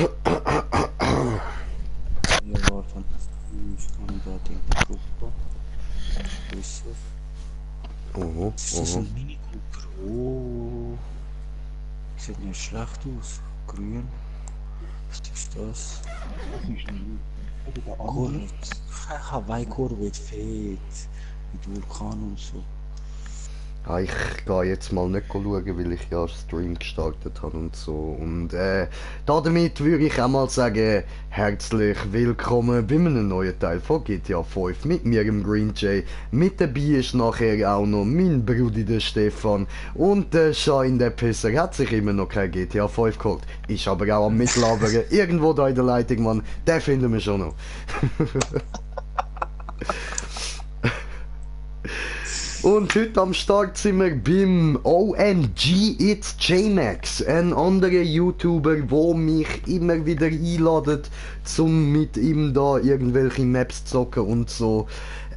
Ja, warte. Ich kann da den Gruppe. Wo ist es? Oh, Ist das ein Mini Cooper? Oh. Sieht nicht schlecht aus. Grün. Was ist das? Das ist ein der andere. Corvette. Hawaii Corvette. Fett. Mit Vulkan und so. Ah, ich gehe jetzt mal nicht schauen, weil ich ja Stream gestartet habe und so. Und damit würde ich auch mal sagen, herzlich willkommen bei einem neuen Teil von GTA 5 mit mir, dem Green Jay. Mit dabei ist nachher auch noch mein Bruder, der Stefan. Und der Shine, der Pisser, hat sich immer noch kein GTA 5 geholt. Ist aber auch am Mitlabern. Irgendwo da in der Leitung, Mann. Den finden wir schon noch. Und heute am Start sind wir beim OMG It's J-Max, ein anderer YouTuber, der mich immer wieder einladet, um mit ihm da irgendwelche Maps zu zocken und so.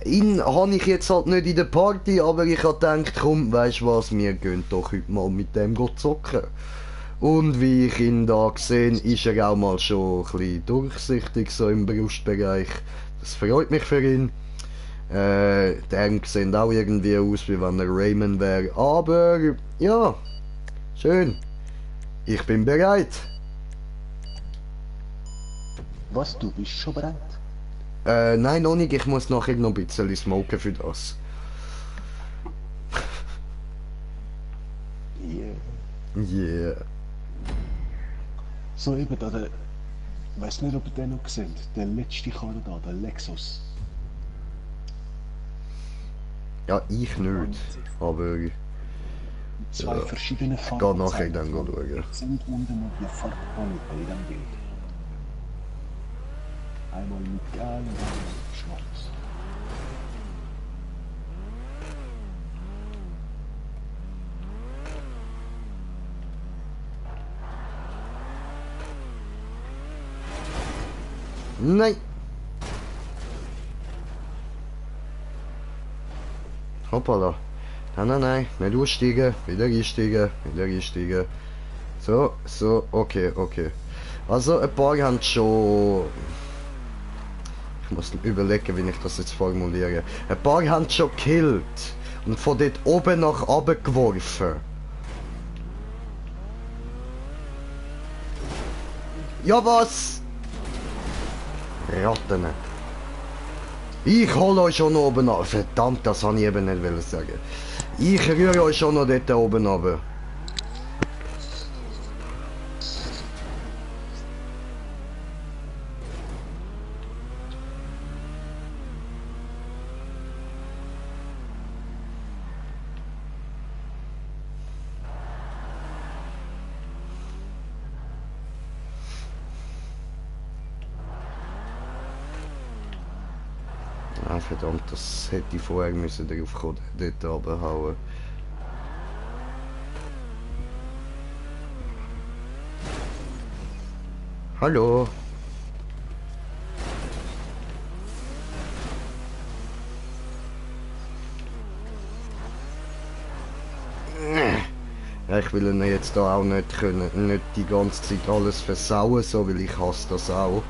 Ihn habe ich jetzt halt nicht in der Party, aber ich habe gedacht, komm, weißt du was, wir gehen doch heute mal mit dem zocken. Und wie ich ihn da gesehen, ist er auch mal schon ein bisschen durchsichtig, so im Brustbereich. Das freut mich für ihn. Die Arme sehen auch irgendwie aus, wie wenn er Rayman wäre. Aber ja, schön. Ich bin bereit. Was, du bist schon bereit? Nein, noch nicht. Ich muss nachher noch ein bisschen smoken für das. Yeah. Yeah. So eben da, der, ich weiß nicht, ob ihr den noch seht, der letzte Karre da, der Lexus. Ja, ich nicht. Aber Zwei verschiedene ich Farben. gehe nachher dann schauen. Sind unten noch die Farbpalette in dem Bild. Einmal mit gelb und einmal mit schwarz. Nein! Hoppala. Nein, nein, nein. Nicht aussteigen. Wieder einsteigen. Wieder einsteigen. So, so, okay, okay. Also, ein paar haben schon... Ich muss überlegen, wie ich das jetzt formuliere. Ein paar haben schon gekillt. Und von dort oben nach unten geworfen. Ja, was? Ratten. Ich hole euch schon oben ab. Verdammt, das habe ich eben nicht wollen sagen. Ich rühre euch schon noch dort oben ab. Ah, verdammt, das hätte ich vorher müssen drauf kommen, dort runterhauen. Hallo? Ja, ich will ihn jetzt da auch nicht können, nicht die ganze Zeit alles versauen, so, weil ich hasse das auch.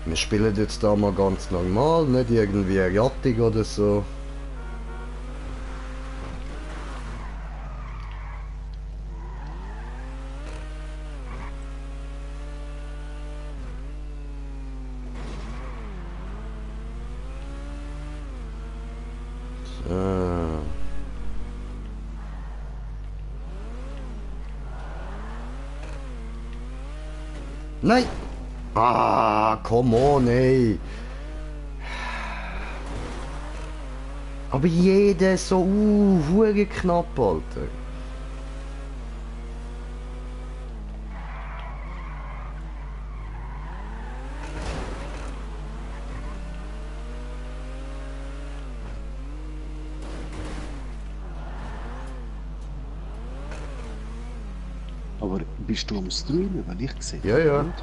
Wir spielen jetzt da mal ganz normal, nicht irgendwie rattig oder so. So. Nein! Ah, come on, ey! Aber jeder so, hure knapp, Alter. Aber bist du am Streamen, weil ich gesehen Ja, ja. nicht?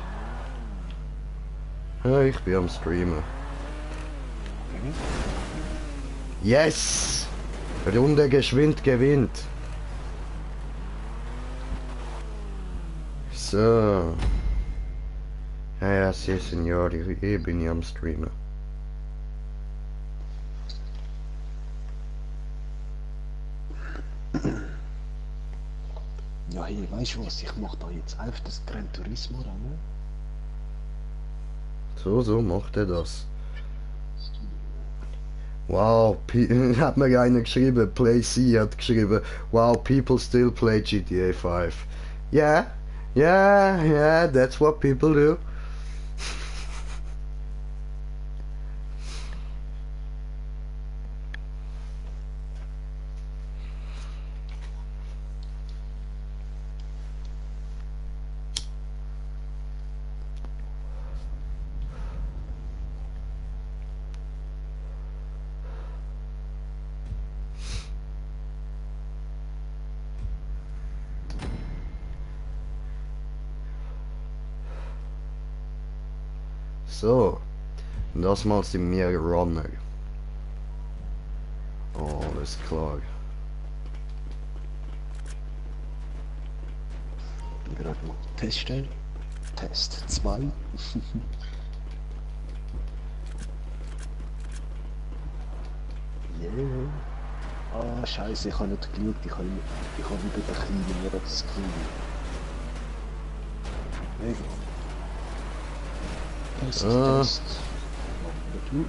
Ja, ich bin am Streamen. Okay. Yes! Runde geschwind gewinnt. So. Ja, ja, sì, signori, ich bin ja am Streamen. Ja, hey, weißt du was? Ich mach da jetzt einfach das Gran Turismo ran. So macht er das. Wow, hat mir einer geschrieben, Play C hat geschrieben, wow, people still play GTA 5. Yeah, yeah, that's what people do. So, und das mal sind wir Runner. Oh, alles klar. Gerade mal testen. Test 2. Yeah. Ah, scheiße, ich habe nicht geschaut. Ich habe wieder den kleineren Screen. Egal. Test, Test. Number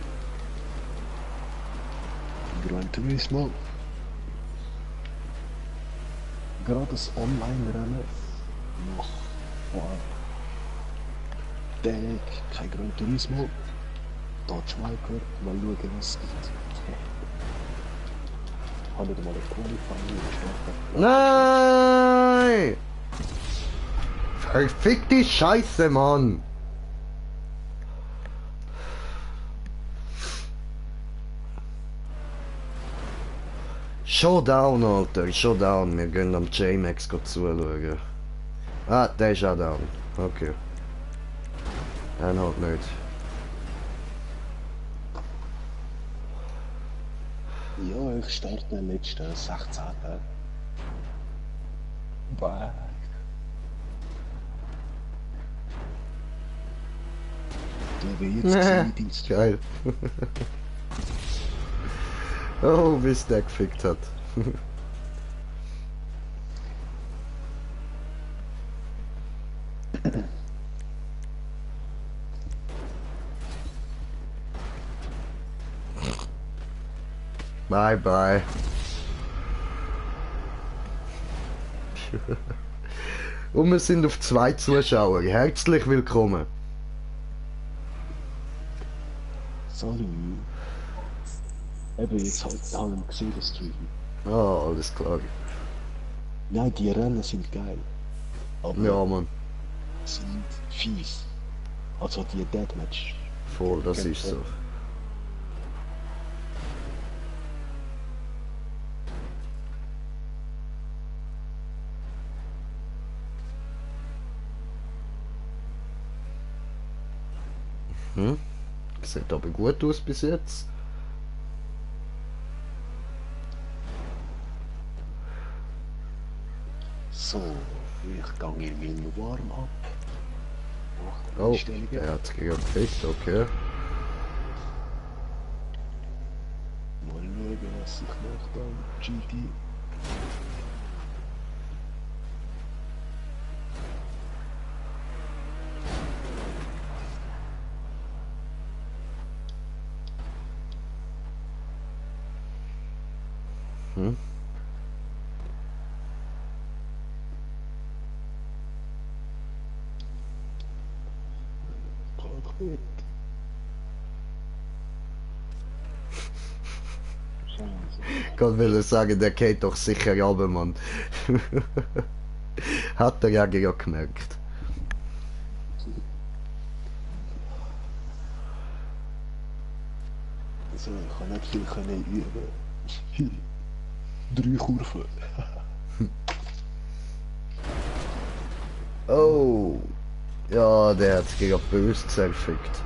2. Gran Turismo. Gerade das Online-Rennen noch vor Tag, kein Gran Turismo. Dodge Viper, mal schauen, was es gibt. Ich habe nicht mal ein Qualifying gestartet. Nein! Verfickte Scheiße, Mann! Showdown, Alter, Showdown. Wir gehen am J-Max zuschauen. Ah, der ist auch down. Okay. Dann halt nicht. Ja, ich starte den letzten 16. Bäh. Der wird jetzt Zivildienst. Geil. Oh, wie es der gefickt hat. Bye bye. Und wir sind auf 2 Zuschauer. Herzlich willkommen. Sorry. Eben, jetzt haben wir gesehen, das Stream. Ah, alles klar. Nein, die Rennen sind geil. Aber Ja, Mann. sind fies. Also die Deathmatch. Voll, das ist so. Sieht aber gut aus bis jetzt. So, ich gehe in meinen Warm-up. Oh, der hat es gekriegt, okay. Mal schauen, was ich mache dann. GT. Cockpit. Ich wollte sagen, der geht doch sicher runter, Mann. Hat er ja gemerkt. Also, ich kann nicht viel können üben. 3 Kurven. Oh. Ja, der hat gegen böse zerfickt.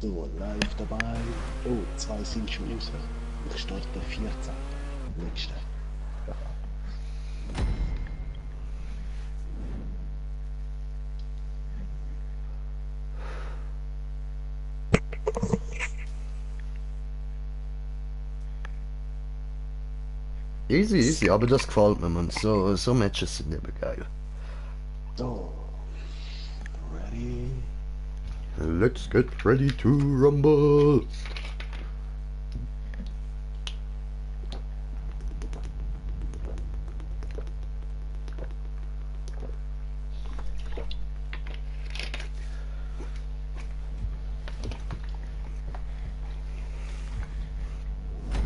So, live dabei. Oh, 2 sind schon raus. Ich starte 14. Letzte. Easy, easy, aber das gefällt mir, man. So Matches sind eben geil. So. Ready? Let's get ready to rumble.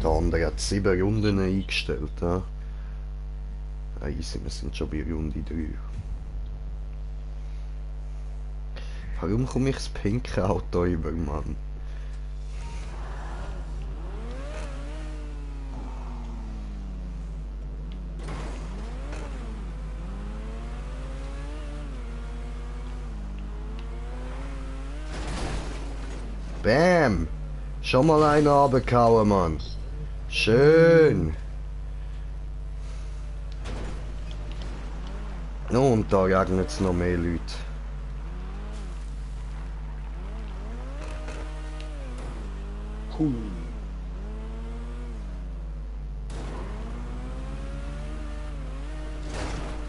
Der andere hat 7 Runden eingestellt. Ja? Easy, wir sind schon bei Runde 3. Warum komme ich das pinke Auto über, Mann? Bam! Schon mal einen runtergehauen, Mann. Schön. No, und da regnet es noch mehr Leute. Hui.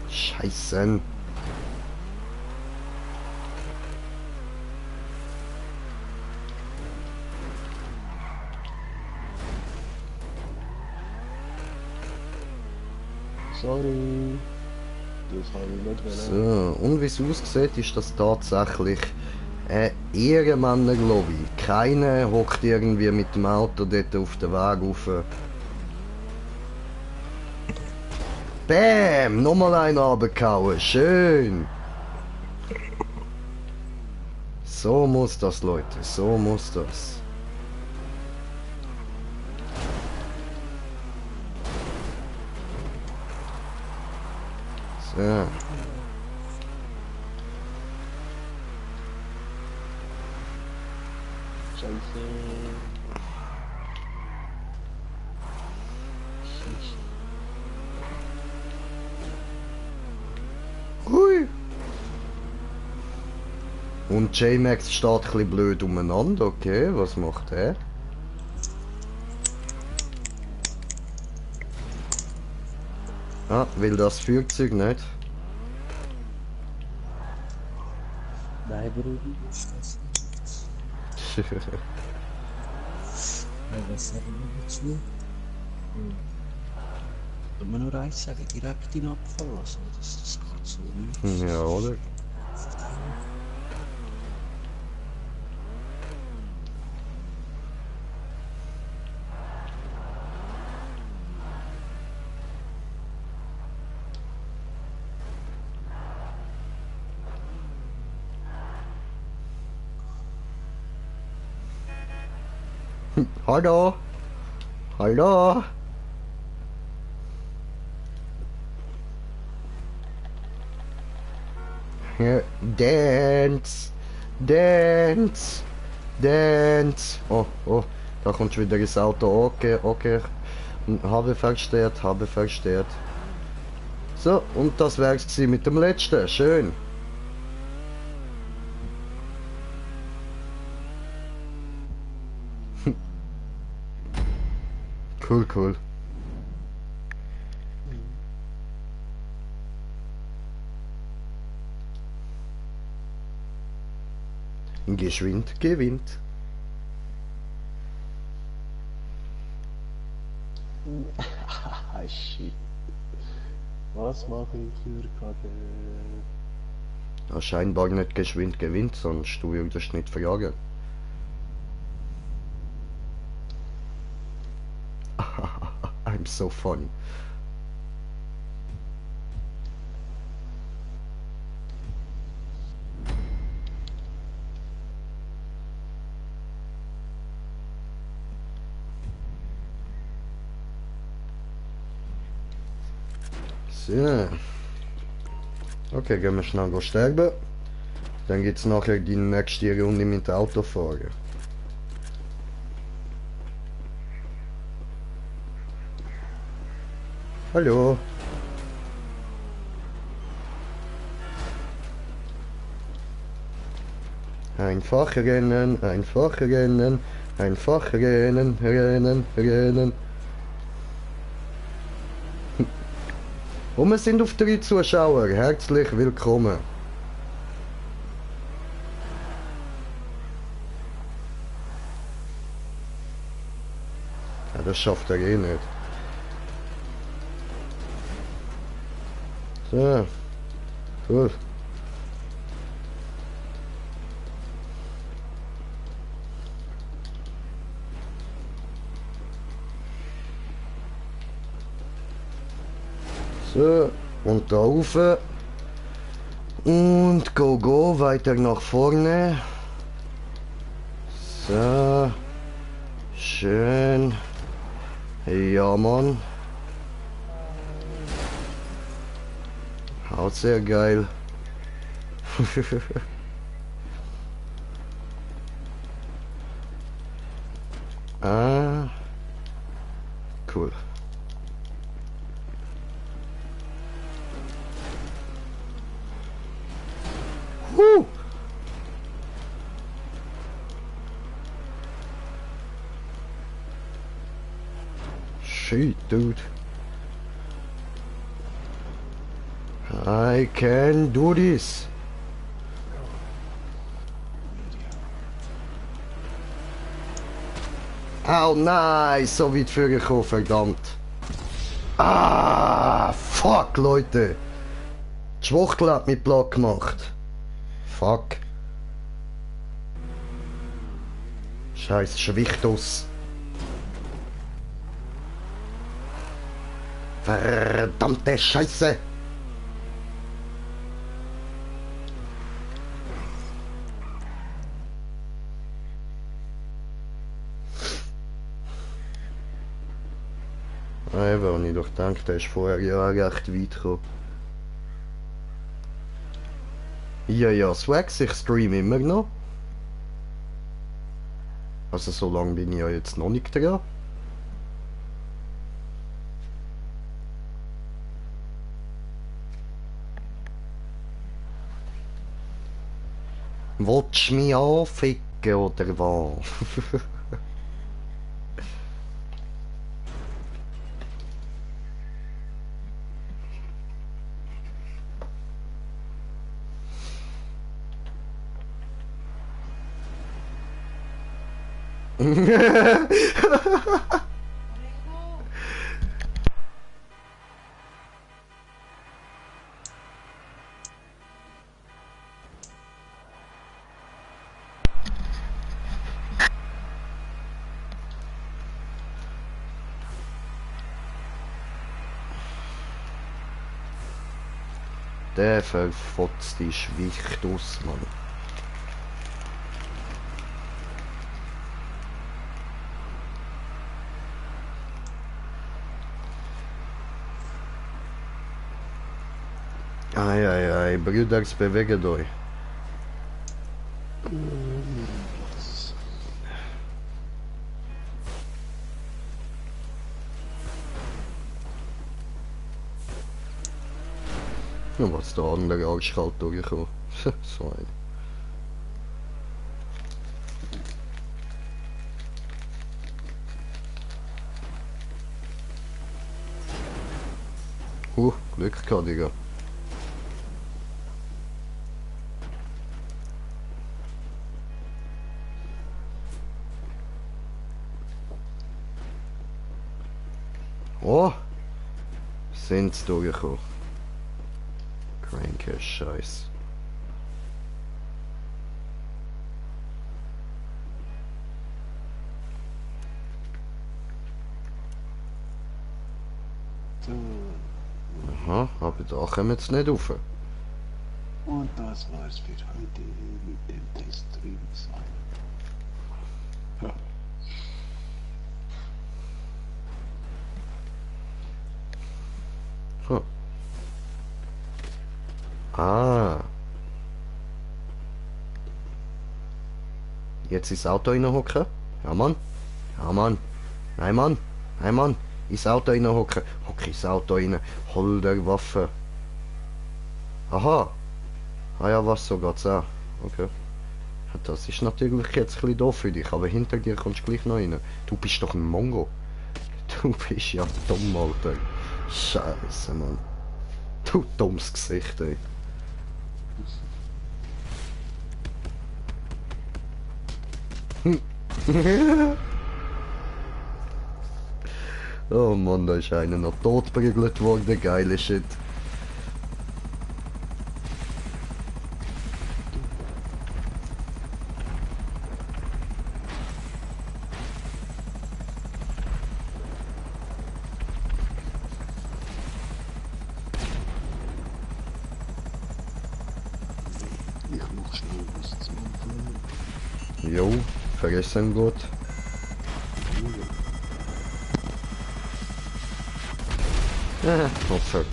Scheiße. Sorry. Das habe ich nicht wollen. So, und wie es aussieht, ist das tatsächlich ein Ehrenmänner-Lobby. Keiner hockt irgendwie mit dem Auto dort auf den Weg rauf. Bam! Nochmal einen runtergehauen. Schön! So muss das, Leute. So muss das. So. Scheiße. Hui! Und J-Max steht ein bisschen blöd umeinander. Okay, was macht er? Ah, will das Flugzeug nicht? Nein, Bruder. Ist das nicht? Was sagen wir dazu? Wenn man nur eins sagen, direkt in Abfall lassen, das geht so nicht. Ja, oder? Hallo? Hallo? Ja, Dance! Dance! Dance! Oh, oh, da kommt schon wieder das Auto. Okay, okay. Habe verstört, habe verstört. So, und das wär's gewesen mit dem letzten. Schön. Cool, cool. Geschwind gewinnt. Ah, shit. Was mache ich für KD? Ja, scheinbar nicht geschwind gewinnt, sonst du würdest nicht fragen. I'm so funny. So. Okay, gehen wir schnell sterben. Dann geht's nachher die nächste Runde mit dem Autofahren. Hallo. Einfach rennen, einfach rennen, einfach rennen, rennen, rennen. Und wir sind auf 3 Zuschauer. Herzlich willkommen. Ja, das schafft er eh nicht. So. Cool. So, und da rauf. Und go, weiter nach vorne. So. Schön. Ja, Mann. Auch sehr geil. Ah. Cool. Shit, dude. I can do this. Oh nein, so weit vorgekommen, verdammt. Ah, fuck, Leute. Die Schwuchtel hat mich platt gemacht. Fuck. Scheiß Schwichtus. Verdammte Scheiße. Eben, und ich doch gedacht, der ist vorher ja recht weit gekommen. Ja, Swags, ich streame immer noch. Also so lange bin ich ja jetzt noch nicht dran. Wollt's mich anficken oder was? Der verfotzte Schwichtus, Mann. Ei, Brüders, bewegt euch. Ja, was der andere arschkalt durchgekommen. So ein. Glück gehabt, Digga. Oh! Sind's durchgekommen. Kranke Scheiß. Aha, aber da kommen wir jetzt nicht rauf. Und das war's für heute mit dem Teststream sein. Ja. So. Ah. Jetzt ins Auto reinhocken. Ja, Mann. Ja, Mann. Nein, Mann. Nein, Mann. Ins Auto reinhocken. Hock ins Auto rein. Hol der Waffe. Aha. Ah ja, was so geht's auch. Okay. Das ist natürlich jetzt ein bisschen doof für dich, aber hinter dir kommst du gleich noch rein. Du bist doch ein Mongo. Du bist ja dumm, Alter. Scheiße, Mann. Du dummes Gesicht, ey. Oh Mann, da ist einer noch totprügelt worden, geile Shit. Ich mach schnell was zum Anfangen. Jo, vergessen gut. Opfer.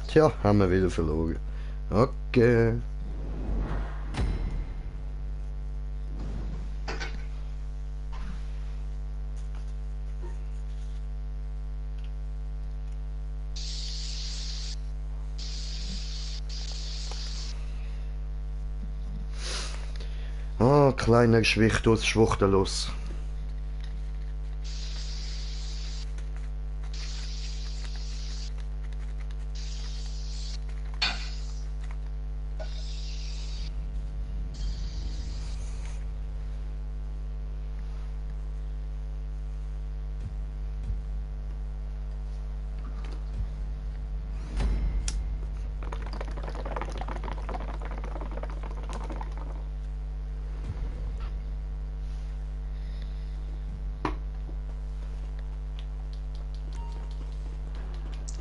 Tja, haben wir wieder verloren. Okay. Ah, kleiner Schwichtus, schwuchtellos.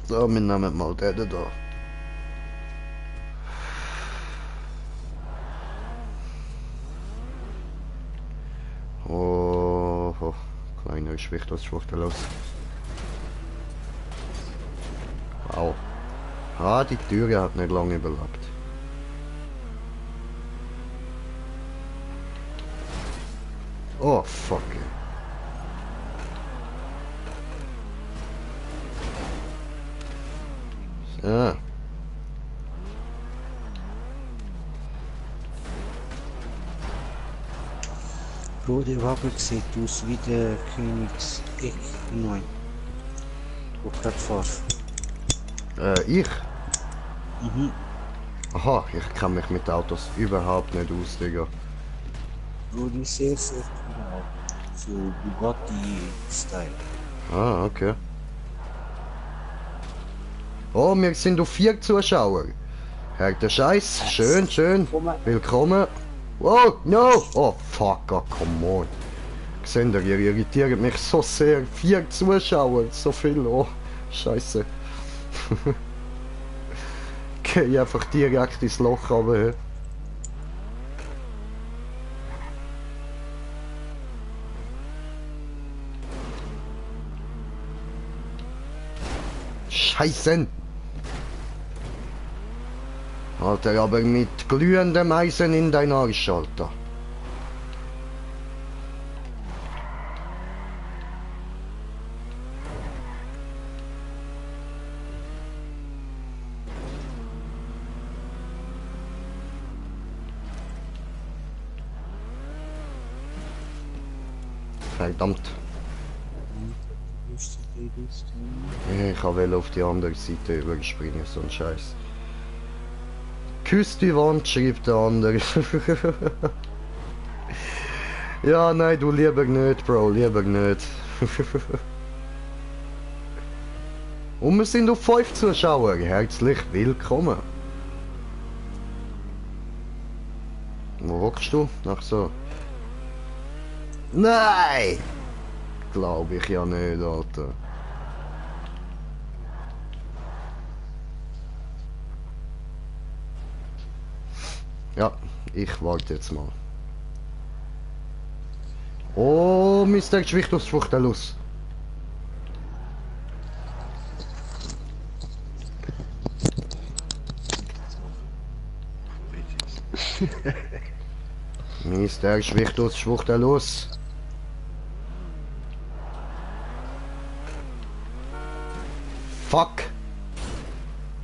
So, wir nehmen mal den da. Oh, oh. Kleiner Schwichtus, schwuchtellos. Wow. Ah, die Türe hat nicht lange überlebt. Oh, fuck. Ja. Bro, der Waffe sieht aus wie der Königseck 9. Wo gerade fährst. Ich? Mhm. Aha, ich kenne mich mit Autos überhaupt nicht aus, Digga. Bro, die ist sehr, sehr genau. So Bugatti-Style. Ah, okay. Oh, wir sind auf 4 Zuschauer. Herr der Scheiß, schön, schön. Willkommen. Oh, no! Oh, fuck, oh, come on. Seht ihr, ihr irritiert mich so sehr. 4 Zuschauer, so viel, oh, Scheiße. Geh einfach direkt ins Loch runter. Scheiße! Alter, aber mit glühendem Eisen in dein Arsch, Alter. Verdammt. Ich wollte auf die andere Seite überspringen, so ein Scheiß. Küss die Wand, schreibt der andere. Ja, nein, du lieber nicht, Bro, lieber nicht. Und wir sind auf 5 Zuschauer, herzlich willkommen. Wo hockst du? Ach so. Nein! Glaube ich ja nicht, Alter. Ja, ich warte jetzt mal. Oh, Mr. Schwichtus Schwuchtelus. Mr. Schwichtus Schwuchtelus. Fuck.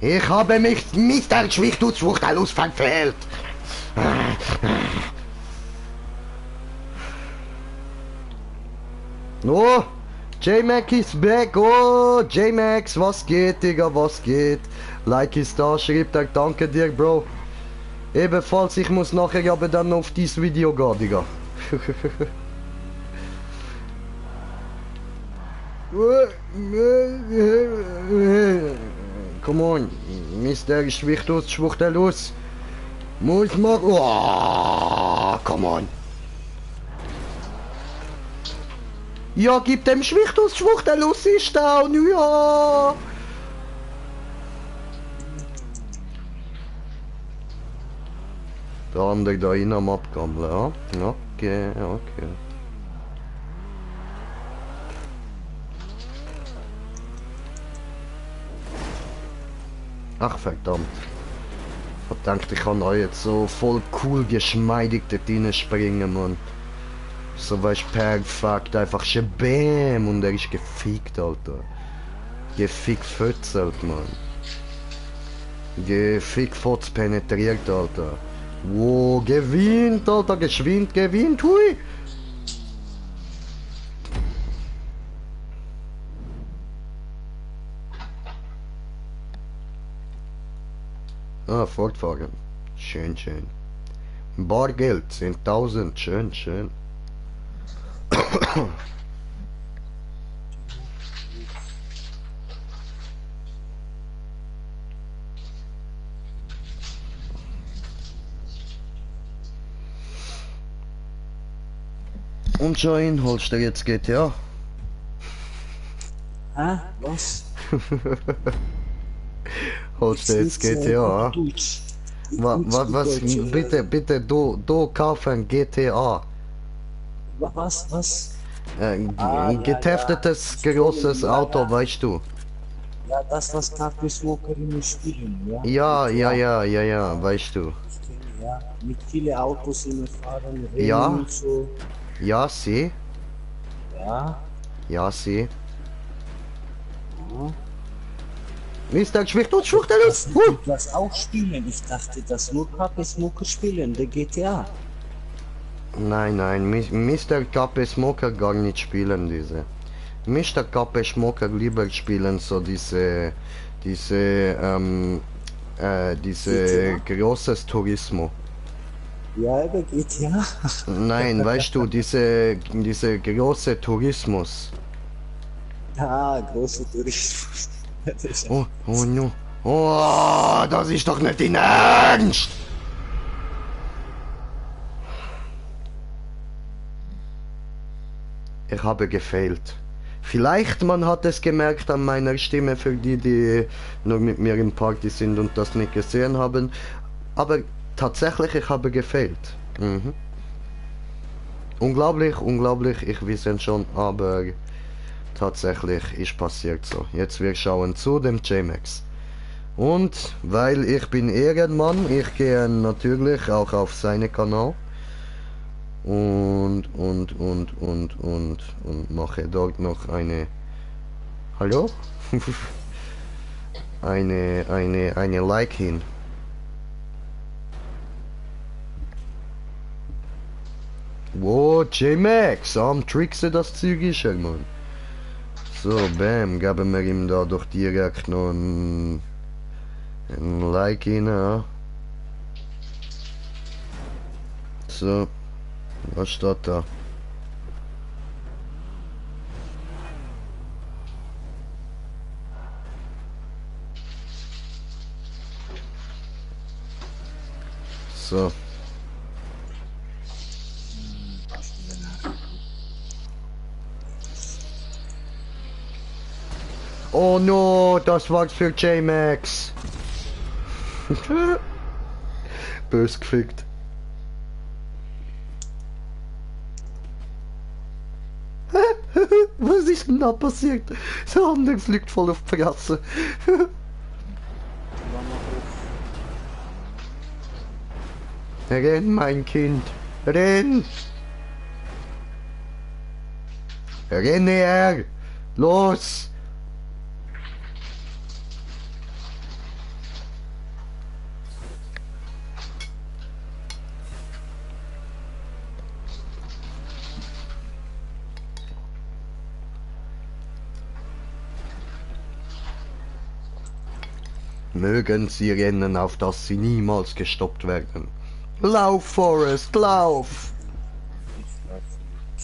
Ich habe mich Mr. Schwichtus Schwuchtelus verfehlt. No, J-Mac is back. Oh, J-Max, was geht, Digga, was geht? Like ist da, schreibt er, danke dir, Bro. Ebenfalls, ich muss nachher aber dann auf dieses Video gehen, Digga. Come on, Mr. Schwichtus, Schwuchtelus. Muss mal. Oh, come on. Ja, gib dem Schwichtus, Schwuchtelus ist down, ja. Der andere da rein am Abgammeln, ja. Okay, okay. Ach verdammt. Ich hab gedacht, ich kann auch jetzt so voll cool geschmeidig dort reinspringen, Mann. So weißt perfekt, einfach schon BÄM und er ist gefickt, Alter. Gefickt fötzelt, Mann. Gefickt fotz penetriert, Alter. Wow, gewinnt, Alter, gewinnt, hui! Ah, fortfahren. Schön, schön. Bargeld, 10.000, schön, schön. Und Join, holst du jetzt GTA? Hä? Was? Holst du jetzt GTA? Was? Bitte, du kaufen GTA. Was? Geteftetes, großes Auto, weißt du? Ja, das, was Kaffee Smoker immer spielen, ja? Ja, weißt du. Ja, mit vielen Autos immer fahren, Rennen Ja. und so. Ja, sie. Ja. Ja, sie. Ja. Mr. Schwichtus, Schwuchtelus! Du das auch spielen? Ich dachte, dass nur Kaffee Smoker spielen, der GTA. Nein, Mr. Kappe Smoker gar nicht spielen diese. Mr. Kappe Smoker lieber spielen so diese großes Tourismus. Ja, der GTA. Nein, weißt du, diese große Tourismus. Ja, großer Tourismus. Das ist Oh no. Oh, das ist doch nicht in Ernst! Ich habe gefailt. Vielleicht man hat es gemerkt an meiner Stimme für die, die nur mit mir im Party sind und das nicht gesehen haben. Aber tatsächlich, ich habe gefailt. Mhm. Unglaublich, ich weiß es schon, aber tatsächlich ist passiert so. Jetzt wir schauen zu dem J-Max. Und weil ich bin Ehrenmann, ich gehe natürlich auch auf seinen Kanal. Und mache dort noch eine Hallo? eine Like hin. Wow, J-Max, am Trickse das Zeug ist er, Mann. So, bam, geben wir ihm da doch direkt noch ein Like hin, ja. So. Was steht da? So. Oh no, das war's für J-Max. Bös gefickt. Was ist denn da passiert? Der andere fliegt voll auf die Fresse. Renn, mein Kind. Renn! Renn her! Los! Mögen sie rennen, auf dass sie niemals gestoppt werden. Lauf, Forrest, lauf!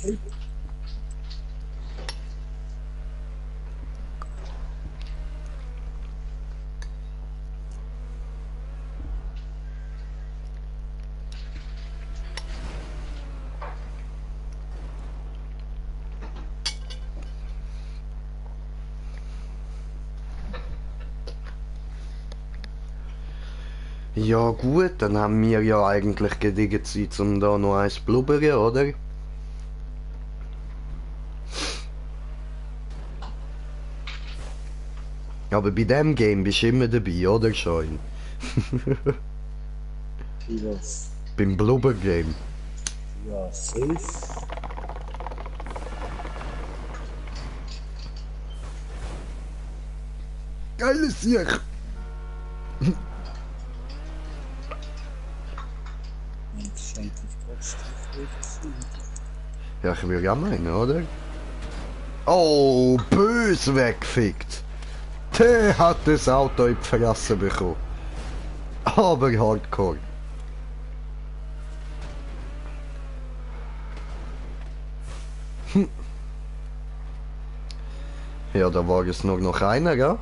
Okay. Ja gut, dann haben wir ja eigentlich genügend Zeit, um da noch eins zu blubbern, oder? Aber bei dem Game bist du immer dabei, oder Schein? Vieles. Beim Blubber-Game. Ja, safe. Geiles Sieg! Und es scheint sich trotzdem gut zu sein. Ja, ich würde ja meinen, oder? Oh, bös weggefickt! Der hat das Auto in die Fresse bekommen. Aber hardcore. Ja, da war es nur noch einer, gell?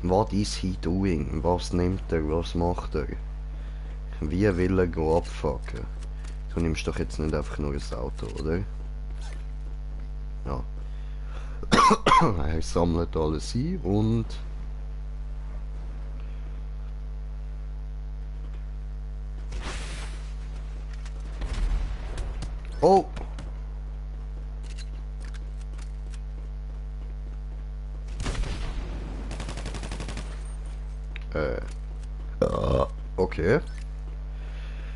What is he doing? Was nimmt er? Was macht er? Wie will er go abfucken? Du nimmst doch jetzt nicht einfach nur ein Auto, oder? Ja. Er sammelt alles ein und... Oh! Okay.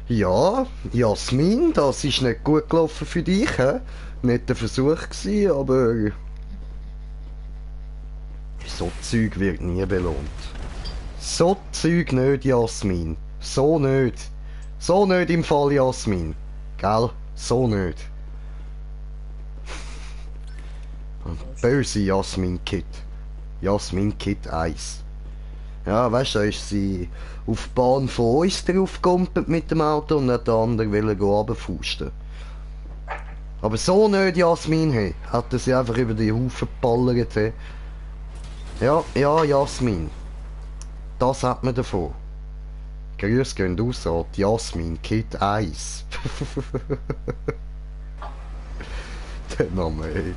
Ja, Jasmin, das ist nicht gut gelaufen für dich, hä? Nicht der Versuch gewesen, aber... So Zeug wird nie belohnt. So Zeug nicht, Jasmin. So nicht. So nicht im Fall Jasmin. Gell? So nicht. Böse Jasmin Kid. Jasmin Kid 1. Ja, weißt du, da ist sie auf die Bahn von uns draufgegumpelt mit dem Auto und hat der andere wollen runterfusten. Aber so nicht, Jasmin, hey. Hat er sie einfach über die Haufen geballert, hey. Ja, ja, Jasmin. Das hat man davon. Grüße gehen raus an die Jasmin Kid 1. Der Name, ey.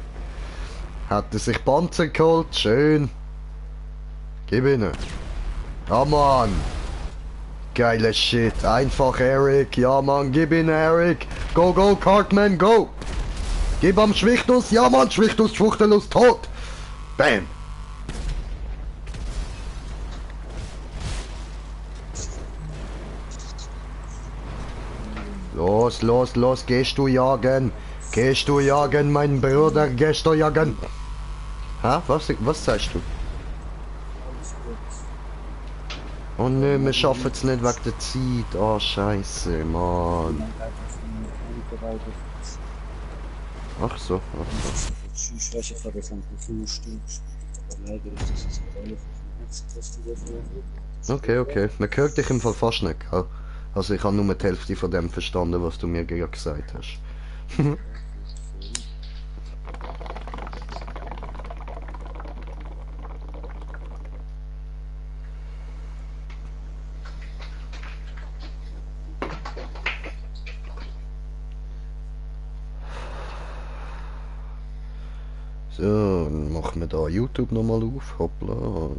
Hat er sich Panzer geholt? Schön. Gib ihnen. Ja, Mann. Geiles Shit. Einfach Eric. Ja, Mann, gib ihn, Eric. Go, go, Cartman, go. Gib am Schwichtus. Ja, Mann, Schwichtus, schwuchtellos, tot. Bam. Los, los, los, gehst du jagen? Gehst du jagen, mein Bruder, gehst du jagen? Ha? Was sagst du? Alles gut. Oh ne, wir schaffen es nicht wegen der Zeit. Oh, scheiße, Mann. Man hat einfach nur vorbereitet. Ach so, ach so. Ich weiß nicht, ob das einfach so stimmt. Aber leider ist das jetzt gerade dass du dafür Okay, okay. Man hört dich im Fall fast nicht, gell? Also ich habe nur die Hälfte von dem verstanden, was du mir gerade gesagt hast. So, dann machen wir da YouTube nochmal auf. Hoppla.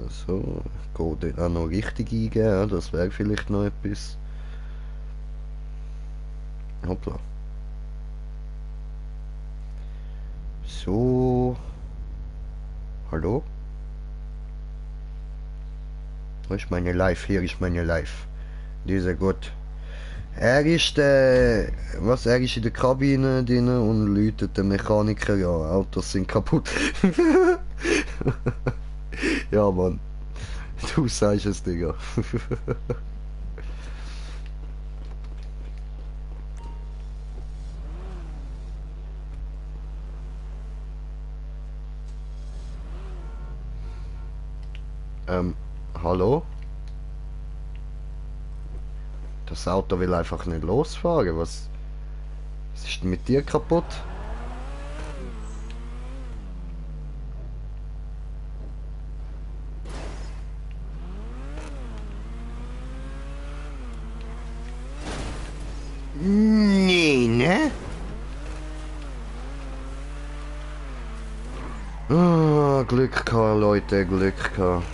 So, geht dort auch noch richtig eingeben, das wäre vielleicht noch etwas. Hoppla. So. Hallo? Wo ist meine Live? Hier ist meine Live. Dieser gut. Er ist er ist in der Kabine drin und läutet den Mechaniker an. Autos sind kaputt. Ja, Mann. Du sagst es, Digga. Hallo? Das Auto will einfach nicht losfahren. Was ist denn mit dir kaputt? Nee, ne? Ah, Glück gehabt, Leute, Glück gehabt.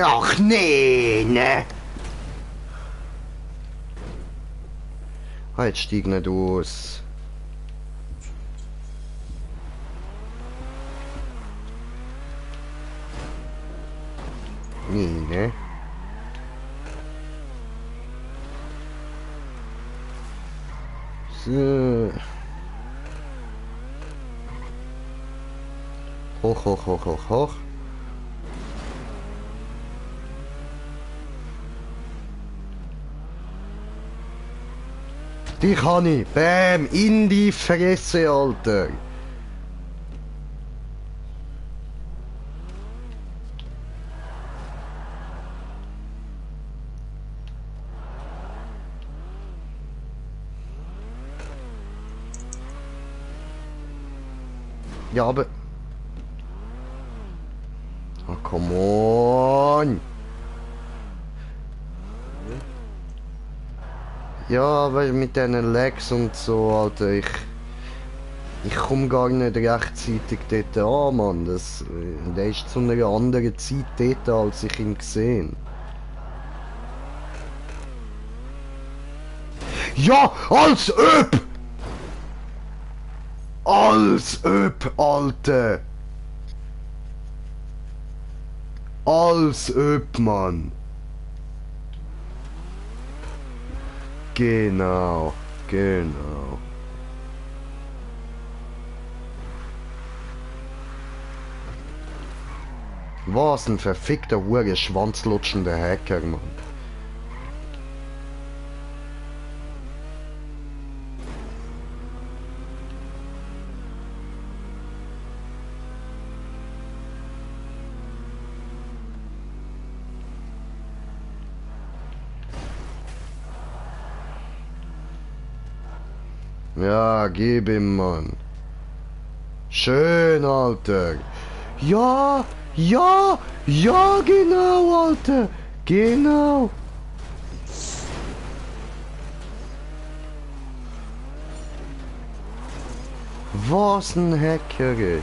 Ach nee, ne? Ah, jetzt steig nicht aus. Nee, ne? So. Hoch, hoch, hoch, hoch, hoch. Dich habe ich. Bäm, in die Fresse, Alter. Ja, aber... Oh, come on. Ja, aber mit diesen Lags und so, Alter, ich komme gar nicht rechtzeitig dort an, Mann. Der ist zu einer anderen Zeit dort, als ich ihn gesehen. Ja, als ob! Als ob, Alter! Als ob, Mann! Genau, genau. Was ein verfickter, hure schwanzlutschender Hacker, Mann. Ja, gib ihm, Mann. Schön, Alter. Ja, ja, ja, genau, Alter. Genau. Was ein Hacker, ey.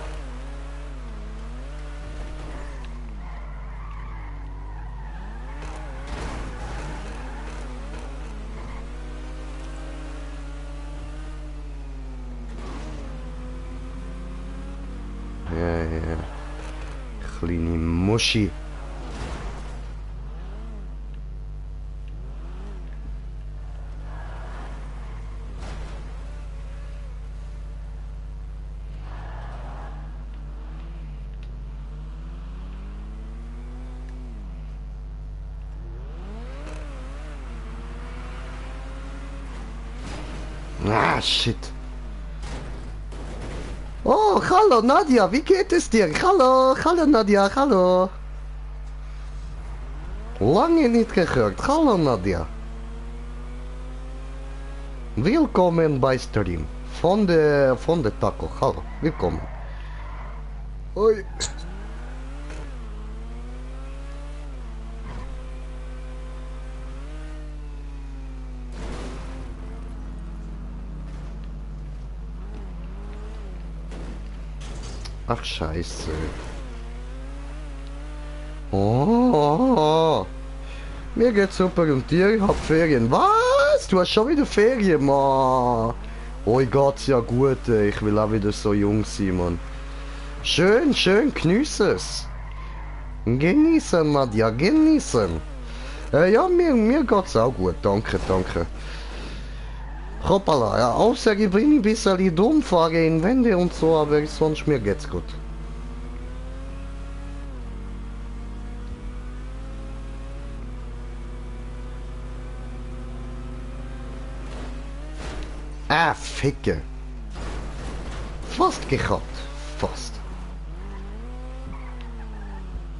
Ja, ja. Kleine Muschi. Ah, shit. Oh, hallo Nadja, wie geht es dir? Hallo, hallo Nadja, hallo. Lange nicht gehört. Hallo Nadja. Willkommen bei Stream. Von der Taco. Hallo, willkommen. Oi. Ach scheiße. Oh, mir geht's super und dir? Ich hab Ferien. Was? Du hast schon wieder Ferien, Mann. Oh, geht's ja gut, ey. Ich will auch wieder so jung sein, Mann. Schön, schön, geniess es. Genießen, Nadja, genießen. Ja, mir geht's auch gut, danke, danke. Hoppala, ja, außer ich bin ein bisschen dumm, fahre in Wände und so, aber sonst mir geht's gut. Ah, Ficke. Fast gehabt. Fast.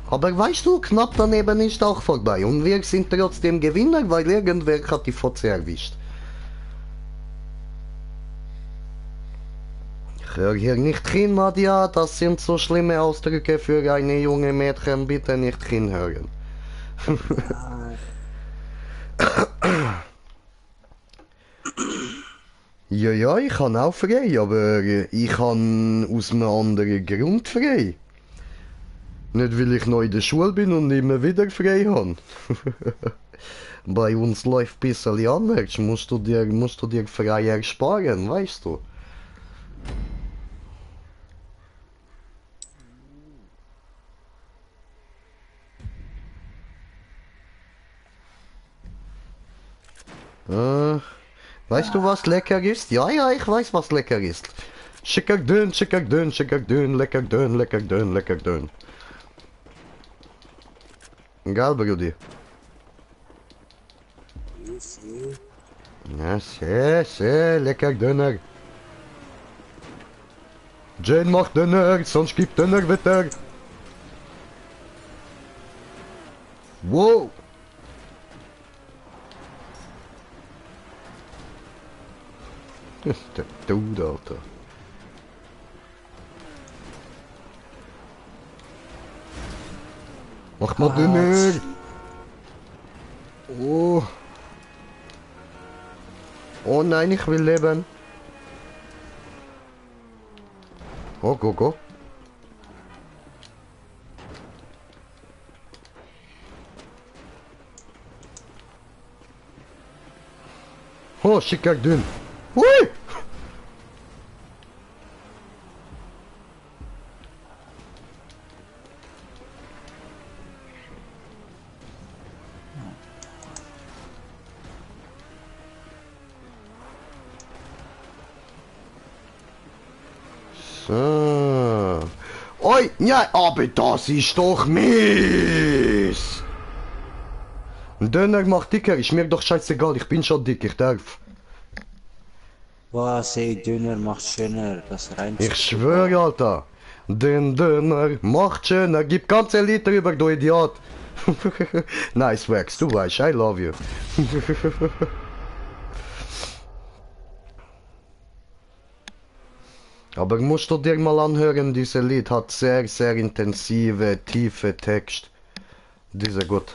Aber weißt du, knapp daneben ist auch vorbei. Und wir sind trotzdem Gewinner, weil irgendwer hat die Fotze erwischt. Ich höre hier nicht hin, Nadja. Das sind so schlimme Ausdrücke für eine junge Mädchen. Bitte nicht hinhören. Ja, ja, ich kann auch frei, aber ich kann aus einem anderen Grund frei. Nicht, weil ich neu in der Schule bin und immer wieder frei habe. Bei uns läuft ein bisschen anders. Musst du dir frei ersparen, weißt du? Weißt du, was lecker ist? Ja, ja, ich weiß, was lecker ist. Schicker Dön, lecker Dön, lecker Dön, lecker Dön. Geil, Brudi. Ja, sehr, lecker Döner. Jane macht Döner, sonst gibt Döner weiter. Wow. Der Dude, Alter. Mach mal Döner. Oh. Oh nein, ich will leben. Oh, go. Oh, schicker dünn. Hui! So. Oi, ja, aber das ist doch mies. Ein Döner macht dicker, ist mir doch scheißegal, ich bin schon dick, ich darf. Was, ey, Döner macht schöner, das reimt Ich sich schwöre, sogar. Alter. Den Döner macht schöner, gib ganze Liter über, du Idiot. Nice wax, du weißt, I love you. Aber musst du dir mal anhören, dieses Lied hat sehr, sehr intensive, tiefe Text. Diese gut.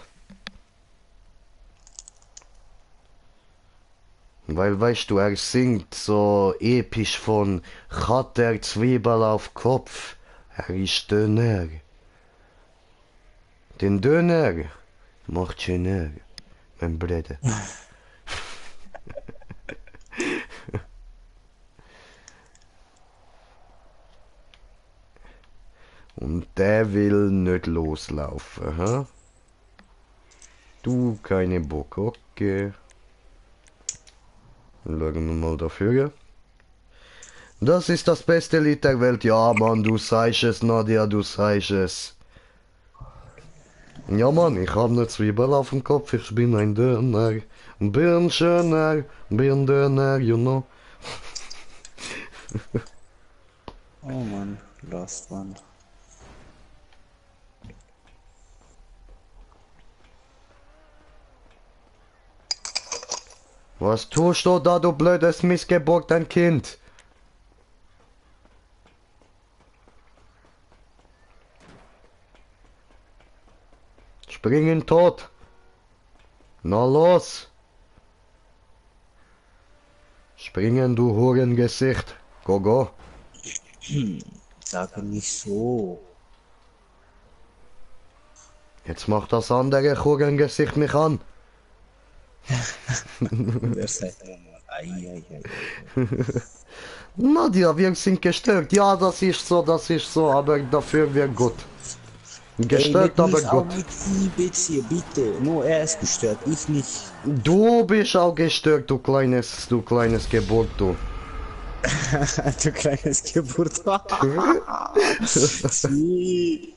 Weil, weißt du, er singt so episch von hat der Zwiebel auf Kopf, er ist Döner. Den Döner macht schöner, mein Bruder. Und der will nicht loslaufen, ha? Du, keine Bock, okay. Schauen wir mal dafür. Das ist das beste Lied der Welt. Ja, Mann, du sagst es, Nadja, du sagst es. Ja, Mann, ich habe eine Zwiebel auf dem Kopf. Ich bin ein Döner. Bin schöner, bin Döner, you know. Oh Mann, Lost One. Was tust du da, du blödes, missgeborgten Kind? Springen tot. Na los. Springen, du Hurengesicht. Go. Sag nicht so. Jetzt macht das andere Hurengesicht mich an. Wer seid ihr? Ei. Nadja, wir sind gestört. Ja, das ist so, aber dafür wird gut. Gestört, Ey, aber mich auch gut. mit einbeziehen, bitte. Nur er ist gestört, ich nicht. Du bist auch gestört, du kleines Geburt, du. Du kleines Geburt. Sie.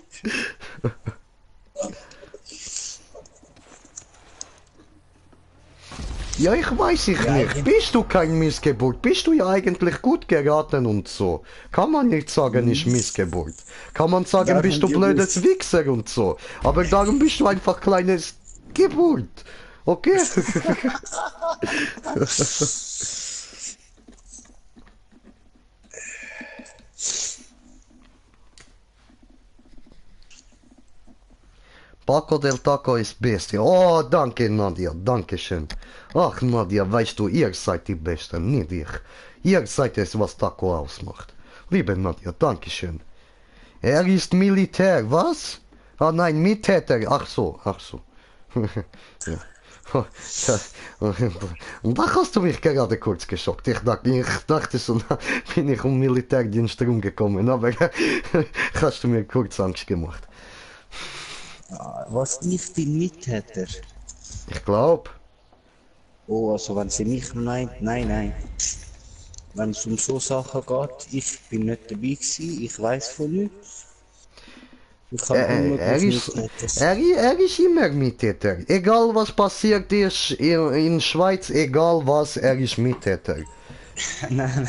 Ja, ich weiß ich Ja, nicht. Bist du kein Missgeburt? Bist du ja eigentlich gut geraten und so. Kann man nicht sagen, ist Missgeburt. Kann man sagen, bist Darum du gibt blödes es. Wichser und so. Aber darum bist du einfach kleines Geburt. Okay? Paco del Taco ist Bestie. Oh, danke Nadia, danke schön. Ach Nadia, weißt du, ihr seid die Besten, nicht ich. Ihr seid es, was Taco ausmacht. Liebe Nadia, danke schön. Er ist Militär, was? Ah nein, Mittäter. Ach so, ach so. Ja. Und da hast du mich gerade kurz geschockt. Ich dachte schon, bin ich um Militärdienst rumgekommen, aber hast du mir kurz Angst gemacht. Was ich bin Mittäter. Ich glaube, Oh, also wenn sie mich meint, nein. Wenn es um so Sachen geht, ich bin nicht dabei gewesen, ich weiß von nichts. Ich habe er unmöglich ist, Mittäter. er ist immer Mittäter. Egal was passiert ist in Schweiz, egal was, er ist Mittäter. Nein.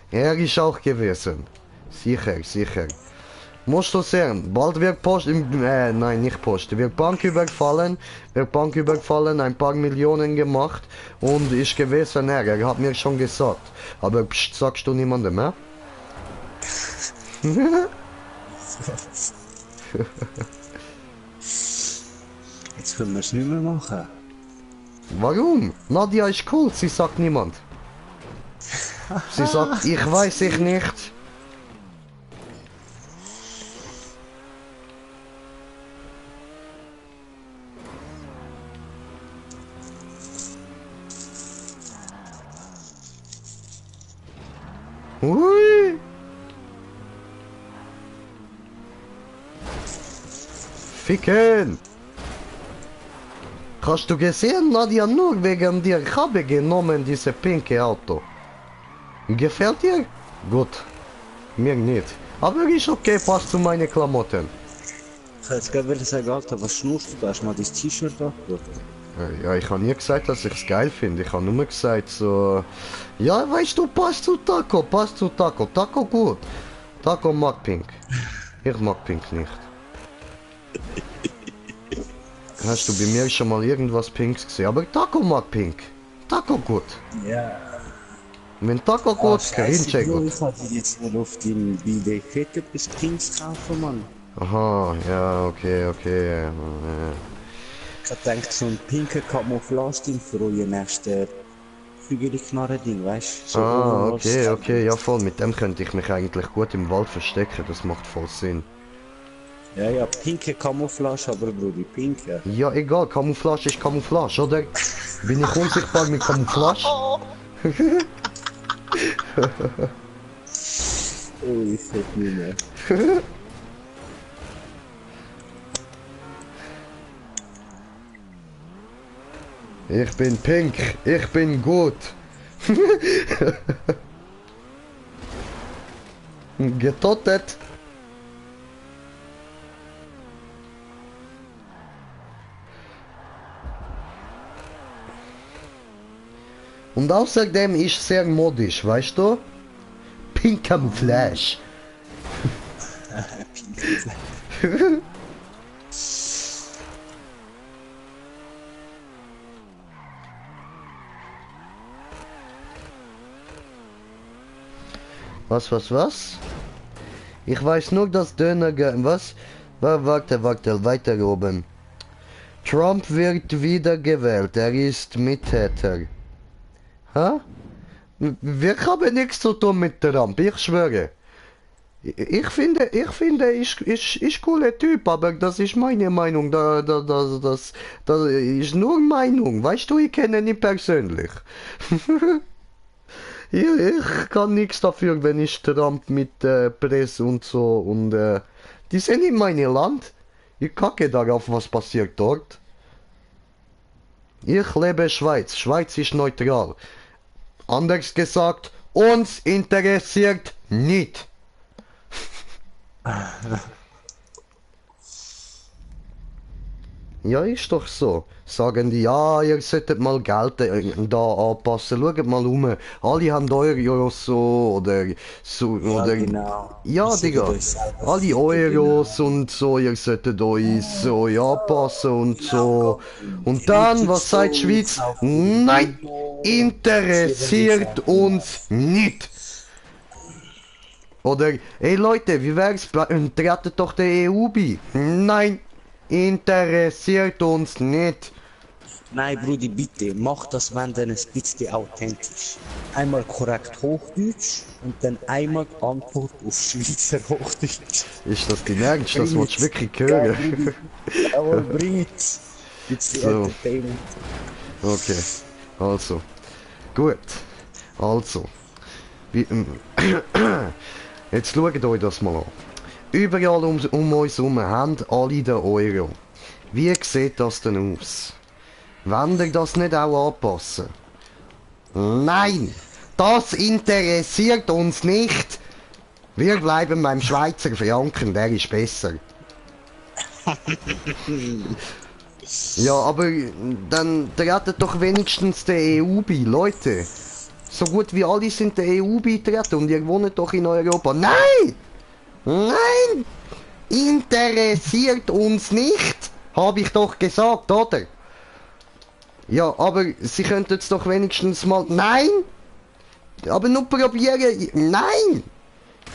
Er ist auch gewesen. Sicher, sicher. Musst du sehen, bald wird nein, nicht Post, wird Bank überfallen, ein paar Millionen gemacht und ist gewesen, er hat mir schon gesagt. Aber pst, sagst du niemandem, mehr? Jetzt können wir es nicht mehr machen. Warum? Nadia ist cool, sie sagt niemand. Sie sagt, ich weiß ich nicht. Ui. Ficken! Hast du gesehen, Nadia, nur wegen dir habe genommen diese pinke Auto. Gefällt dir? Gut. Mir nicht. Aber ist okay, passt zu meinen Klamotten. Ich hätte jetzt gerade sagen, Alter, was schnurst du? Da hast du mal dein T-Shirt abgebracht. Ja, ich habe nie gesagt, dass ich es geil finde. Ich habe nur gesagt, so... Ja, weißt du, passt zu Taco, passt zu Taco. Taco gut. Taco mag Pink. Ich mag Pink nicht. Hast du bei mir schon mal irgendwas Pinks gesehen? Aber Taco mag Pink. Taco gut. Ja. Wenn Taco gut, Grinche Bro, gut. ich hatte jetzt mal auf den BD-Kit etwas Pinks kaufen, Mann. Aha, ja, okay. Ich hab gedacht, so ein pinker Camouflage-Ding für euer nächstes Flügel-Knarre-Ding, weißt du? So Ah, Overalls. okay, ja voll. Mit dem könnte ich mich eigentlich gut im Wald verstecken. Das macht voll Sinn. Ja, pinke Camouflage, aber Brudi, pinke. Ja, egal, Camouflage ist Camouflage, oder? Bin ich unsichtbar mit Camouflage? Oh, ich hätte nicht mehr. Ich bin pink, ich bin gut. Getottet. Und außerdem ist sehr modisch, weißt du? Pink Camouflage. Was? Ich weiß nur, dass was? Warte, weiter oben. Trump wird wiedergewählt, er ist Mittäter. Hä? Wir haben nichts zu tun mit Trump, ich schwöre. Ich finde, ist cooler Typ, aber das ist meine Meinung, das ist nur Meinung, weißt du, ich kenne ihn nicht persönlich. Ja, ich kann nichts dafür, wenn ich Trump mit Presse und so und die sind in meinem Land. Ich kacke darauf, was passiert dort. Ich lebe Schweiz. Schweiz ist neutral. Anders gesagt, uns interessiert nicht. Ja, ist doch so. Sagen die, ja, ihr solltet mal Geld da anpassen. Schaut mal um. Alle haben Euros so oder so Ja, oder. genau. Ja, Ihr solltet Digga. euch selber Alle ficken, Euros genau. und so, ihr solltet euch so anpassen und so. Genau, Und dann, was sagt die Schweiz? Nein, interessiert uns nicht. Oder, ey Leute, wie wär's, tretet doch der EU bei? Nein, interessiert uns nicht. Nein, Brudi, bitte, mach das, wenn dann ein bisschen authentisch. Einmal korrekt Hochdeutsch und dann einmal Antwort auf Schweizer Hochdeutsch. Ist das dein Ernst? Das Bring willst du it. wirklich Ja, hören? Brudi. Jawohl, bring it. Bisschen So. Entertainment. Okay, also. Gut. Also. Wie, jetzt schaut euch das mal an. Überall um uns herum haben alle den Euro. Wie sieht das denn aus? Wollt ihr das nicht auch anpassen? Nein! Das interessiert uns nicht! Wir bleiben beim Schweizer Franken, der ist besser. Ja, aber dann tretet doch wenigstens der EU bei, Leute. So gut wie alle sind der EU beitreten und ihr wohnt doch in Europa. Nein! Nein! Interessiert uns nicht! Habe ich doch gesagt, oder? Ja, aber Sie könnten es doch wenigstens mal... Nein! Aber nur probieren... Nein!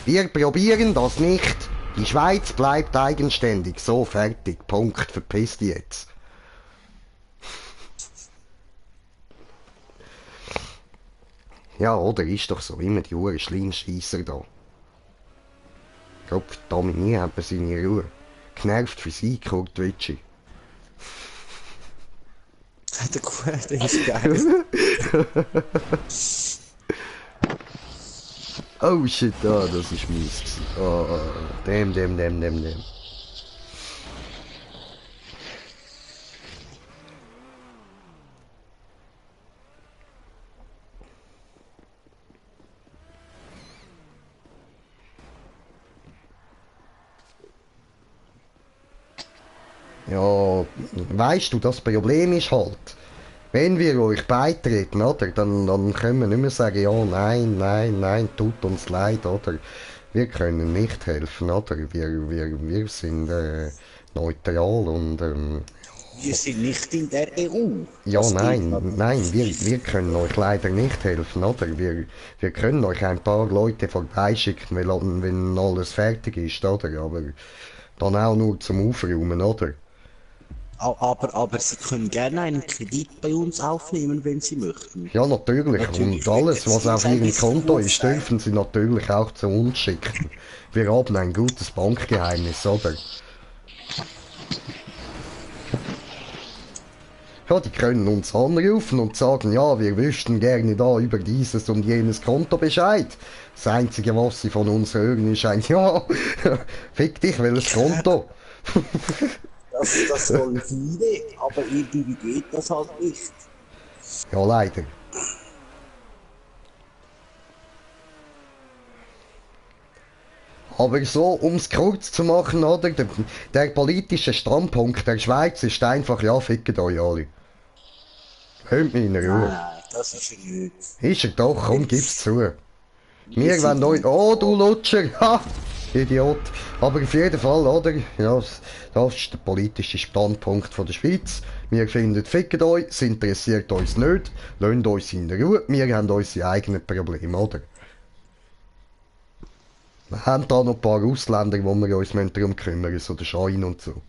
Wir probieren das nicht. Die Schweiz bleibt eigenständig. So, fertig. Punkt. Verpiss dich jetzt. Ja, oder? Ist doch so. Immer die Uhren Schleimscheisser da. Gott verdammt, nie hat man seine Ruhe. Genervt für sie, Kurt Witschi. Der ist geil. Oh shit, ah, das ist mies gewesen. Oh, dem. Ja, weißt du, das Problem ist halt, wenn wir euch beitreten, oder, dann können wir nicht mehr sagen, ja, nein, tut uns leid, oder. Wir können nicht helfen, oder. Wir sind neutral und Wir sind nicht in der EU. ja, Das nein, gilt nein, wir können euch leider nicht helfen, oder? Wir können euch ein paar Leute vorbeischicken, wenn alles fertig ist, oder? Aber dann auch nur zum Aufräumen, oder? Aber Sie können gerne einen Kredit bei uns aufnehmen, wenn Sie möchten. Ja, natürlich. Natürlich, Und alles, wenn was es auf ein Ihrem bisschen Konto gut ist, sein. dürfen Sie natürlich auch zu uns schicken. Wir haben ein gutes Bankgeheimnis, oder? Ja, die können uns anrufen und sagen, ja, wir wüssten gerne da über dieses und jenes Konto Bescheid. Das Einzige, was sie von uns hören, ist ein, ja, fick dich, welches Konto? Das wollen viele, aber irgendwie geht das halt nicht. Ja, leider. Aber so, um es kurz zu machen, oder? Der politische Standpunkt der Schweiz ist einfach, ja, fickt euch alle. Hört mich in Ruhe. Nein, das ist ja nicht. Ist er doch, komm, gib's zu. Wir sind wollen euch... Oh, du Lutscher! Ha! Idiot! Aber auf jeden Fall, oder? Ja, das ist der politische Standpunkt von der Schweiz. Wir finden, fickt euch, es interessiert uns nicht, lasst uns in Ruhe, wir haben unsere eigenen Probleme, oder? Wir haben da noch ein paar Ausländer, wo wir uns darum kümmern müssen, so der Schein und so.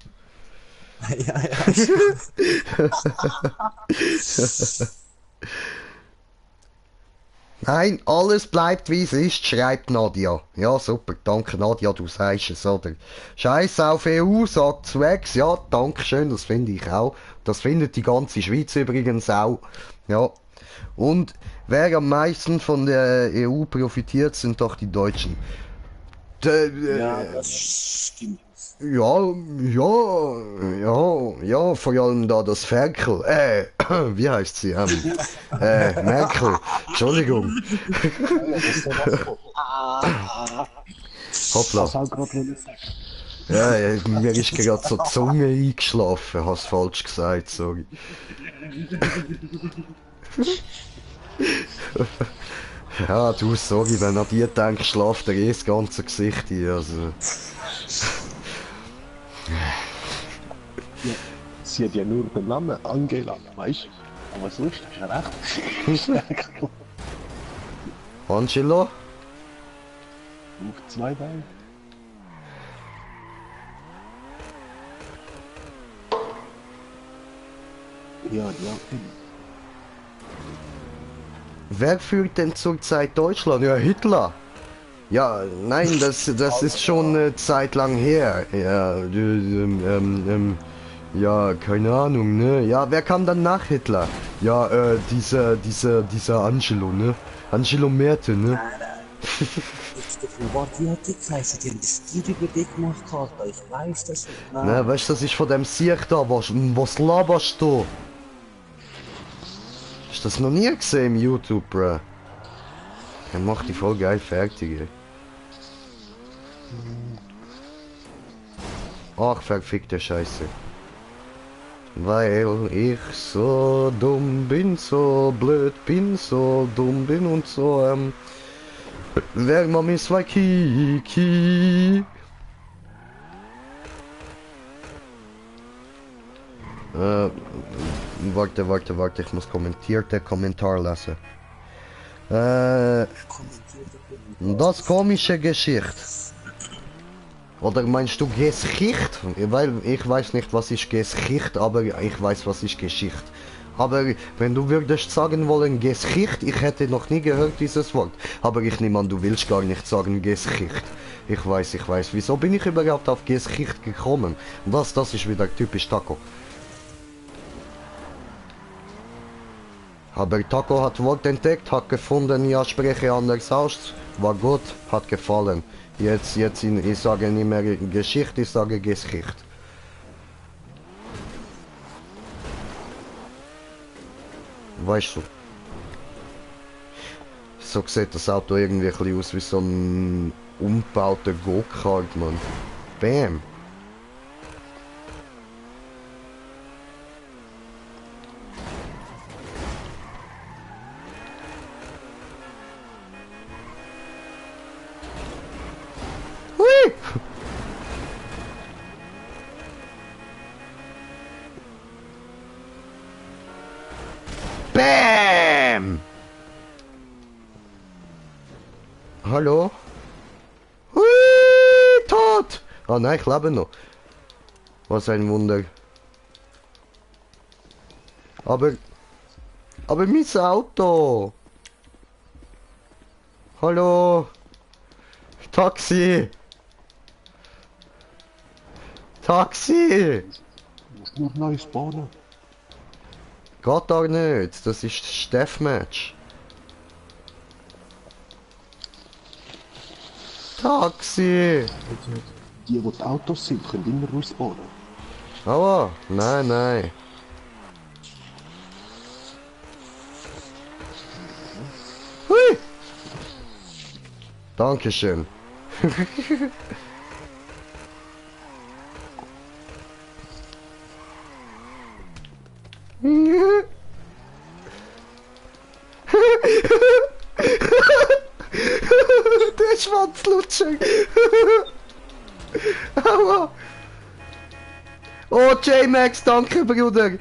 Ja. Nein, alles bleibt wie es ist, schreibt Nadia. Ja, super, danke Nadia, du sagst es, oder? Scheiß auf EU, sagt Zwex. Ja, danke schön, das finde ich auch. Das findet die ganze Schweiz übrigens auch. Ja. Und wer am meisten von der EU profitiert, sind doch die Deutschen. Ja, das stimmt. Ja, ja, vor allem da das Ferkel. Wie heißt sie? Merkel. Entschuldigung. Ja, das ist der Wasser. Hoppla. Das auch gerade will. Ja, mir ist gerade so die Zunge eingeschlafen. Hast falsch gesagt, sorry. Ja, du, sorry, wenn du an die denkst, schlaft dir das ganze Gesicht ein, also... Ja, sie hat ja nur den Namen Angela, weißt du? Aber sonst hast du ja recht. Angelo? Auf 2 Beine. Ja, ja. Wer führt denn zurzeit Deutschland? Ja, Hitler. Ja, nein, das ist schon eine Zeit lang her. Ja, ja, keine Ahnung, ne? Ja, wer kam dann nach Hitler? Ja, dieser Angelo, ne? Angelo Merte, ne? Nein, nein. Jetzt doch, warte, wie hat die geheißen? Die haben das Tier über dich gemacht, Alter. Ich weiß das nicht. Na, Nein. weißt du, das ist von dem Sieg da, was laberst du? Hast du das noch nie gesehen im YouTube, bruh? Er macht die voll geil fertig, ey. Ach, verfickte Scheiße. Weil ich so dumm bin, so blöd bin, so dumm bin und so, wer man ist zwei Kiki. Warte, ich muss kommentierte Kommentar lassen. Das komische Geschichte. Oder meinst du Geschichte? Weil ich weiß nicht, was ist Geschichte, aber ich weiß, was ist Geschichte. Aber wenn du würdest sagen wollen Geschichte, ich hätte noch nie gehört dieses Wort. Aber ich nehme an, du willst gar nicht sagen Geschichte. Ich weiß. Wieso bin ich überhaupt auf Geschichte gekommen? Das ist wieder typisch Taco. Aber Taco hat Wort entdeckt, hat gefunden, ja, spreche anders aus, war gut, hat gefallen. Jetzt ich sage nicht mehr Geschichte, ich sage Geschichte. Weißt du? So sieht das Auto irgendwie ein bisschen aus wie so ein umbauter Go-Kart, Mann. Bam! Hui! Bam! Hallo? Hui! Tot! Oh nein, ich lebe noch. Was ein Wunder. Aber mein Auto! Hallo? Taxi! Taxi! Du musst nur neu spawnen. Geht da nicht, das ist Deathmatch. Taxi! Die Autos sind, können immer respawnen. Aua, nein. Hui! Dankeschön. Der Schwanzlutscher. Aua. Oh, J-Max, danke, Bruder.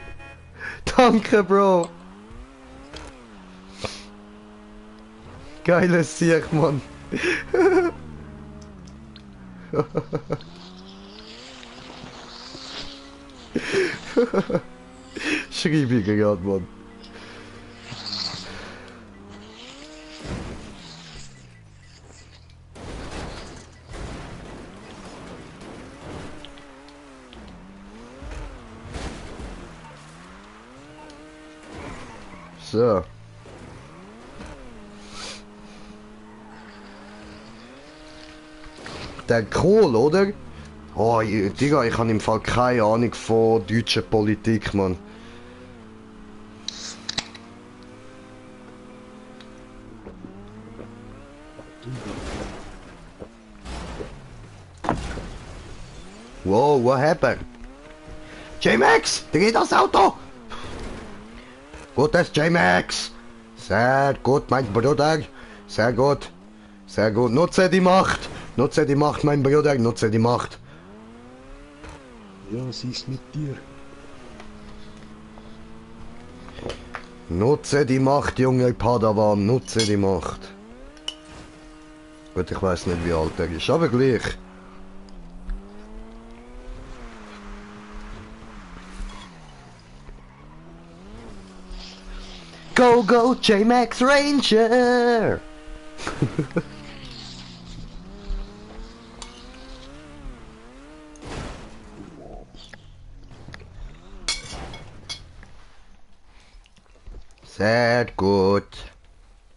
Danke, Bro. Geiles Sieg, Mann. Schrieb ich gerade, Mann. So. Der Kohl, oder? Oh, Digga, ich habe im Fall keine Ahnung von deutscher Politik, Mann. Wow, was happened? J-Max, dreh das Auto! Gutes J-Max! Sehr gut, mein Bruder. Sehr gut. Sehr gut. Nutze die Macht. Nutze die Macht, mein Bruder. Nutze die Macht. Ja, sie ist mit dir. Nutze die Macht, junger Padawan. Nutze die Macht. Gut, ich weiß nicht, wie alt er ist, aber gleich. Go, go, J-Max Ranger! Sehr gut.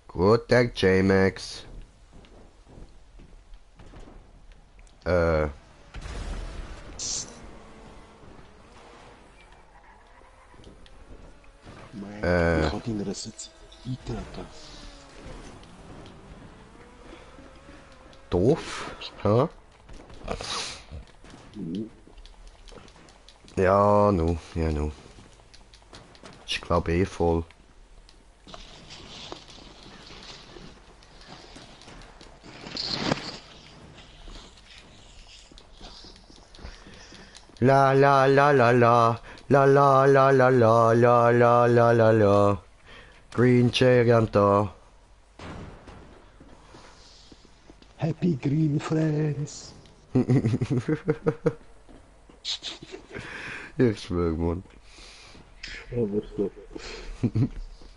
Guter J-Max. Ich hab deiner Sitz eintreten. Doof. Ja? Ja, nu. Ja, nu. Ich glaube eh voll. La la la la la. La la la la la la la la la la. Green Chair da. Happy Green Friends. Ich schwör, Mann. Aber so.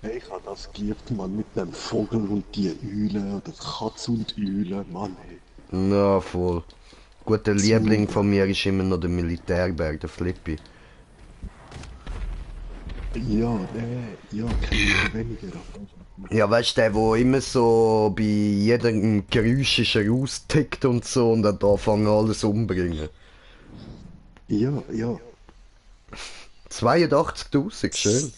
Hey, ich hab das geliebt, Mann, mit dem Vogel und die Eule oder Katz und Eule, Mann, hey. Na, voll. Gut, der Liebling von mir ist immer noch der Militärberg, der Flippy. Ja, ja, kein weniger. Ja, weißt du, der, wo immer so bei jedem Geräusch ist er austickt und so und dann da fangen alles umbringen. Ja, ja. 82.000, schön.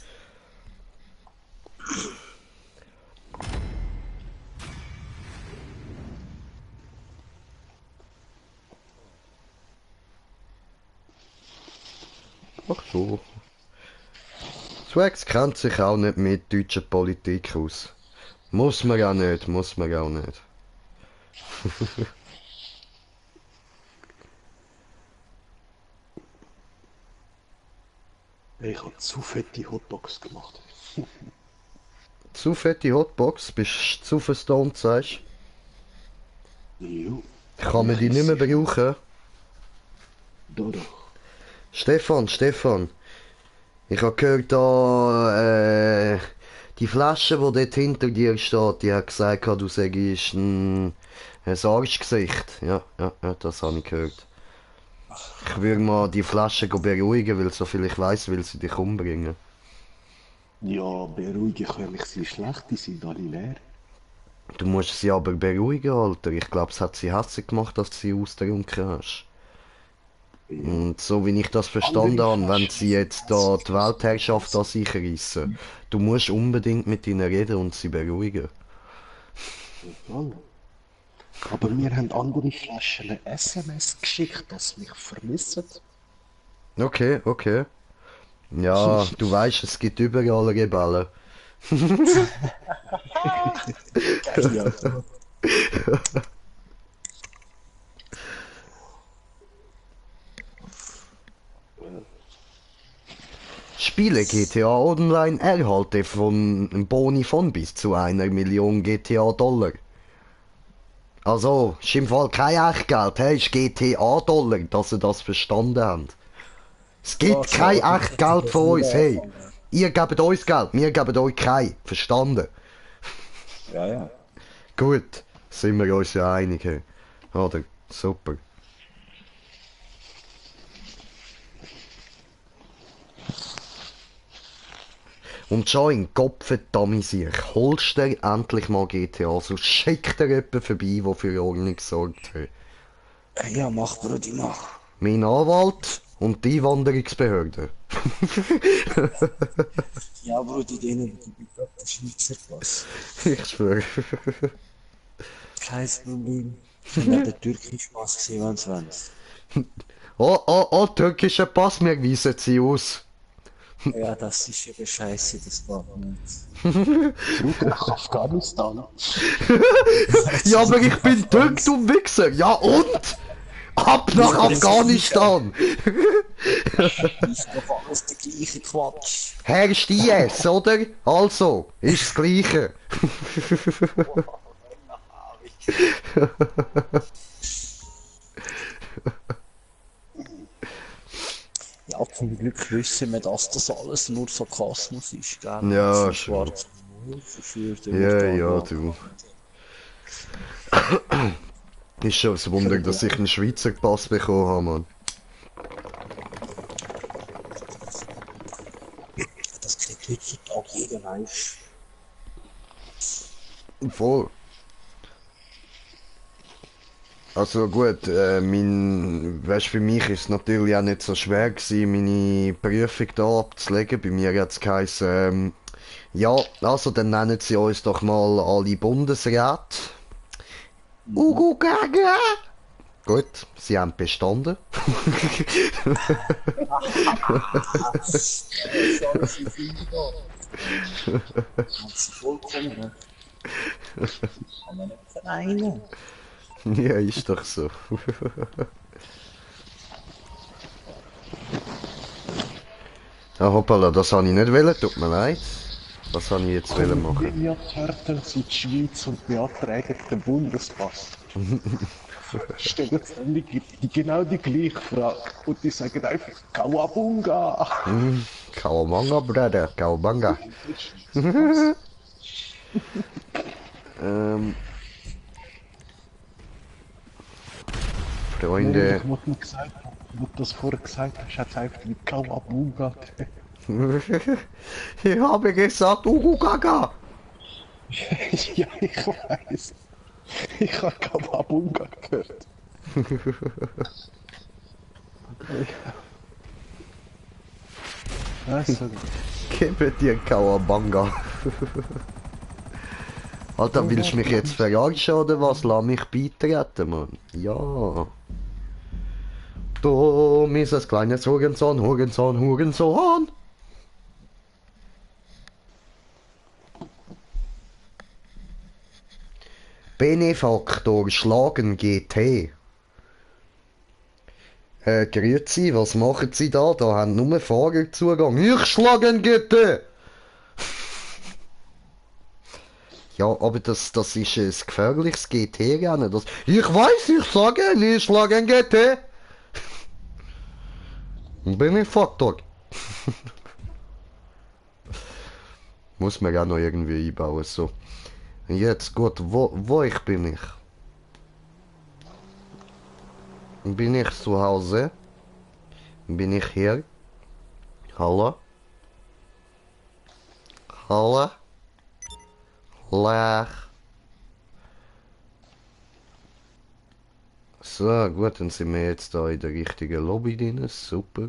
Ach so. Swax kennt sich auch nicht mit deutscher Politik aus. Muss man auch nicht, muss man auch nicht. Hey, ich hab zu fette Hotdogs gemacht. Zu fette Hotbox, bist du zu verstoned, sagst Jo. kann man die nicht mehr brauchen? Da doch. Stefan, ich habe gehört, da, die Flasche, die dort hinter dir steht, die hat gesagt, du sagst ein Arschgesicht. Ja, das habe ich gehört. Ich würde mal die Flasche beruhigen, weil soviel ich weiß, will sie dich umbringen. Ja, beruhigen kann ich sie schlecht, die sind alle leer. Du musst sie aber beruhigen, Alter. Ich glaube, es hat sie hässlich gemacht, dass du sie ausgetrunken hast. Und so wie ich das verstanden habe, wenn sie jetzt da die Weltherrschaft an sich reissen, du musst unbedingt mit ihnen reden und sie beruhigen. Ja. Aber mir haben andere Flaschen eine SMS geschickt, dass sie mich vermissen. Okay. Ja, du weißt, es gibt überall Rebellen. Ja. Spiele GTA Online erhalte von Boni von bis zu 1 Million GTA-Dollar. Also, ist im Fall kein Echtgeld, hey, ist GTA-Dollar, dass ihr das verstanden habt. Es gibt kein Echtgeld von uns, hey. Ihr gebt uns Geld, wir geben euch kein. Verstanden? Ja. Gut, sind wir uns ja einig, hey. Oder? Super. Und schon in Kopf verdammt, holst dir endlich mal GTA, so schickt dir jemand vorbei, der für Ordnung sorgt. Hey. Ja, mach, Brudi, mach. mein Anwalt und die Einwanderungsbehörde. Ja, Bruder, denen gebe ich gerade den Schweizer Pass. Ich schwöre. Kein Problem. Können auch den türkischen Pass sehen, wenn sie wollen. Oh, oh, oh, türkischer Pass, wir weisen sie aus. Ja, das ist eben scheiße, das geht nicht. Zurück nach Afghanistan. Ja, aber ich bin Türk, du Wichser. Ja und? Ab nach Afghanistan. Ist doch alles der gleiche Quatsch. Herrscht IS, oder? Also, ist das Gleiche. Ja, zum Glück wissen wir, dass das alles nur Sarkasmus ist, gell? Ja, Zum schon. schwarzen Humor verführt, Ja, ja, du. Ist schon ein Wunder, dass ich einen Schweizer Pass bekommen habe, Mann. Das kriegt heutzutage jeder Mensch. Voll. Also gut, weißt, für mich ist es natürlich auch nicht so schwer gewesen, meine Prüfung da abzulegen. Bei mir hat es geheißen, ja, also dann nennen sie uns doch mal alle Bundesräte. Ugu Gaga! Gut, sie haben bestanden. Hat sie vollkommen recht. Kann man nicht vereinen. Ja, ist doch so. Ah, hoppala, das habe ich nicht wollen, tut mir leid. Was habe ich jetzt wollen machen? William Turtles in die Schweiz und beantragen den Bundespass. Stellen ständig genau die gleiche Frage. Und die sagen einfach Kawabunga. Kawabanga, Bruder, Kawabanga. Freunde. Wo du gesagt hast, wo du das vorher gesagt hast, hat es einfach mit Kawabunga. Ich habe gesagt, Ugu Gaga. Ja, ich weiß. Ich habe Kawabunga gehört. Also, Gebe dir Kawabanga. Alter, willst du mich jetzt verarschen oder was? Lass mich beitreten, Mann. Ja. Du, mieses kleines Hurensohn, Hurensohn, Hurensohn. Benefaktor Schlagen GT. Grüezi, was machen Sie da? Da haben nur Fahrer Zugang. Ich schlagen GT! Ja, aber das ist ein gefährliches GT-Rennen. Ich weiß, ich sage, ich schlage ein GT. Benefaktor. Muss man auch noch irgendwie einbauen, so. Jetzt, gut, wo bin ich? Bin ich zu Hause? Bin ich hier? Hallo? Hallo? Lach. So, gut, dann sind wir jetzt da in der richtigen Lobby drin. Super.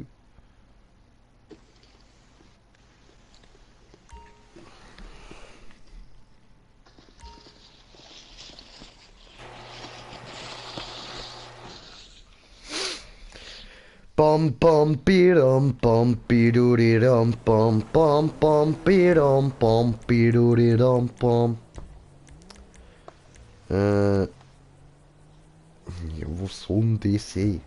Bam bam biram bam biduriram bam bam bam biram bam biduriram bam. Ja, wo soll das sein?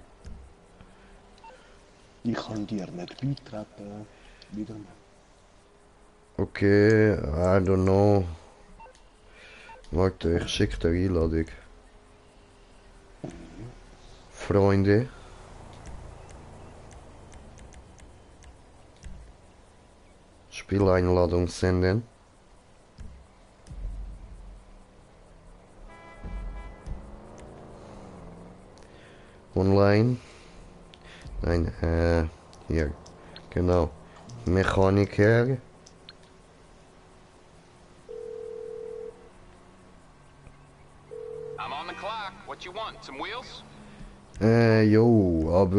ich kann dir nicht beitreten. Wieder nicht. Okay, I don't know. Warte, ich schicke dir Einladung. Freunde. Spieleinladung senden. Online. Nein, hier. Genau. Mechaniker. I'm on the clock. What you want? Some wheels? Jo, aber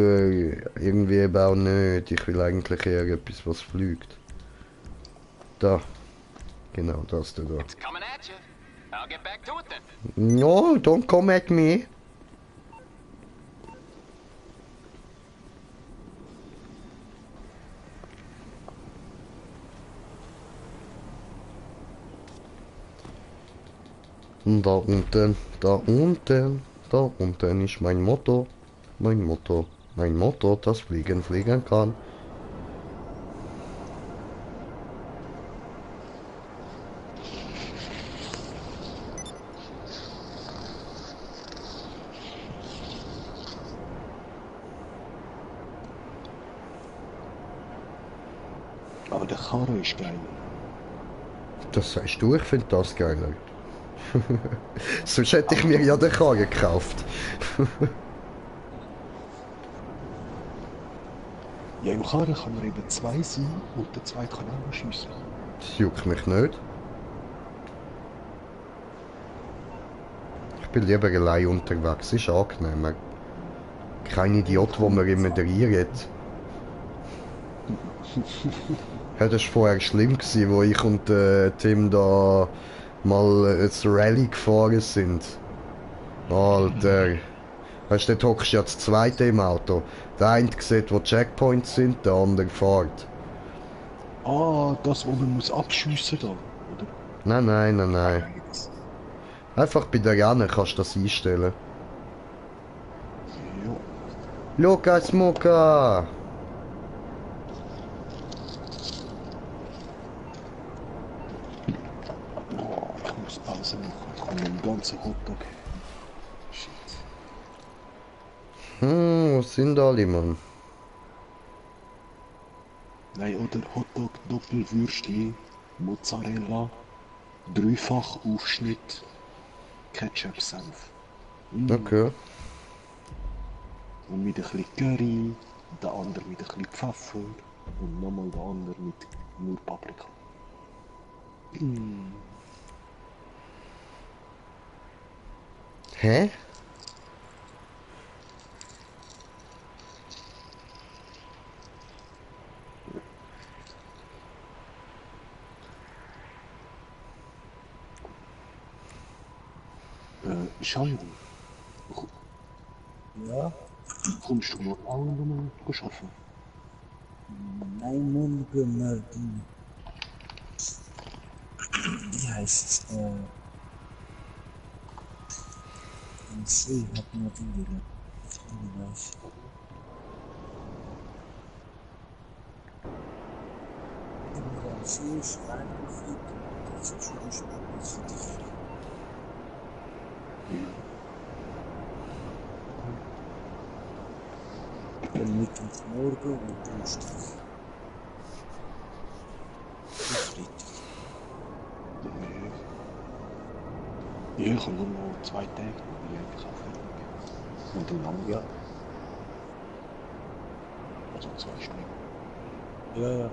irgendwie eben auch nicht. Ich will eigentlich eher etwas, was fliegt. Da. Genau, das da. It's coming at you. I'll get back to it then. No, don't come at me. Und da unten, da unten, da unten ist mein Motto. Mein Motto. Mein Motto, das Fliegen fliegen kann. Aber der Karre ist geil. Das sagst du, ich finde das geiler. Sonst hätte ich mir ja den Karre gekauft. Ja, im Karren kann man eben zwei sein und der zweite kann auch noch schiessen. Das juckt mich nicht. Ich bin lieber allein unterwegs, ist angenehmer. Kein Idiot, wo mir immer reinredet. Ja, das war vorher schlimm, gewesen, wo ich und Tim da mal ein Rallye gefahren sind. Alter. Weißt du, dort hockst du ja das zweite im Auto. Der eine sieht, wo Checkpoints sind, der andere fährt. Ah, das, wo man muss abschiessen da, oder? Nein, nein, nein, nein. Einfach bei der Rennen kannst du das einstellen. Ja. Lukas Mucka! Oh, ich muss Pause machen. Ich kann den ganzen Hotdog. Shit. Wo sind alle, Mann? Nein, oder Hotdog, Doppelwürstchen, Mozzarella, dreifach Aufschnitt, Ketchup, Senf. Okay. Und mit ein bisschen Curry, der andere mit ein bisschen Pfeffer und nochmal der andere mit nur Paprika. Hä? Schein, Ja? kommst du morgen auch nochmal arbeiten? Nein, Mundgemörden. Wie heißt es? Ein See hat nur die Ich weiß. Ein See ist reingefliegt. Das ist schon nicht gut. Dann Mittwochmorgen und Donnerstag. Freitag. Ja, ich habe nur noch 2 Tage, dann bin ich fertig. Und dann lang, Ja. also 2 Stunden. Ja, ja.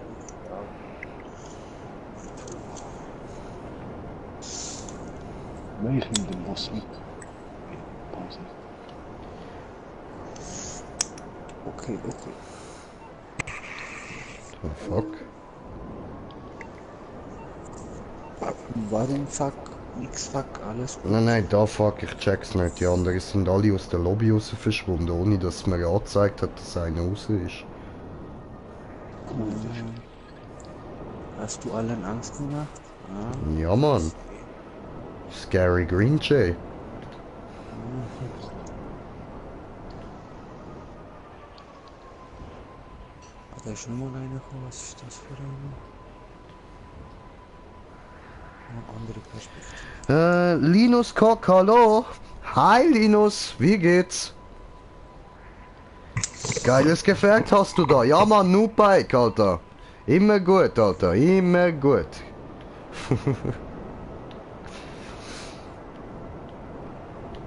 Nein, ich nehme den Boss mit. Pause. Okay, okay. Oh, fuck. Warum fuck? Nix fuck, alles gut. Nein, nein, da fuck, ich check's nicht. Die anderen sind alle aus der Lobby raus verschwunden, ohne dass es mir angezeigt hat, dass einer raus ist. Hast du allen Angst gemacht? Ah. Ja, Mann. Scary Green Jay. Da ist schon mal einer gekommen, was ist das für eine? Eine andere Perspektive. Linus Kock, hallo. Hi, Linus, wie geht's? Geiles Gefährt hast du da. Ja, Mann, Noob-Bike, Alter. Immer gut, Alter, immer gut.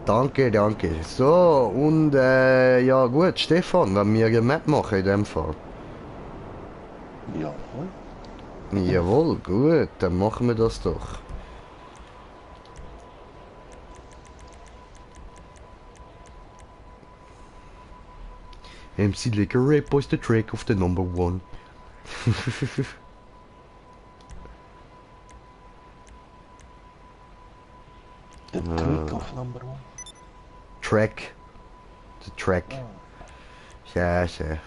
Danke, danke. So, und ja gut, Stefan, wenn wir eine Map machen in dem Fall. Ja, Jawohl, gut, dann machen wir das doch. MC Liquor Rap was the track of the number one. The trick of number one. Track. The track. Ja, ja.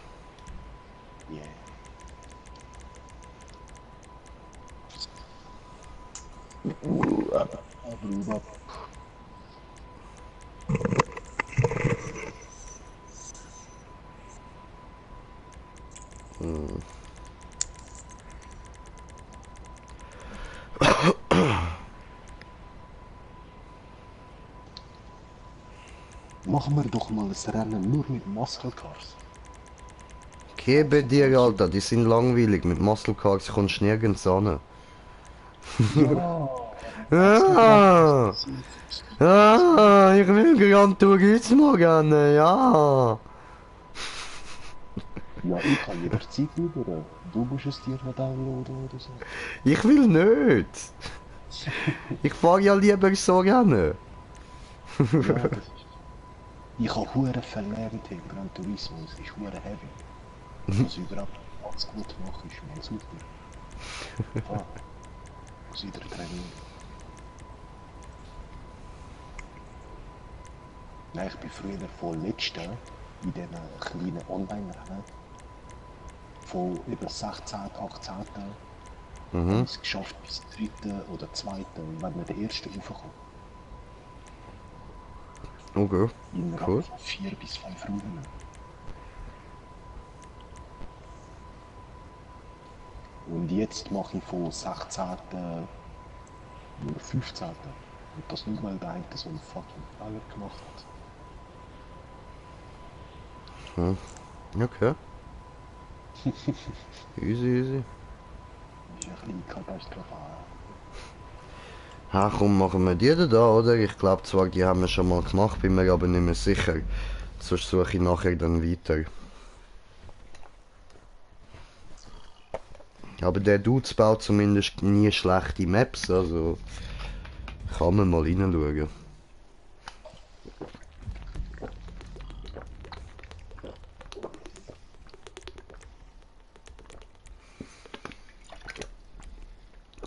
Yeah. Aber machen wir doch mal ein Rennen nur mit Muscle Cars. Gebe dir, Alter, die sind langweilig. Mit Muscle Cars kommst du nirgends an. Ja. Ich will Gran Turismo gerne, ja. Ja, ich kann jederzeit über. Du musst es dir noch downloaden oder so. Ich will nicht. Ich fahre ja lieber so gerne. Ja, das ist. Ich habe hure verlernt in Gran Turismo, es ist hure heavy. Was überhaupt alles gut machen ist mal super. Ah, muss wieder trainieren. Nein, ich bin früher voll Letzter in diesen kleinen Online-Rennen. Von über 16, 18. Habe ich es geschafft bis 3. oder 2. wenn wir der erste raufkommt. Okay, Innerhalb cool. von 4 bis 5 Runden. Und jetzt mache ich von 16. oder 15. Und das nur weil der eine so einen fucking Fehler gemacht hat. Okay. Easy, easy. Das ist ein bisschen katastrophal. Ha, komm, machen wir die da, oder? Ich glaube zwar, die haben wir schon mal gemacht, bin mir aber nicht mehr sicher. Sonst suche ich nachher dann weiter. Aber der Dude baut zumindest nie schlechte Maps, also kann man mal reinschauen.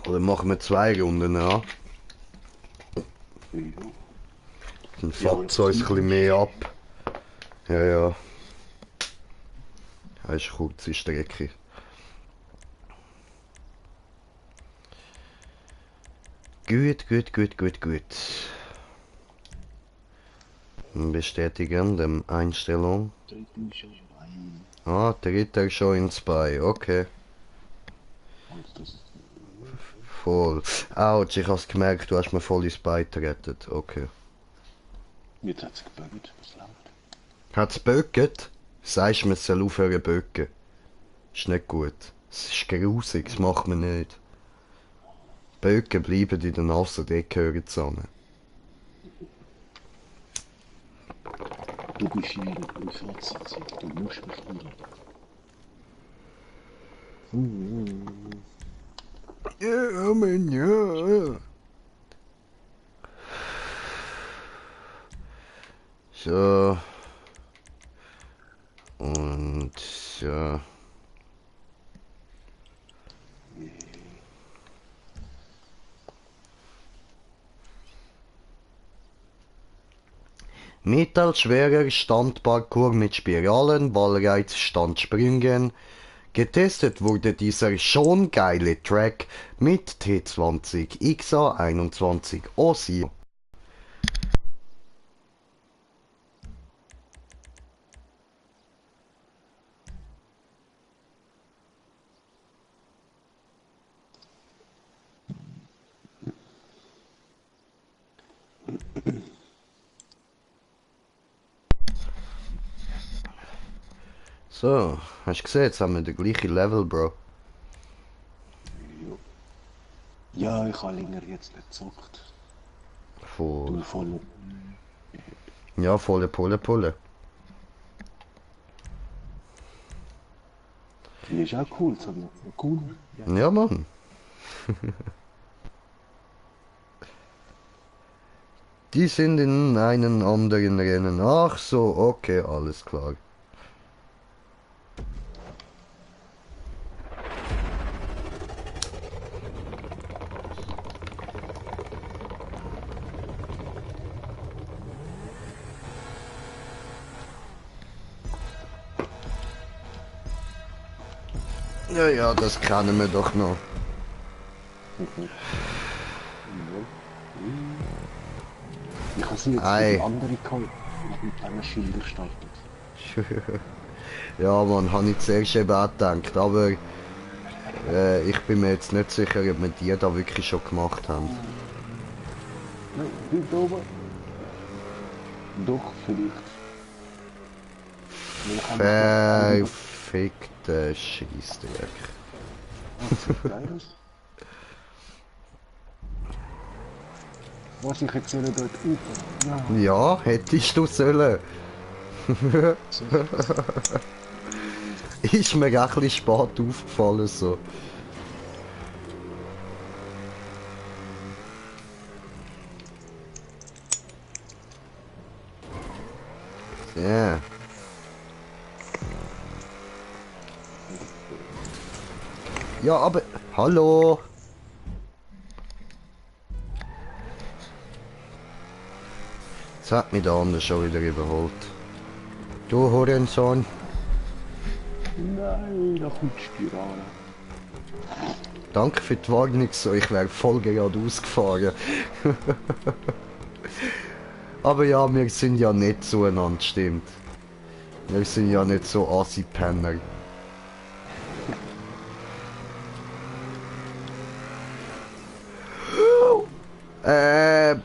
Oder machen wir 2 Runden, ja? Ja. Dann fuckt es uns ein bisschen mehr ab. Ja, ja. Das ist eine kurze Strecke. Gut, gut, gut, gut, gut. Bestätigen, dem Einstellung. Dritte schon bei. Ah, dritter schon ins Bei, okay. Und das Voll. Autsch, ich hab's gemerkt, du hast mir voll ins Bein gerettet. Okay. jetzt hat es gebögt, was läuft. Hat's böcket? Sagst du mir, es soll aufhören böcken. Ist nicht gut. Es ist grusig, das macht man nicht. Böcken bleiben in der Nase, die gehören zusammen. Du bist hier in der Privatsitzung, du musst mich hören. Ja, Mann, ja. So. Und ja. Mittelschwerer Standparkour mit Spiralen, Wallreiz, Standsprüngen. Getestet wurde dieser schon geile Track mit T20 XA21 Ossi. So, hast du gesehen, jetzt haben wir den gleichen Level, Bro. Ja, ich habe länger jetzt nicht gezockt. Voll. Du voll. Ja, volle Pulle. Die ist auch cool, so cool. Ja. Ja, Mann. Die sind in einem anderen Rennen. Ach so, okay, alles klar. Ja, ja, das kennen wir doch noch. Ich habe sie jetzt für Ei. die andere geholt, die mit einem Schilder startet. Ja, man, habe ich zuerst eben auch gedacht, aber ich bin mir jetzt nicht sicher, ob wir die da wirklich schon gemacht haben. Nein, dort oben. Doch, vielleicht. Wir haben noch Verfickte Scheissdreck. geil aus. Was ich jetzt soll dort rauf? Ja. Ja, hättest du sollen. Ist mir auch ein bisschen spät aufgefallen so. Ja. Ja, aber... Hallo! Jetzt hat mich der andere schon wieder überholt. Du Hurensohn. Nein, da kommt die Spirale. Danke für die Warnung, so ich wäre voll geradeaus gefahren. Aber ja, wir sind ja nicht zueinander, stimmt. Wir sind ja nicht so Assi-Penner.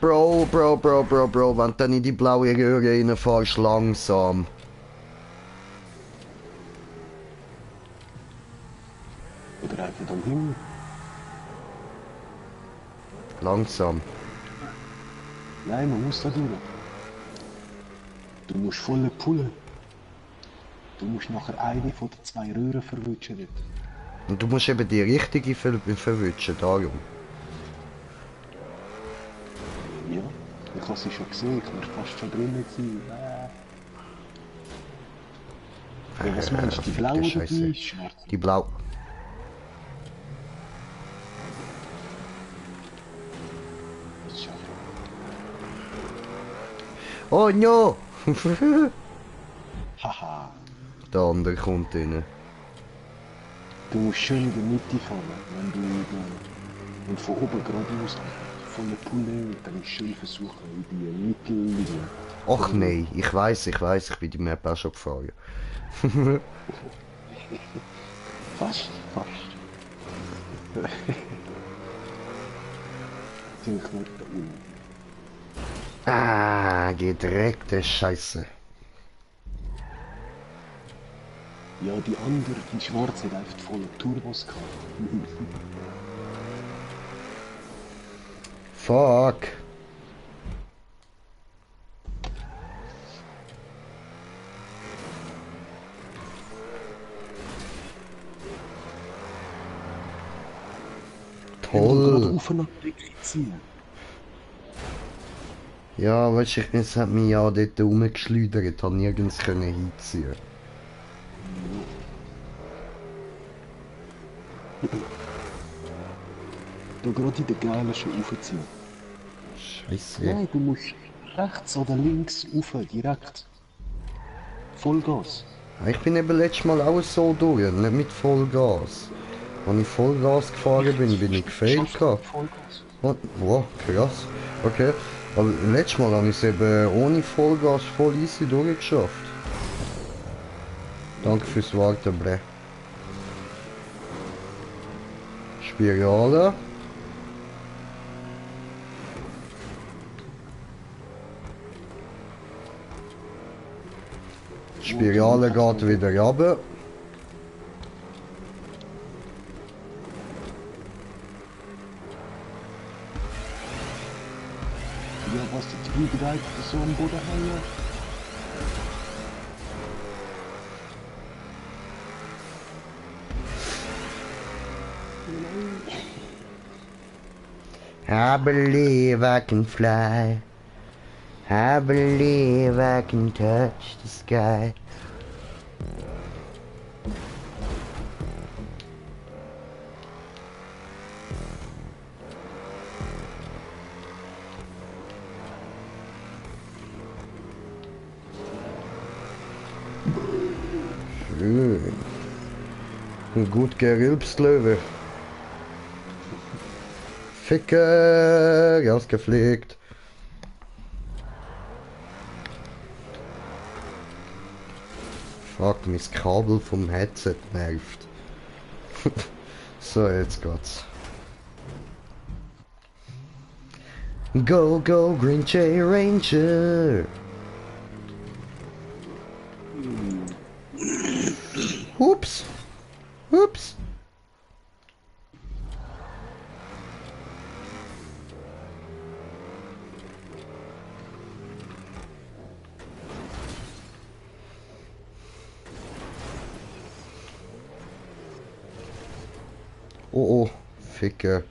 Bro, wenn du dann in die blaue Röhre reinfährst, langsam. Oder einfach am Himmel. Langsam. Nein, man muss da durch. Du musst volle Pulle. Du musst nachher eine von den zwei Röhren verwutschen dort. Und du musst eben die richtige verwutschen, darum. Ja, ich habe sie schon gesehen, ich war fast schon drinnen gewesen. Ja, was meinst du, die blaue oder Scheiße. die schwarze? Die blau. Das ist einfach... Oh no! Haha, Der andere kommt rein. du musst schön in der Mitte fahren, wenn du und von oben geradeaus volle Pulle, dann schön versuchen in die Mittellinie. Ach nein, ich weiß, ich bin die Map auch schon gefahren. Fast. Ziemlich knapp da unten. Ah, gedreckte Scheiße. Ja, die andere, die schwarze, hat einfach volle Turbos gehabt. Fuck. Toll. Auf und ab ziehen. Ja, weißt du, es hat mich ja dort rumgeschleudert, habe nirgends können hinziehen. Da gerade in der Geile schon raufziehen. Scheiße. Nein, du musst rechts oder links rauf, direkt. Vollgas. Ich bin eben letztes Mal auch so durch, nicht mit Vollgas. Als ich Vollgas gefahren bin ich gefailt gehabt. Vollgas. Und, wow, krass. Okay. Aber letztes Mal habe ich es eben ohne Vollgas voll easy durchgeschafft. Danke fürs Warten, bre. Spirale. Spirale geht wieder runter. Ja, was die Triebwerke so am Boden haben. I believe I can fly. I believe I can touch the sky. Schön. Ein gut gerülpst Löwe. Ficker, ausgepflegt. Fuck, mein Kabel vom Headset nervt. So, jetzt geht's. Go, go, Green Jay Ranger! Ups! Ups! Oh, oh, Ficker.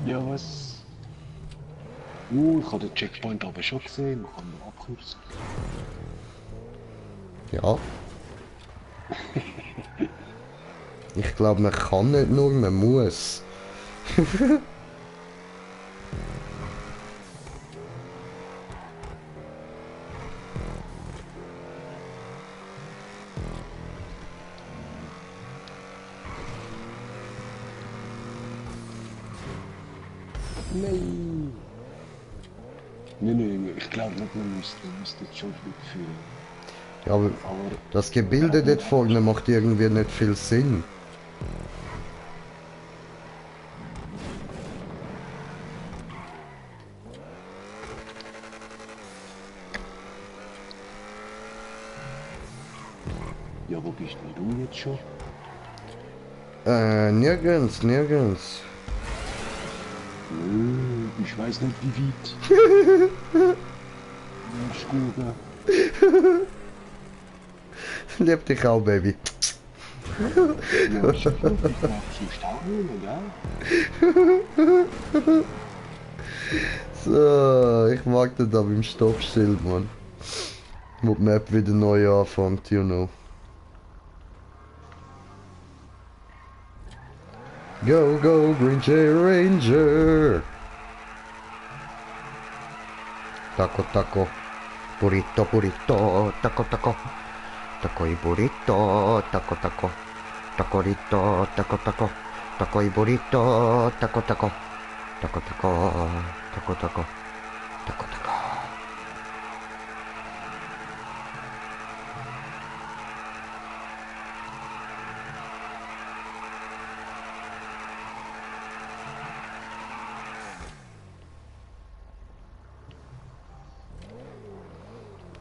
Ja, was? Ich habe den Checkpoint aber schon gesehen, man kann ihn abkürzen. Ja. Ich glaube, man kann nicht nur, man muss. Nein! Nein, ich glaube nicht, man müsste jetzt schon führen. Ja, aber Aber das Gebilde dort vorne macht irgendwie nicht viel Sinn. ja, wo bist denn du jetzt schon? Nirgends, nirgends. Ich weiß nicht wie weit. Schkuge. Lieb dich auch, Baby. Ja, ich mach zum Staunen, gell? So, ich mag das da beim Stoppschild, Mann. Wo die Map wieder neu anfängt, you know. Go, go, Green Jay Ranger! Taco, taco. Burrito, burrito. Taco, taco. Taco y burrito. Taco, taco. Tacorito, taco, taco. Taco y burrito. Taco, taco. Taco, taco. Taco, taco. Taco, taco.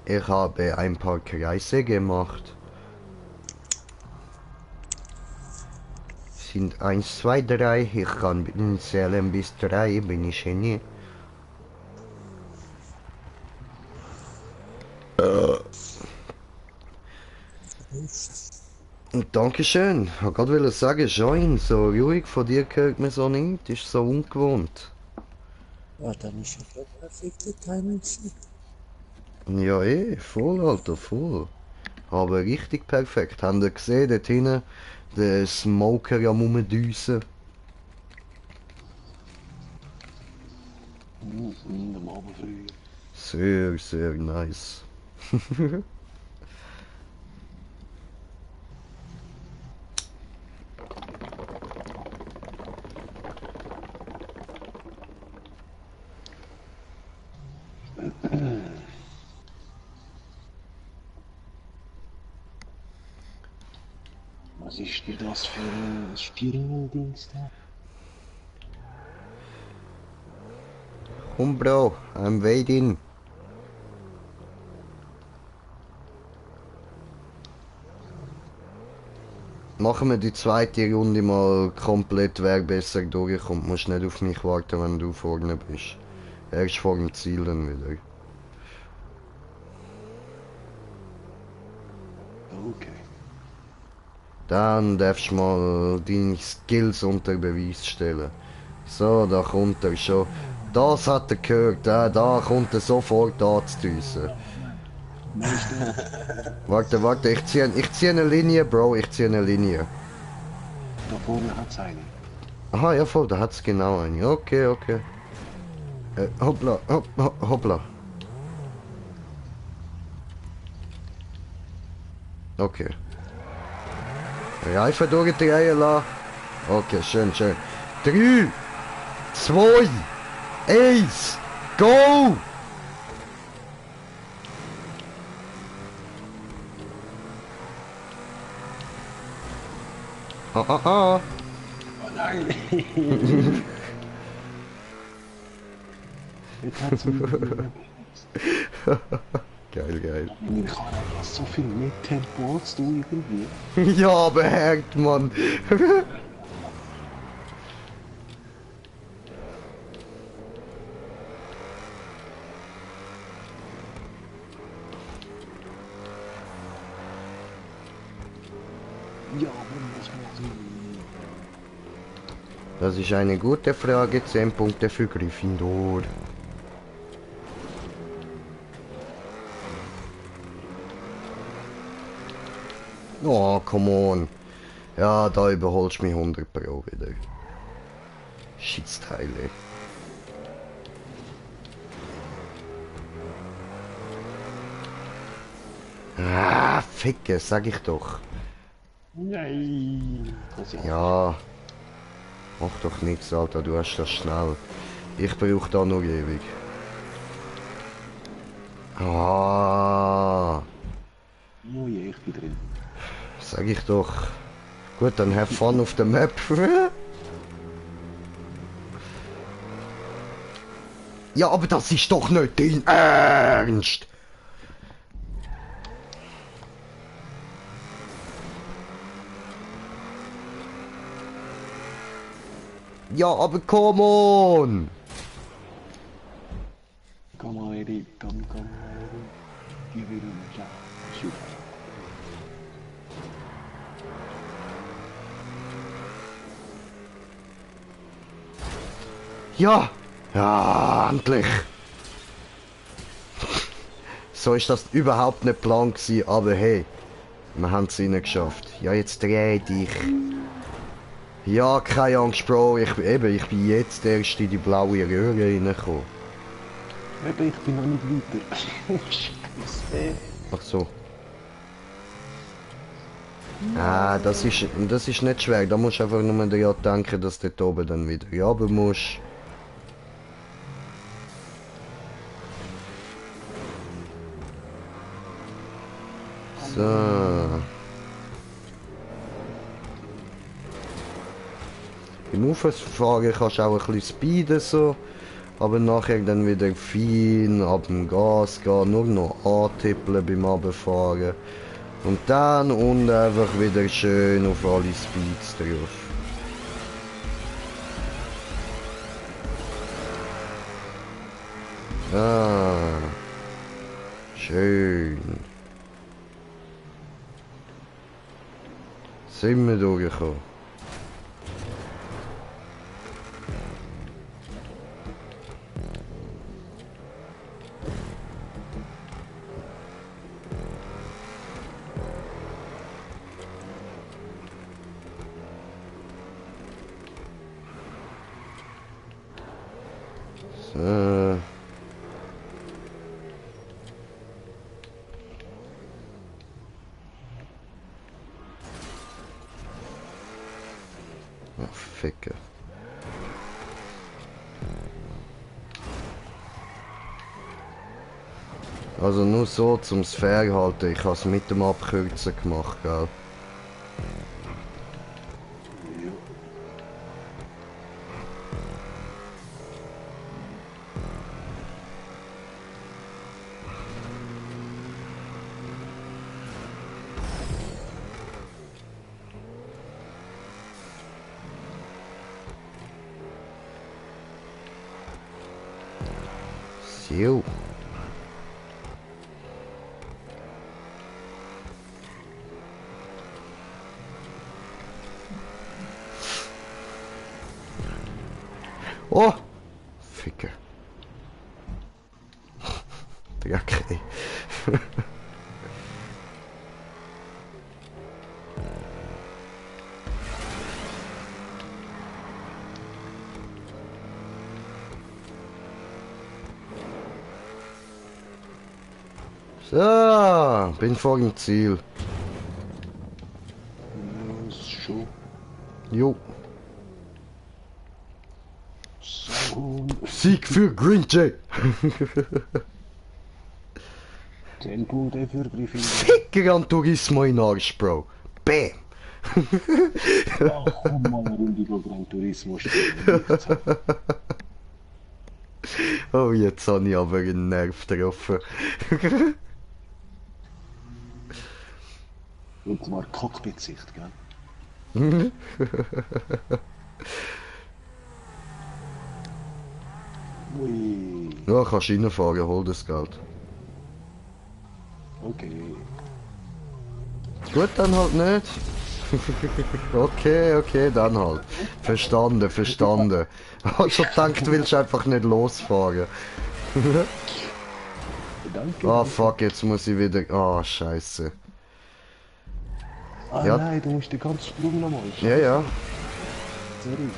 Ich habe ein paar Kreise gemacht. Sind 1, 2, 3. Ich kann zählen bis 3, bin ich Genie. Und Dankeschön. Ich wollte gerade sagen, Join, so ruhig von dir gehört mir so nicht. Ist so ungewohnt. Ja, dann ist ja perfekte Timing. Ja, voll, Alter, voll. Aber richtig perfekt. Habt ihr gesehen, dort hinten, der Smoker am Rumdüsen? Am Abend früh. Sehr, sehr nice. Was ist dir das für ein Steering-Dings da? Komm, Bro, I'm waiting. Machen wir die zweite Runde mal komplett, wer besser durchkommt. Musst nicht auf mich warten, wenn du vorne bist. Erst vor dem Ziel dann wieder. Okay. Dann darfst du mal deine Skills unter Beweis stellen. So, da kommt er schon. Das hat er gehört, da kommt er sofort anzudüsen. Warte, ich zieh eine Linie, Bro, ich zieh eine Linie. Da vorne hat's eine. Aha, ja voll, da hat's genau eine. Okay, okay. Hoppla, hoppla. Okay. Reifen durchdrehen lassen. Okay, schön, schön. 3, 2, 1, go! Ah, ah, ah. Oh nein! Jetzt hat's mich Geil, geil. meine Karre hat so viel mehr Tempo als du irgendwie. Ja, behängt, Mann. Ja, man muss machen. Das ist eine gute Frage. 10 Punkte für Gryffindor. Oh, come on. Ja, da überholst du mich 100 Pro wieder. Schitzteile. Ah, Ficke, sag ich doch. Nein! Das ist Ja. Mach doch nichts, Alter, du hast das schnell. Ich brauche da nur ewig. Ah, Oh je, ich bin drin. sag ich doch. Gut, dann have fun auf der Map. Ja, aber das ist doch nicht dein Ernst. Ja, aber come on. Komm mal, Eddie, komm, Eddie. Gib mir einen Job. Super. Ja. Ja, endlich. So ist das überhaupt nicht Plan gewesen, aber hey, wir haben es geschafft. Ja, jetzt dreh dich. Ja, keine Angst, Bro. Ich bin jetzt erst in die blaue Röhre reingekommen. Eben, ich bin noch nicht weiter. Scheiße. Ach so. Ah, das ist nicht schwer. Da musst du einfach nur daran denken, dass du dort oben dann wieder runter musst. So. Im Auffahren kannst du auch ein bisschen speeden so, aber nachher dann wieder fein ab dem Gas gehen, nur noch antippeln beim Runterfahren. Und dann unten einfach wieder schön auf alle Speeds drauf. Ah, schön. Sind wir durchgekommen? So. Oh, Ficke. Also nur so zum Sphäre halten, ich habe es mit dem Abkürzen gemacht, gell? So. Oh! Ficke. Dreck, ey. So, bin vor dem Ziel. Ja, ist schon Jo. so. Sieg für Green Jay. 10 Punkte für Gryffindor. Fick Gran Turismo in Arsch, Bro. Bam. Ach, komm mal eine Runde go Gran Turismo spielen. Oh, jetzt habe ich aber einen Nerv getroffen. Und zwar Cockpit-Sicht, gell? Ui, Ja, kannst reinfahren, hol das Geld. okay. Gut, dann halt nicht. Okay, dann halt. Verstanden. Also gedacht, du willst einfach nicht losfahren. Danke. Ah, fuck, jetzt muss ich wieder... Ah, scheiße. Ah ja. nein, du musst den ganzen Sprung nochmal. Ja. Sorry.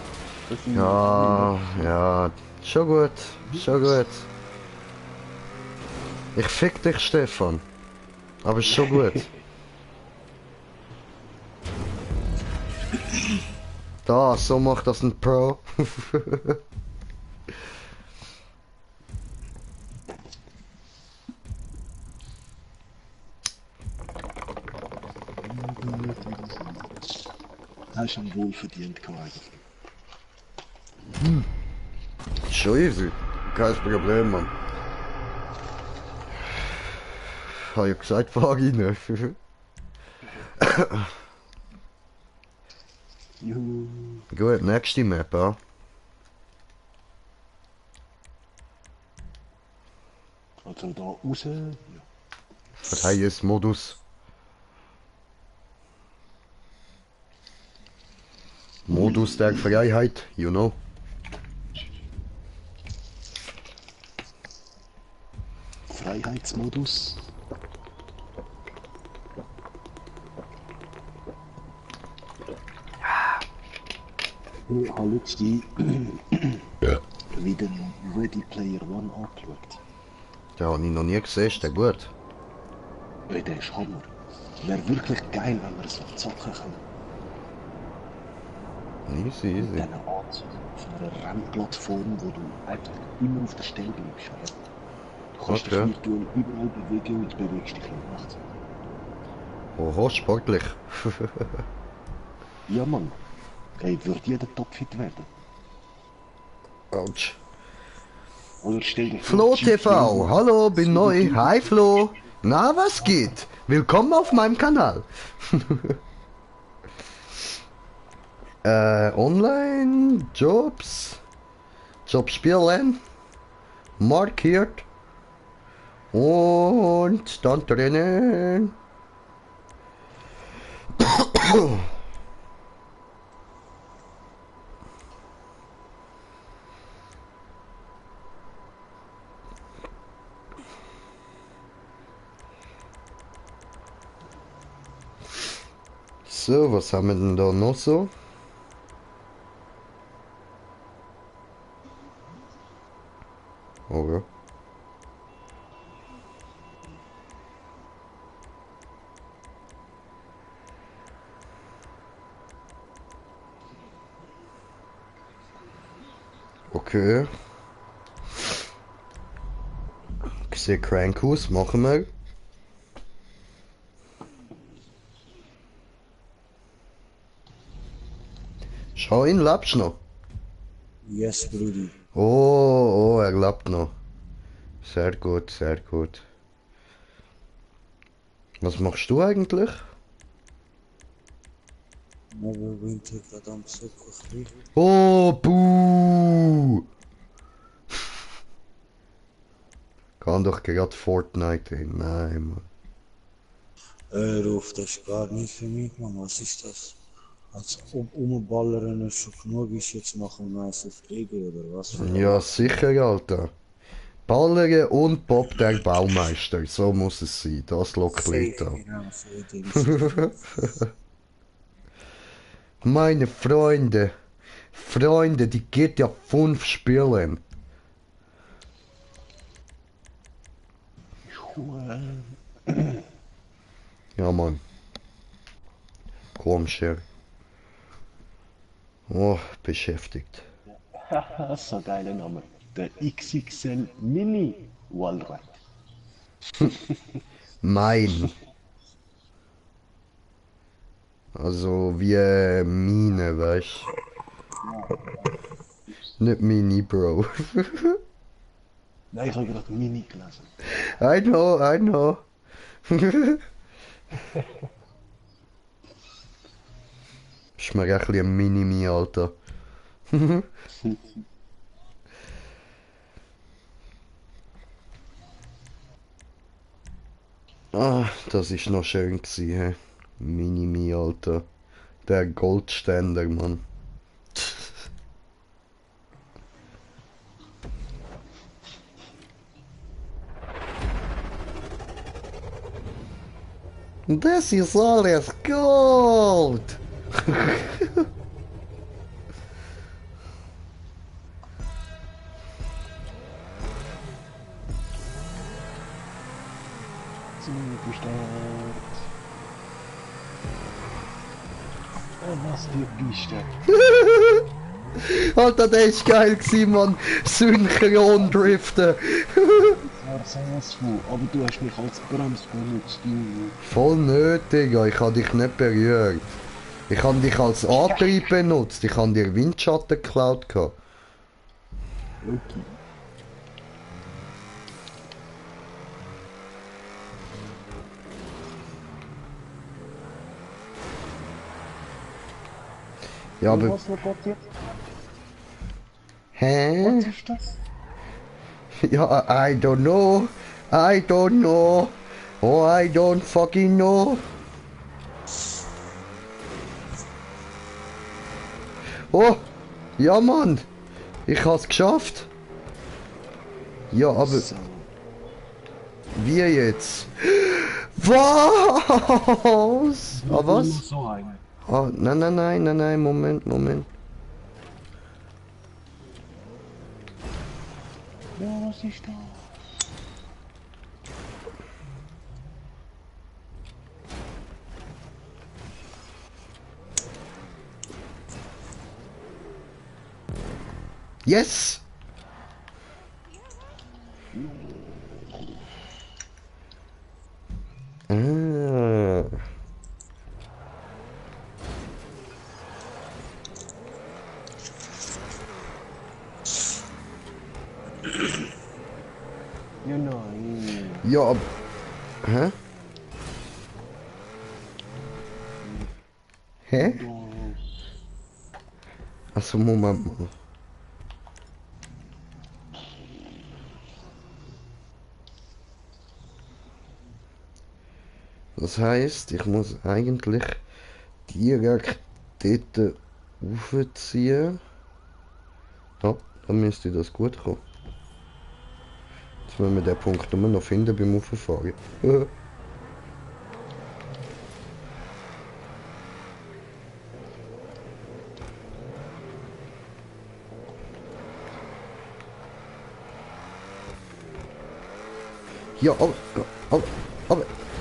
Das ist Ja, schon gut. Ich fick dich, Stefan. Aber ist schon gut. Da, so macht das ein Pro. Hast du wohl verdient gehabt. Schon easy. Kein Problem, Mann. Hab ich gesagt, fahr rein. Juhu. Gut, nächste Map, ja. Also da raus. Ja. Verteidigungsmodus. Modus der Freiheit, you know. Freiheitsmodus. Ich habe letztens wieder Ready Player One angeschaut. Den habe ich noch nie gesehen, ist der gut? Ey, der ist Hammer. Wäre wirklich geil, wenn wir es noch zocken können. Easy. Mit diesen Anzügen auf einer Rennplattform, wo du einfach immer auf der Stelle bleibst. Ja. Du kannst dich Okay. virtuell überall bewegen und bewegst dich nicht. Oho, sportlich. Ja, Mann. Ey, würde jeder topfit werden. Autsch. Oder stell dir vor, Flo Jeep TV, Wrangler. hallo, bin neu. Hi Flo. Na, was geht? Willkommen auf meinem Kanal. Online, Jobs, Jobspielen, markiert und dann drinnen. So, was haben wir denn da noch so? Oh ja. Okay. Sieht crank aus, machen wir. Schau ihn, lebst noch? Yes, Brudi. Oh, er lebt noch. Sehr gut. Was machst du eigentlich? Neverwinter gerade am Zocken. ein bisschen. Oh, buh! Kann doch gerade Fortnite hin. Nein, Mann. Hör auf, das ist gar nicht für mich, Mann. Was ist das? Als ob umballern schon genug ist, jetzt machen wir nice Fliegen oder was? Ja, sicher, Alter. Ballere und Bob der Baumeister. So muss es sein. Das lockt Leute an. Genau, so Dings. Meine Freunde, die geht ja 5 spielen. Ja, Mann. Komm, Scher. Oh, beschäftigt. Haha, so ein geiler Name. Der XXL Mini Wallride. Mein. Also wie Mine, weißt du? Nicht Mini, Bro. Nein, ich habe gerade Mini gelesen. I know, I know. Ist mir echt ein Mini-Mi, Alter. Ah, das ist noch schön gewesen, hä? Mini-Mi, Alter. Der Goldständer, Mann. Das ist alles Gold! Zugestellt. Was für Piste. Alter, der ist geil gewesen, Mann. Synchron driften. Ja, sowas von. Aber du hast mich als Bremse benutzt, Junge. Voll nötig, ja. Ich habe dich nicht berührt. Ich habe dich als Antrieb benutzt. Ich habe dir Windschatten geklaut. Gehabt. Okay. Ja, aber... Was geht jetzt? Hä? Was ist das? Ja, I don't know. I don't know. Oh, I don't fucking know. Oh, ja, Mann. Ich hab's geschafft. Ja, aber So. wie jetzt? Was? Ah, was? So eine. Ah, nein, nein, nein, nein, nein, Moment, Moment. Ja, was ist das? Yes! Ah. Ja, nein. Ja, hä? Hä? Also, Moment mal. Das heißt, ich muss eigentlich direkt dort raufziehen. Ja, dann müsste das gut kommen. Jetzt müssen wir den Punkt nur noch finden beim Rauffahren. Ja, aber,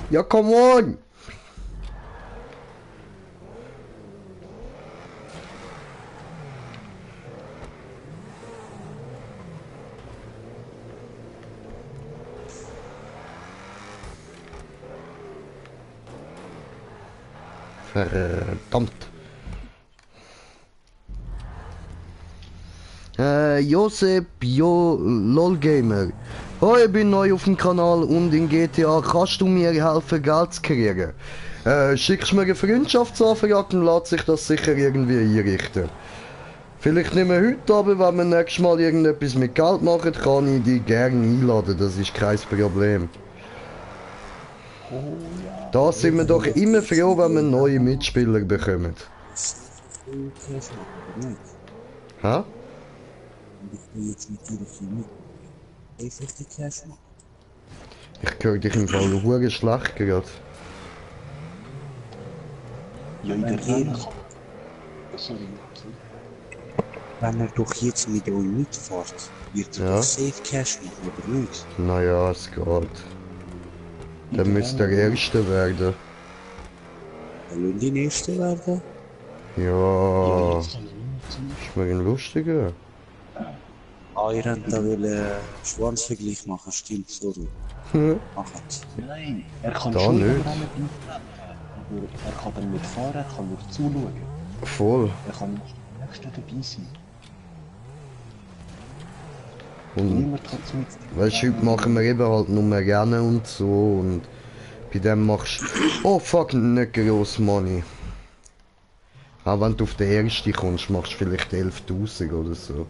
ja, come on! Verdammt. Josep, LOLgamer. Oh, ich bin neu auf dem Kanal und in GTA kannst du mir helfen, Geld zu kriegen. Schickst mir eine Freundschaftsanfrage und lässt sich das sicher irgendwie einrichten. Vielleicht nicht mehr heute, aber wenn wir nächstes Mal irgendetwas mit Geld machen, kann ich dich gerne einladen, das ist kein Problem. Da sind wir doch immer froh, wenn wir neue Mitspieler bekommen. Hä? Ich höre dich im Fall hure schlecht gerade. Ja, in der Nähe. Sorry. Wenn er doch jetzt mit euch mitfährt, wird er Ja. doch Safe Cash machen, oder nicht? Naja, es geht. Dann müsste der Erste werden. Wollen die Nächste werden? Ja, jetzt kann ich nicht mehr ist mir ein lustiger. Ah, ihr habt da Schwanzvergleich machen, stimmt, sorry. Macht's. Nein, er kann Da schon nicht. am Rennen beitreten, aber er kann dann nicht fahren, er kann nur zuschauen. Voll. Er kann nicht am nächsten dabei sein. Und Niemand kann es mit. weißt du, heute machen wir eben halt nur Rennen und so und bei dem machst du... Oh fuck, nicht gross Money. Auch wenn du auf den ersten kommst, machst du vielleicht 11.000 oder so.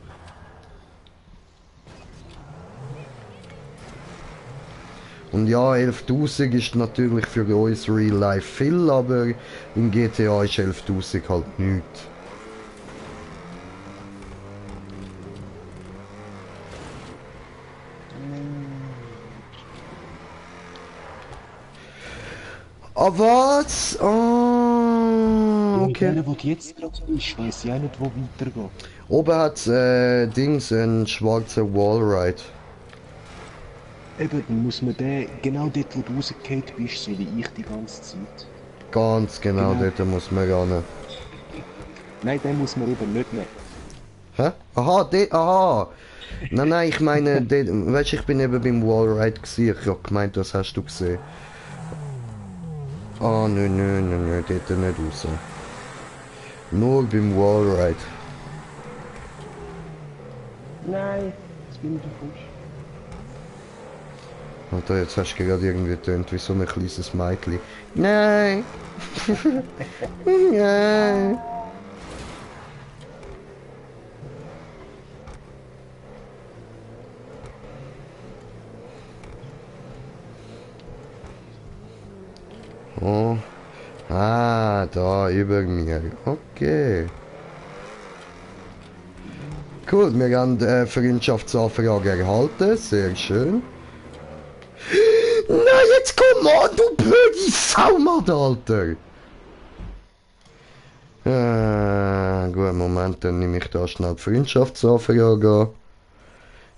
Und ja, 11.000 ist natürlich für uns Real Life viel, aber im GTA ist 11.000 halt nichts. Ah, was? Ah, okay. Der, wo du jetzt gerade bist, weiss ich auch nicht, wo weitergeht. Oben hat's Dings, ein schwarzer Wallride. Eben, dann muss man den, genau dort, wo du rausgefallen bist, so wie ich die ganze Zeit. Ganz genau, Genau. dort muss man ran. Nein, den muss man eben nicht nehmen. Hä? Aha, aha! Nein, nein, ich meine, weißt du, ich bin eben beim Wallride gewesen. Ich hab gemeint, das hast du gesehen. Ah, nö, dort nicht raus. Nur beim Wallride. Nein, jetzt bin ich falsch. Alter, jetzt hast du gerade irgendwie getönt wie so ein kleines Mädchen. Nein! Nein! Oh. Ah, da über mir. Okay. Cool, wir haben Freundschaftsanfrage erhalten. Sehr schön. Na, jetzt komm an, du blöde Saumat, Alter! Gut, Moment, dann nehme ich da schnell die Freundschaftsanfrage an.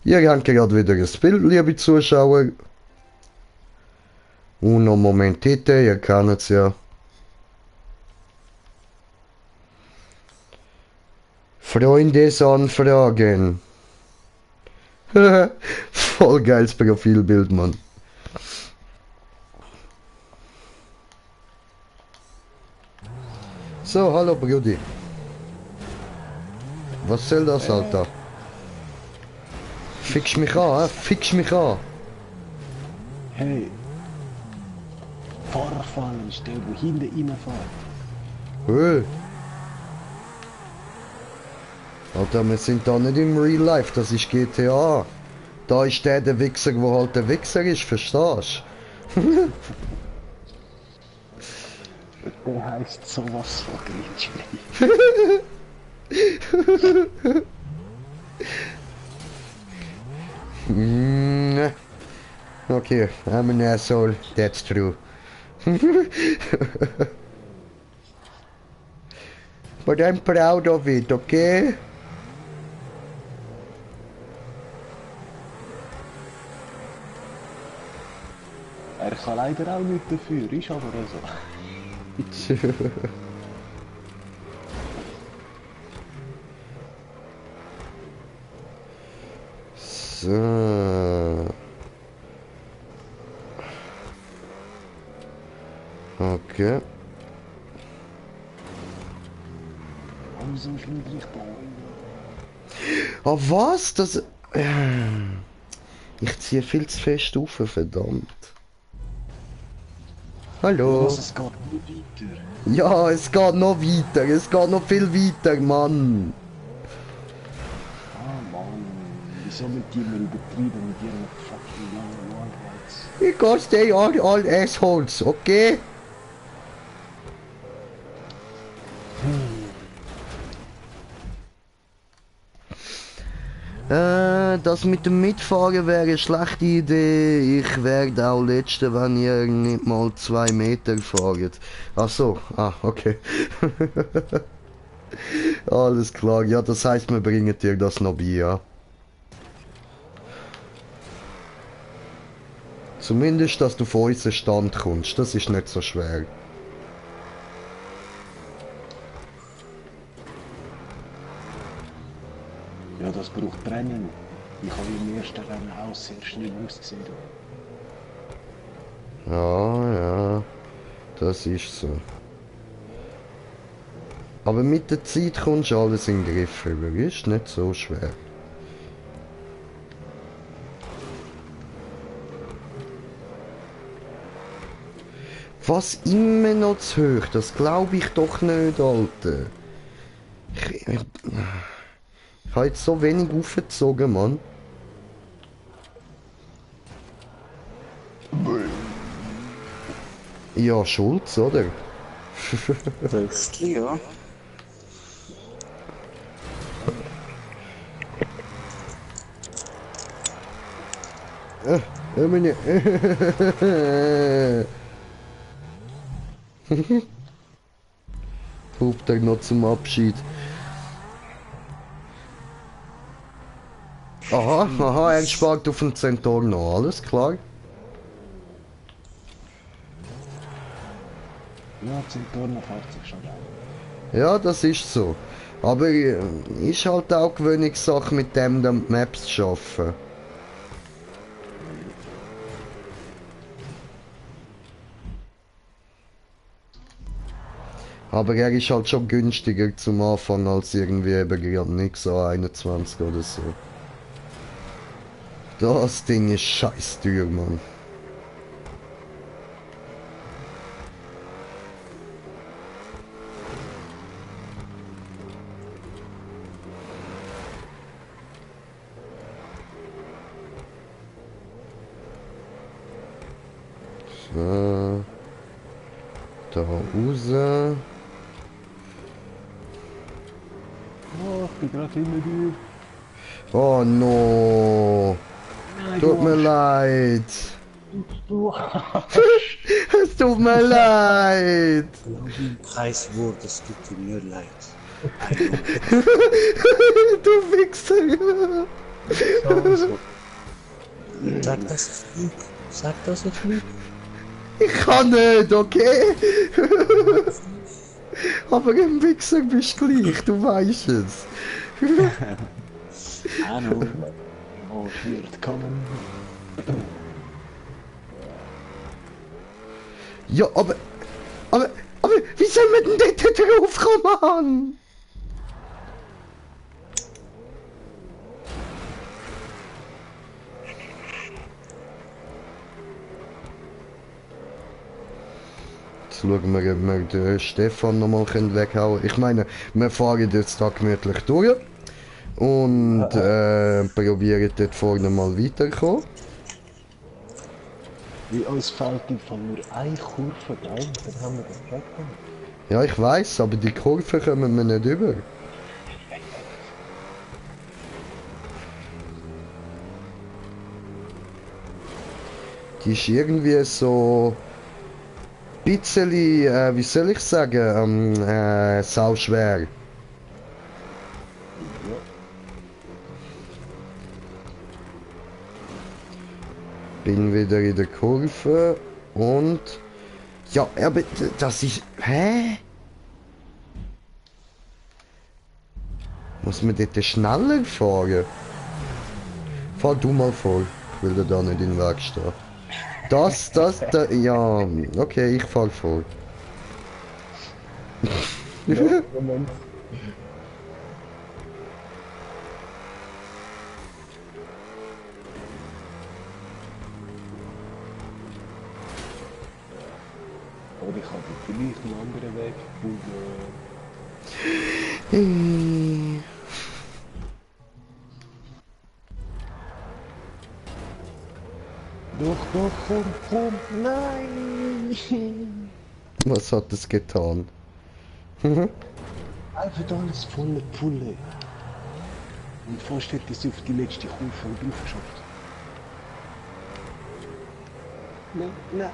Ihr habt gerade wieder ein Bild, liebe Zuschauer. Uno momentite, ihr kennt es ja. Freundesanfragen. Voll geiles Profilbild, Mann. So, hallo Brudi. Was soll das, Alter? Fix mich an, fix mich an. Hey. Fahrerfallen ist der, der hinten reinfährt. Hey. Alter, wir sind da nicht im Real Life, das ist GTA. Da ist der Wichser, der halt der Wichser ist, verstehst du? Der heisst sowas von Grinchway. Okay, I'm an asshole, that's true. But I'm proud of it, okay? Er kann leider auch nicht dafür, ist aber so. So. Okay. Warum so schwierig da? Ah, was? Das... Ich ziehe viel zu fest auf, verdammt. Hallo. Was, es geht nicht weiter. Ja, es geht noch weiter. Es geht noch viel weiter, Mann. Ah Mann, wieso mit die immer übertrieben mit ihren fucking langen One-Rides? Because they are all assholes, okay? Das mit dem Mitfahren wäre eine schlechte Idee. Ich werde auch Letzte, wenn ihr nicht mal 2 Meter fahrt. Ach so, okay. Alles klar, ja, das heißt, wir bringen dir das noch bei, ja. Zumindest, dass du von unseren Stand kommst. Das ist nicht so schwer. Ja, das braucht Training. Ich habe im ersten Rennen auch sehr schnell ausgesehen. Ja, ja. Das ist so. Aber mit der Zeit kommst du alles in den Griff rüber. Ist nicht so schwer. Was immer noch zu hoch, das glaube ich doch nicht, Alter. Ich habe jetzt so wenig aufgezogen, Mann. Ja, Schulz, oder? Wölfli, ja. Meine... Hupt er noch zum Abschied. Aha, aha, er spart auf den Zentaur noch, alles klar. Ja, Zentorno fährt sich schon geil. Ja, das ist so. Aber ist halt auch Gewöhnungssache mit dem dann die Maps zu schaffen. Aber er ist halt schon günstiger zum Anfang als irgendwie eben gerade nix A21 oder so. Das Ding ist scheiß teuer, Mann. So. Da raus. Oh, ich bin gerade hinter dir. Oh no. Nein, Tut mir leid. Du. Es tut mir leid. Kein Wort, es tut mir leid. Du Wichser. Sag das ich lüg. Sag das ich lüg. Ich kann nicht, okay? Aber ein Wichser bist du gleich, du weißt es. Ahnung. Oh, wird kommen. Ja, aber wie soll man denn dort drauf kommen? Jetzt schauen wir, ob wir den Stefan nochmal weghauen können. Ich meine, wir fahren jetzt da gemütlich durch und probieren dort vorne mal weiterzukommen. Wie uns fällt im Fall nur eine Kurve, gell? Dann haben wir das weggekommen. Ja, ich weiß, aber die Kurve kommen wir nicht über. Die ist irgendwie so bisschen, wie soll ich sagen, sauschwer. Bin wieder in der Kurve und ja, aber das ist, hä? Muss man dort schneller fahren? Fahr du mal vor, ich will dir da nicht in den Weg stehen. Ja, okay, ich fahr vor. Ja, Moment. Oder ich habe vielleicht einen anderen Weg gefunden. Doch, komm, nein! Was hat es getan? Einfach alles voller Pulle. Und fast hätte ich es auf die letzte Kurve drauf geschafft. Nein.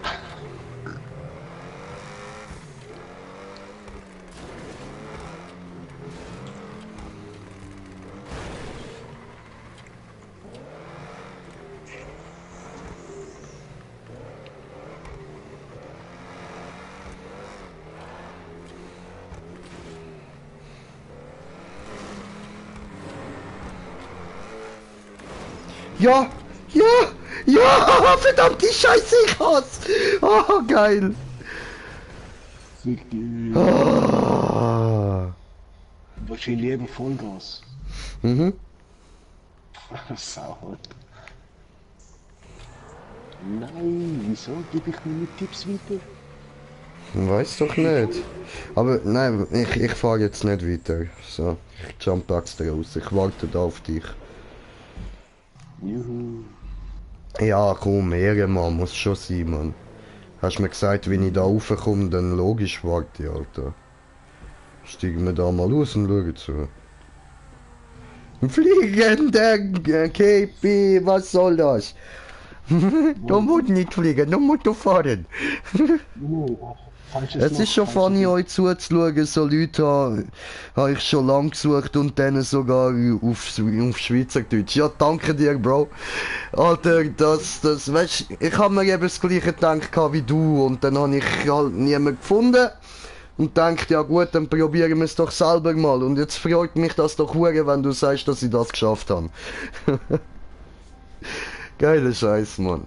Ja! Ja! Ja! Verdammte Scheiße, ich hasse! Oh, geil! Fick dich. Ah. Wahrscheinlich eben Vollgas. Mhm. Sauer. Nein, wieso gebe ich meine Tipps weiter? Weiß doch nicht. Aber nein, ich fahre jetzt nicht weiter. So, ich jump extra raus. Ich warte da auf dich. Juhu. Ja, komm, Ehrenmann, muss schon sein, Mann. Hast mir gesagt, wenn ich da raufkomme, dann logisch warte ich, Alter. Steigen wir da mal aus und schauen zu. Fliegender KP, was soll das? Du musst nicht fliegen, du musst fahren. Es ist schon funny, euch zuzuschauen, so Leute habe ich schon lange gesucht und dann sogar auf Schweizerdeutsch. Ja, danke dir, Bro. Alter, weißt, ich habe mir eben das gleiche gedacht wie du und dann habe ich halt niemanden gefunden und dachte, ja gut, dann probieren wir es doch selber mal und jetzt freut mich das doch hure, wenn du sagst, dass ich das geschafft habe. Geiler Scheiß, Mann.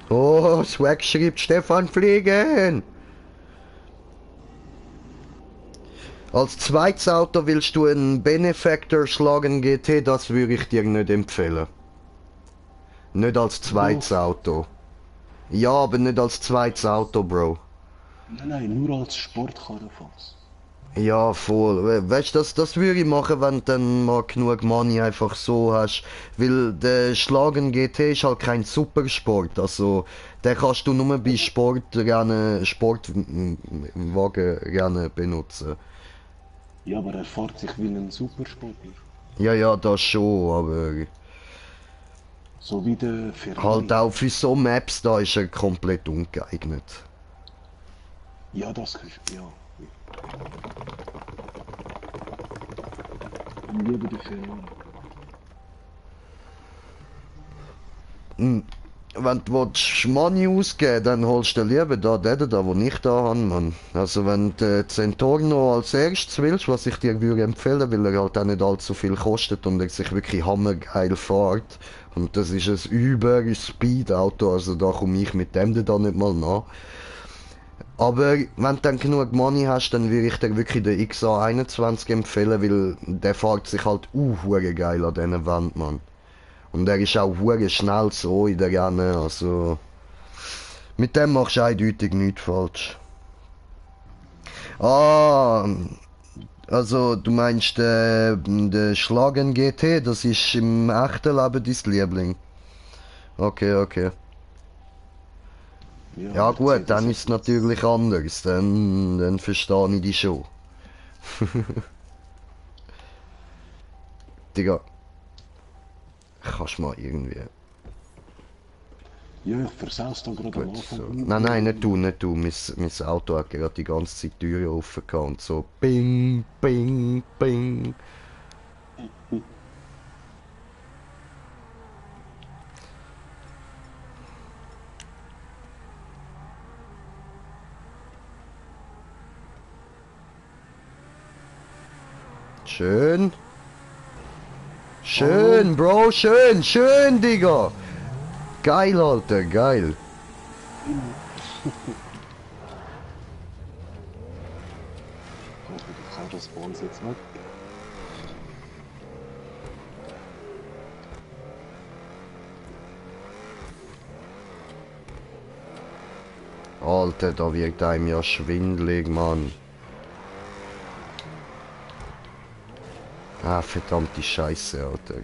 Oh, Swag schreibt Stefan Fliegen. Als zweites Auto willst du einen Benefactor schlagen GT, das würde ich dir nicht empfehlen. Nicht als zweites Auto. Ja, aber nicht als zweites Auto, Bro. Nein, nur als Sportkarre fast. Ja, voll. Weißt du, das würde ich machen, wenn du dann mal genug Money einfach so hast. Weil der Schlagen GT ist halt kein Supersport. Also, den kannst du nur bei Sportwagenrennen benutzen. Ja, aber er fährt sich wie ein Supersportler. Ja, das schon, aber So wie der Ferrari. halt auch für so Maps da ist er komplett ungeeignet. Ja, das kannst du, ja. Ich liebe den Ferrari. Wenn du Money ausgeben, dann holst du lieber den da, wo ich da habe, Mann. Also wenn du Zentorno als erstes willst, was ich dir würde empfehlen, weil er halt auch nicht allzu viel kostet und er sich wirklich hammergeil fährt. Und das ist ein Über-Speed-Auto, also da komme ich mit dem da nicht mal nach. Aber wenn du dann genug Money hast, dann würde ich dir wirklich den XA21 empfehlen, weil der fährt sich halt hure geil an diesen Wand, Mann. Und er ist auch hure schnell so in der Rennen, also mit dem machst du eindeutig nichts falsch. Ah, also du meinst der Schlagen GT, das ist im echten Leben dein Liebling. Okay. Ja gut, dann ist es natürlich anders, dann verstehe ich dich schon. Digga. Kannst mal irgendwie... Ja, ich versaus da gerade am Gut, Anfang. so. Nein, nicht du. Mein Auto hat gerade die ganze Zeit die Türen offen gehabt und so Bing. Schön, Bro, schön, Digga. Geil, Alter, geil. Ich kann das Bones jetzt nicht. Alter, da wird einem ja schwindelig, Mann. Ah, verdammte Scheiße, Alter.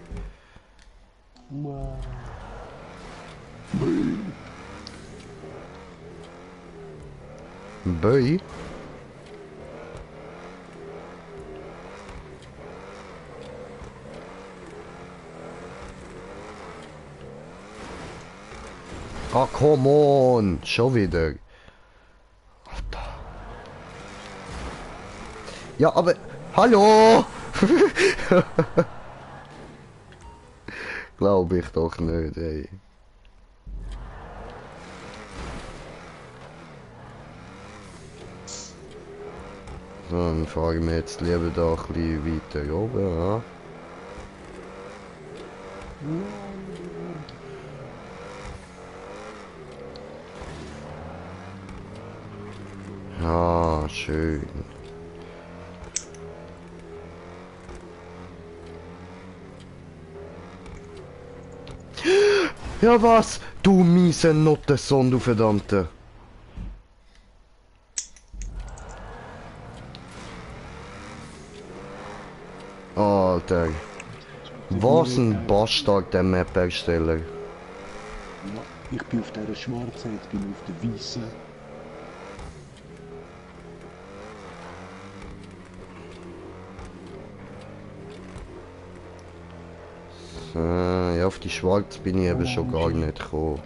Wow. Böi? Ah, come on! Schon wieder. Alter. Ja, aber... Hallo! Glaube ich doch nicht, ey. Dann fahren wir jetzt lieber da ein bisschen weiter oben, ja. Ja, schön. Ja was? Du miese Nottensohn, du verdammte. Alter. Was ein Bastard, der Map-Ersteller. Ja, ich bin auf der schwarzen, ich bin auf der weißen. Ja, auf die Schwarz bin ich eben schon gar nicht gekommen.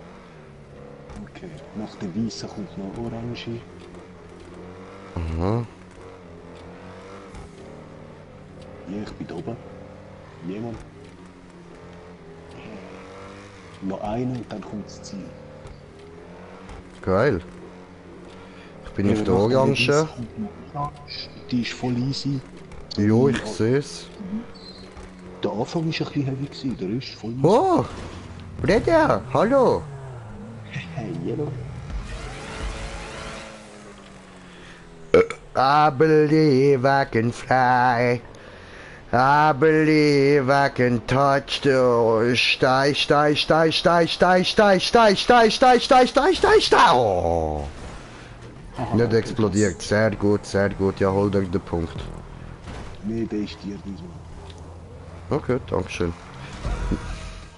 Okay, nach der weißen kommt noch orange. Aha. Ja, ich bin da oben. Jemand. Noch einer und dann kommt das Ziel. Geil. Ich bin auf Ja, der nach Orange. weißen kommt noch orange. Die ist voll easy. Jo, ich sehe es. Der Anfang war ein bisschen heavy, gewesen. Der ist voll easy. Oh! Breda, hallo! Hey, yellow. I believe I can fly. I believe I can touch the Stein. Oh. Nicht explodiert. Sehr gut, sehr gut. Ja, hol dir den Punkt. Nee, der ist dir diesmal. Okay, dankeschön.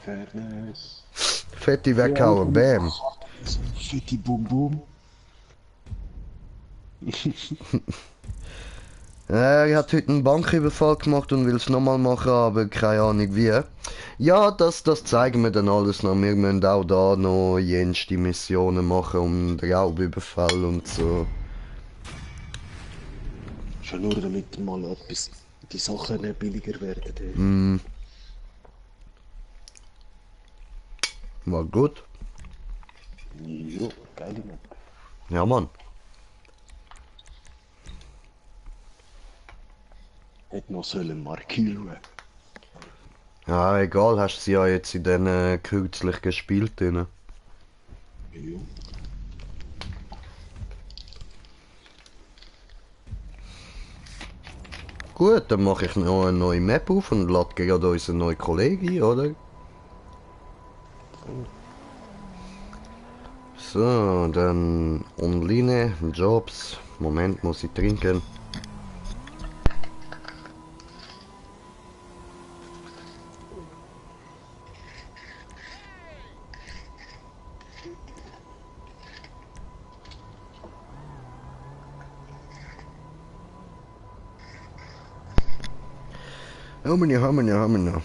Fairness. Fette weghauen, bam. Fette Boom Boom. Er hat heute einen Banküberfall gemacht und will es nochmal machen, aber keine Ahnung wie. Ja, das zeigen wir dann alles noch. Wir müssen auch da noch jenste Missionen machen um den Raubüberfall und so. Schon nur damit mal etwas, die Sachen nicht billiger werden. War gut. Jo, geile Map. Ja, Mann. Hätte noch sollen markieren. Ja, egal, hast du sie ja jetzt in den kürzlich gespielt. Drin. Jo. Gut, dann mache ich noch eine neue Map auf und lade gerade unseren neuen Kollegen ein, oder? So, dann online, Jobs. Moment, muss ich trinken. Haben wir noch.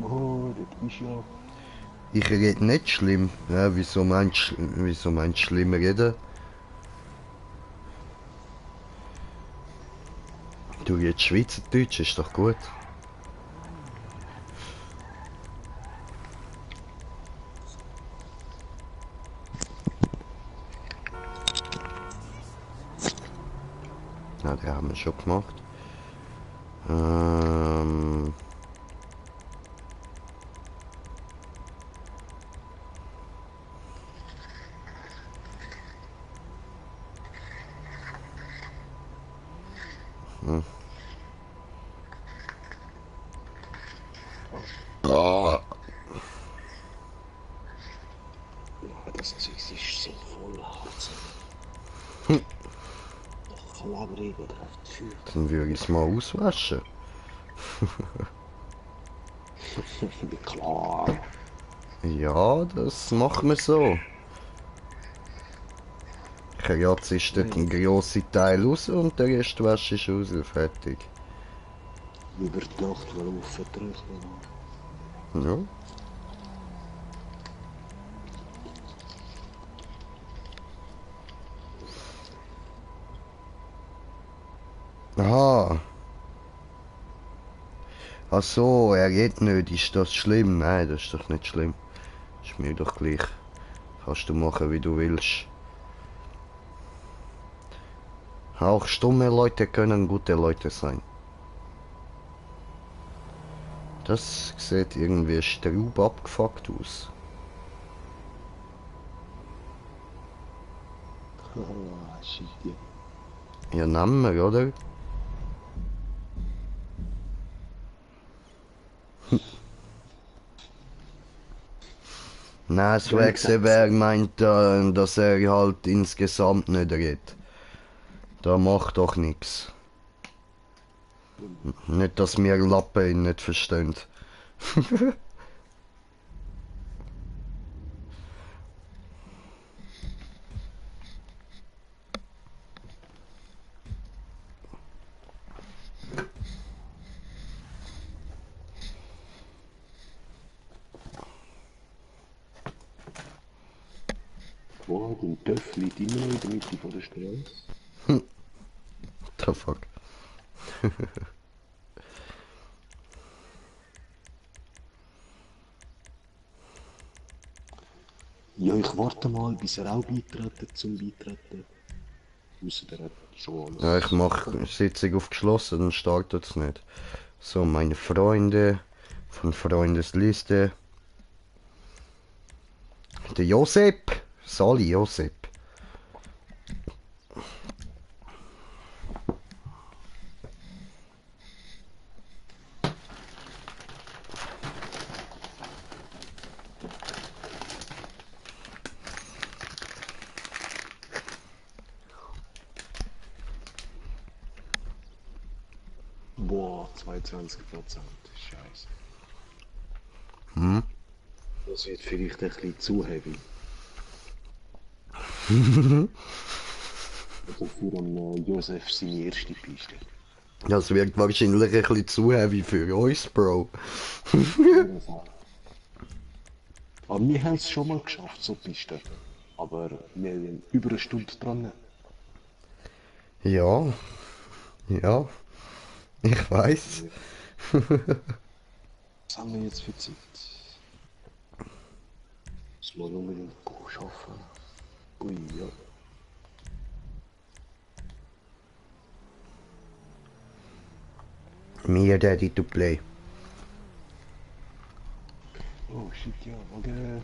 Oh, das ist ja. Ich rede nicht schlimm. Ja, wieso meinst du schlimm reden? Du redest Schweizerdeutsch, ist doch gut. Ja, den haben wir schon gemacht. Ah. Das Zeug ist so voll hart. Klebrig oder auf die Tür. Dann würde ich es mal auswaschen. Klar. Ja, das machen wir so. Jetzt ist dort ein grosser Teil raus und der Rest wäsche ist raus. Fertig. Über die Nacht laufen, trocknen. Ja. Aha. Ach so, er geht nicht. Ist das schlimm? Nein, das ist doch nicht schlimm. Ist mir doch gleich. Kannst du machen, wie du willst. Auch stumme Leute können gute Leute sein. Das sieht irgendwie strub abgefuckt aus. Oh, shit, ja. Ja, nehmen wir, oder? Nein, Swagseberg meint, dass er halt insgesamt nicht redet. Da macht doch nix. Nicht, dass mir Lappen ihn nicht verstehen. Wow, ein Töff liegt immer noch in der Mitte von der Straße. The fuck. Ja, ich warte mal, bis er auch beitreten zum Beitreten. Ausser der hat schon alles. Ja, ich mach Sitzung auf geschlossen, dann startet es nicht. So, meine Freunde von Freundesliste. Der Josep. Sali Josep. Boah, 22%. Scheiße. Hm? Das wird vielleicht ein bisschen zu heavy. Also für einen Josef seine erste Piste. Das wird wahrscheinlich ein bisschen zu heavy für uns, Bro. Aber wir haben es schon mal geschafft, so Piste. Aber wir sind über eine Stunde dran. Ja. Ja. Ich weiß. Was haben wir jetzt für Zeit? Muss man unbedingt schaffen. Ui, ja. Me ready to play. Oh shit, ja, okay.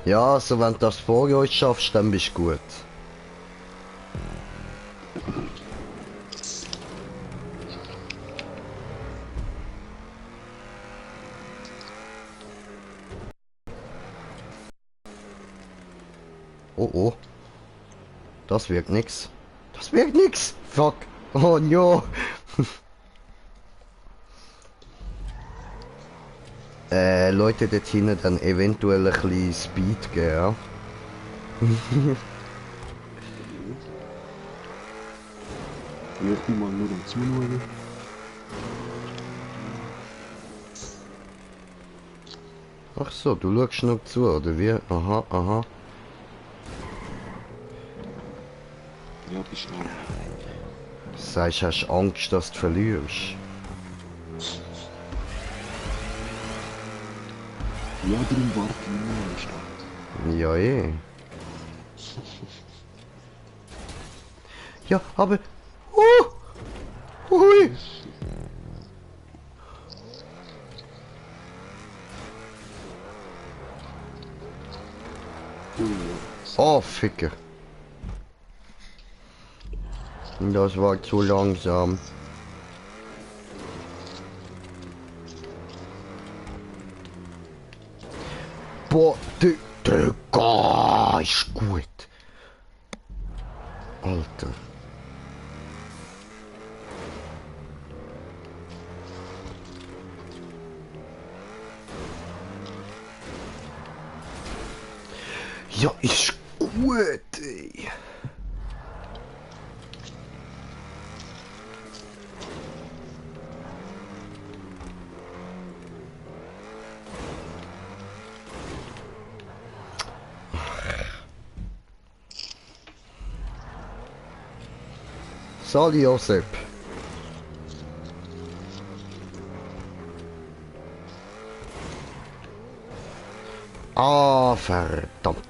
Ja, also wenn du das vor uns schaffst, dann bist du gut. Oh oh. Das wirkt nix. Das wirkt nix! Fuck! Oh no! Leute dort hinten dann eventuell ein bisschen Speed geben, ja? Ich bin mal nur am Zuschauen. Ach so, du schaust noch zu, oder wie? Aha, aha. Ja, bist du noch. Sagst, hast Angst, dass du verlierst? Ja, darum warte ich nur an der Stadt. Ja, eh. Ja, aber... Hui! Oh, Ficker. Das war zu langsam. Boah, Digga, ist gut. Alter. Ja, ist gut, ey. Sali Josep. Ah, verdammt.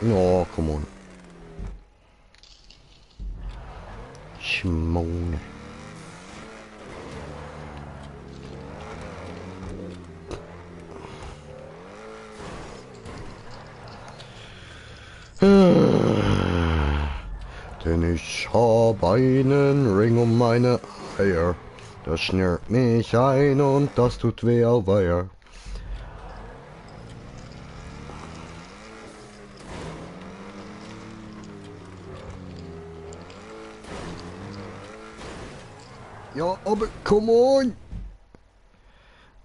Ja, come on. Schmone. Denn ich hab einen Ring um meine Eier. Das schnürt mich ein und das tut weh, auweia. Ja, aber come on!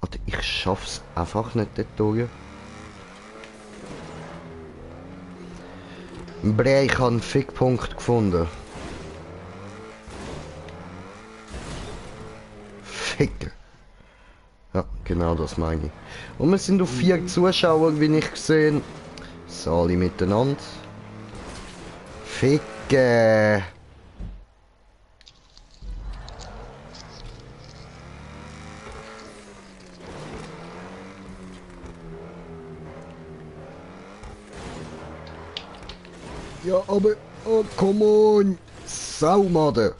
Alter, ich schaff's einfach nicht dort durch. Bre, ich habe einen Fickpunkt gefunden. Ficker. Ja, genau das meine ich. Und wir sind auf 4 Zuschauer, wie ich gesehen. So, alle miteinander. Ficke. Ja, aber... Oh, come on! Saumader!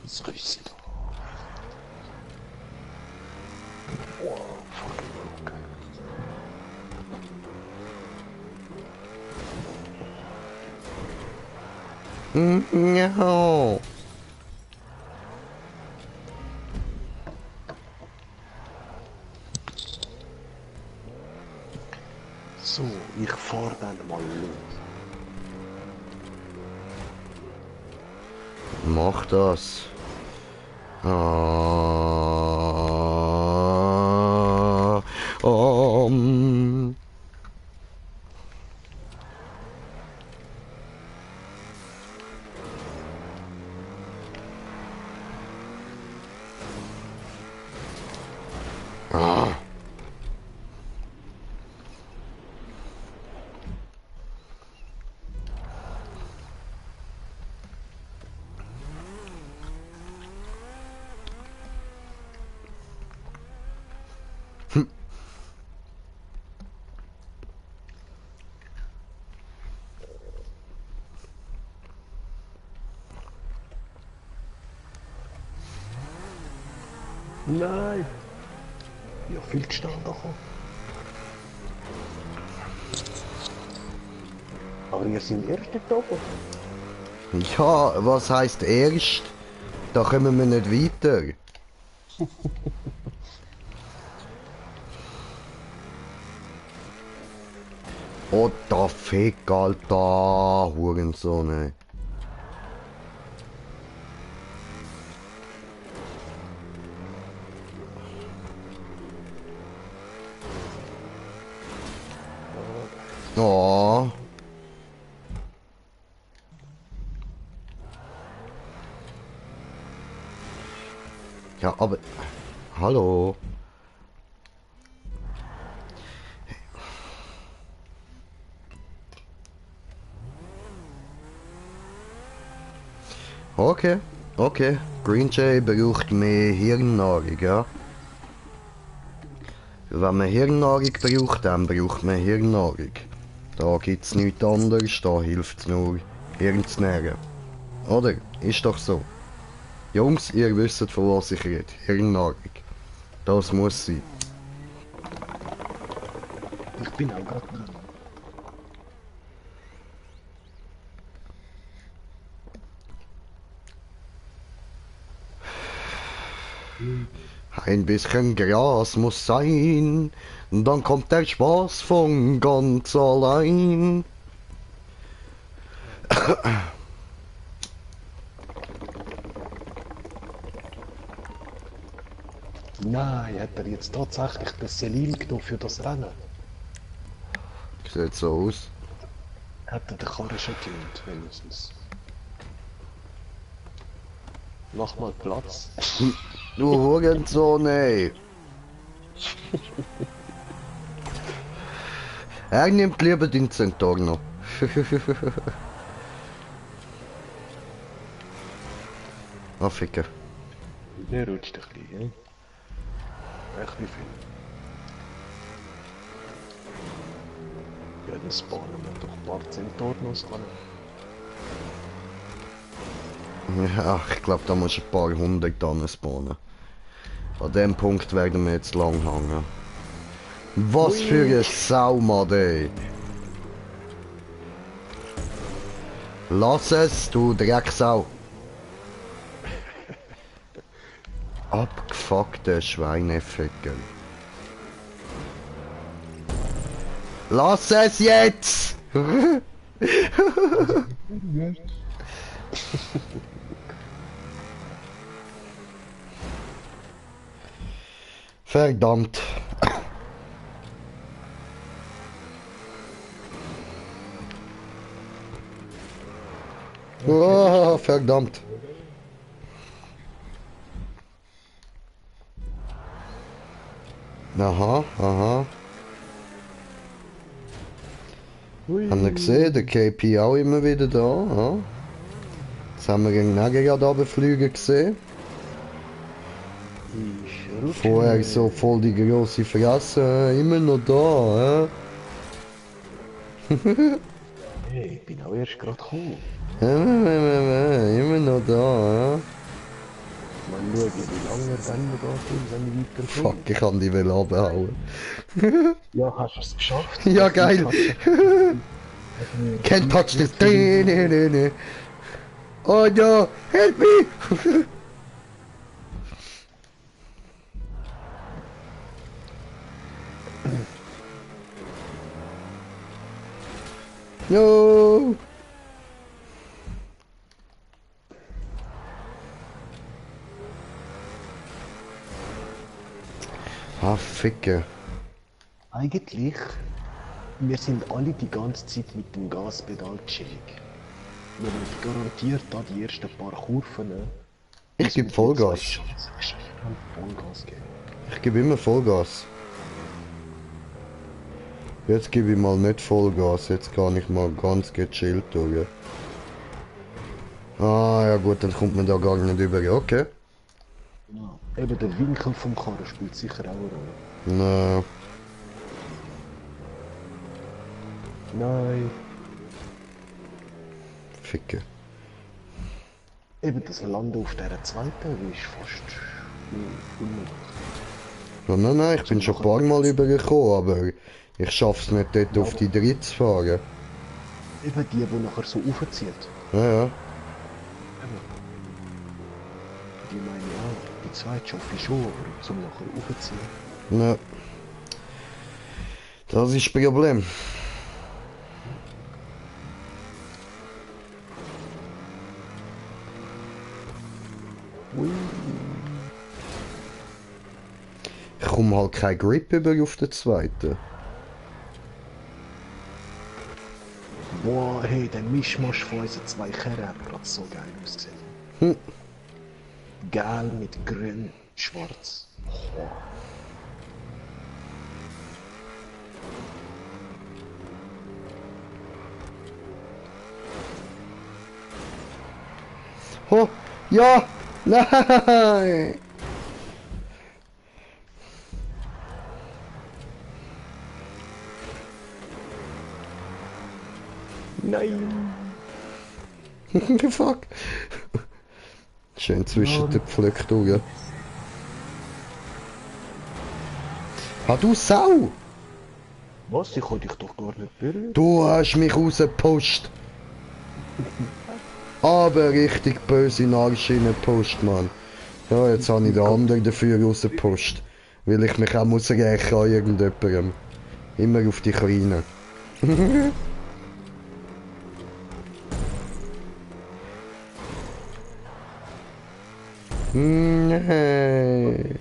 Das riecht. Oh, fuck. Okay. No. So, ich fahr dann mal los. Mach das. Um. Ah. Nein! Ja, viel gestanden davon. Aber wir sind erst dort oben. Ja, was heißt erst? Da kommen wir nicht weiter. Oh, da Fick, Alter, Hurensohn, ey. Oh. Ja, aber... Hallo. Okay, okay. Green Jay braucht mehr Hirnnahrung, ja. Wenn man Hirnnahrung braucht, dann braucht man Hirnnahrung. Da gibt's nichts anderes, da hilft's nur, Hirn zu nähren. Oder? Ist doch so. Jungs, ihr wisst, von was ich rede. Hirnnahrung. Das muss sein. Ich bin auch gerade dran. Ein bisschen Gras muss sein, dann kommt der Spaß von ganz allein. Nein, hat er jetzt tatsächlich den Selim genommen für das Rennen? Sieht so aus. Hat er den Karren schon gelohnt, wenigstens. Mach mal Platz. Du Hurensohn, ey. Er nimmt lieber den Centaurno. Ah, Ficker. Der rutscht ein bisschen, ja? Echt wie viel? Ja, dann spawnen wir doch ein paar Centaurnos an. Ja, ich glaube, da muss ein paar hundert dann spawnen. An dem Punkt werden wir jetzt lang hängen. Was für eine Sau, Mann, ey. Lass es, du Drecksau. Abgefuckte Schweineficker. Lass es jetzt! Verdammt. Oh, verdammt. Aha, aha. Haben wir gesehen, der KP auch immer wieder da. Ja. Jetzt haben wir den Nagel gerade runterfliegen gesehen. Vorher so voll die grosse Fresse, immer noch da. Hey, ich bin auch erst gerade gekommen. Immer noch da. Mal schauen, wie lange er dann noch da ist, wenn ich weiterkomme. Fuck, ich kann die will abhauen. Ja, hast du es geschafft? Ja, geil. Can't touch this. Oh no, help me! No! Ah, Ficke. Eigentlich, wir sind alle die ganze Zeit mit dem Gaspedal chillig. Wir haben garantiert da die ersten paar Kurven. Ich gebe Vollgas. Vollgas geben. Ich gebe immer Vollgas. Jetzt gebe ich mal nicht Vollgas, jetzt kann ich mal ganz gechillt durch. Ah ja gut, dann kommt man da gar nicht über, okay. Ja. Eben der Winkel vom Karren spielt sicher auch eine Rolle. Na, Nein. Ficke. Eben das Landen auf dieser zweiten ist fast unmöglich. Ja, nein, ich bin schon ein paar Mal übergekommen, aber ich schaff's nicht dort auf die dritte zu fahren. Eben die nachher so aufzieht. Ja, ja. Die meine ich auch. Die zweite schaffe ich schon, aber zum nachher aufziehen. Ja. Das ist das Problem. Ich komme halt kein Grip über auf den zweiten. Boah, hey, der Mischmasch von unseren zwei Kerren hat gerade so geil ausgesehen. Hm. Gelb mit grün, schwarz. Boah. Oh, ja, nein. Nein! Fuck. Schön zwischen den Pflöcken durch. Ah, du Sau! Was? Ich kann dich doch gar nicht berühren. Du hast mich rausgepusht. Aber richtig böse Nachschiene gepusht, Mann. Ja, jetzt habe ich den anderen dafür rausgepusht. Weil ich mich auch muss rächen an irgendjemandem. Immer auf die Kleinen. Nein.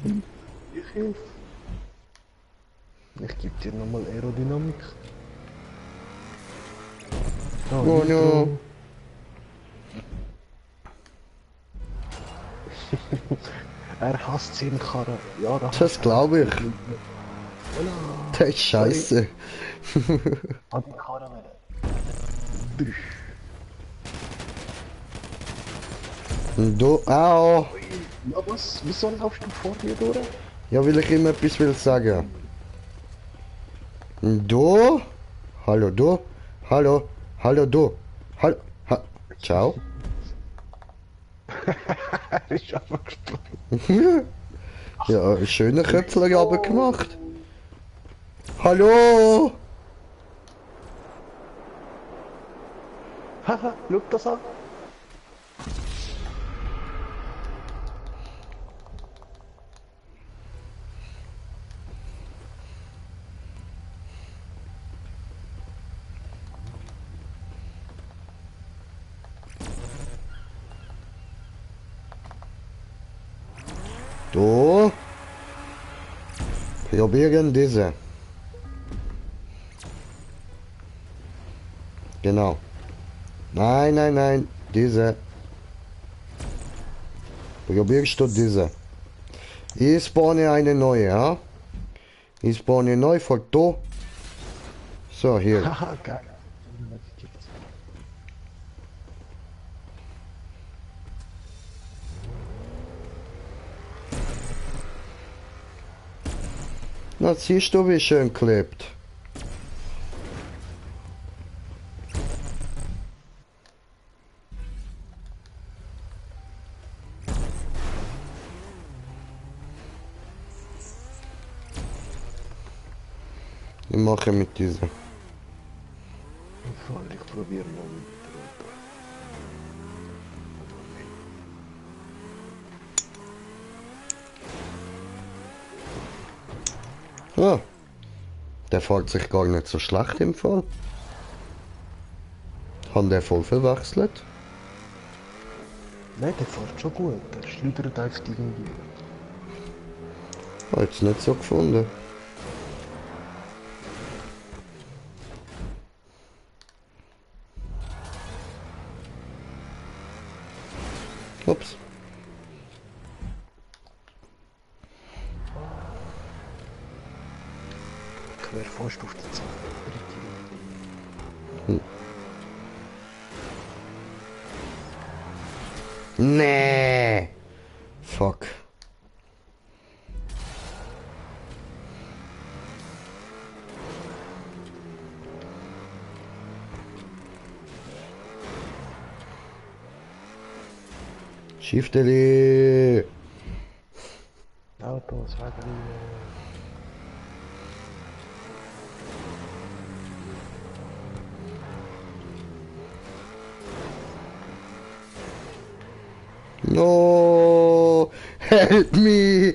Hilfe. Ich gebe dir nochmal Aerodynamik. Oh no. Er hasst seinen Karren. Ja, Das glaube ich. Voilà. Das ist scheiße. Hat den Karren wieder. Du, au. Ja, was? Wieso laufst du vor mir durch? Ja, will ich ihm etwas will sagen. Du? Hallo, du? Hallo? Hallo, du? Hallo? Ciao? Er ist einfach gesprungen. Ja, schöne Köpfler aber gemacht. Hallo? Haha, schau das an. Du? Probieren diese. Genau. Nein, nein, nein. Diese. Probierst du diese. Ich spawne eine neue, ja? Ich spawne neu von du. So, hier. Haha, geil. Na, siehst du, wie schön klebt. Ich mache mit dieser. Voll, ich probiere mal mit der Ah, der fährt sich gar nicht so schlecht im Fall. Hat der voll verwechselt? Nein, der fährt schon gut. Der schleudert einfach irgendwie. Hat's nicht so gefunden. Ups. Quer fast auf die Zeit. Nee. Fuck. Shifteli. Autos, weiter. No. Help me.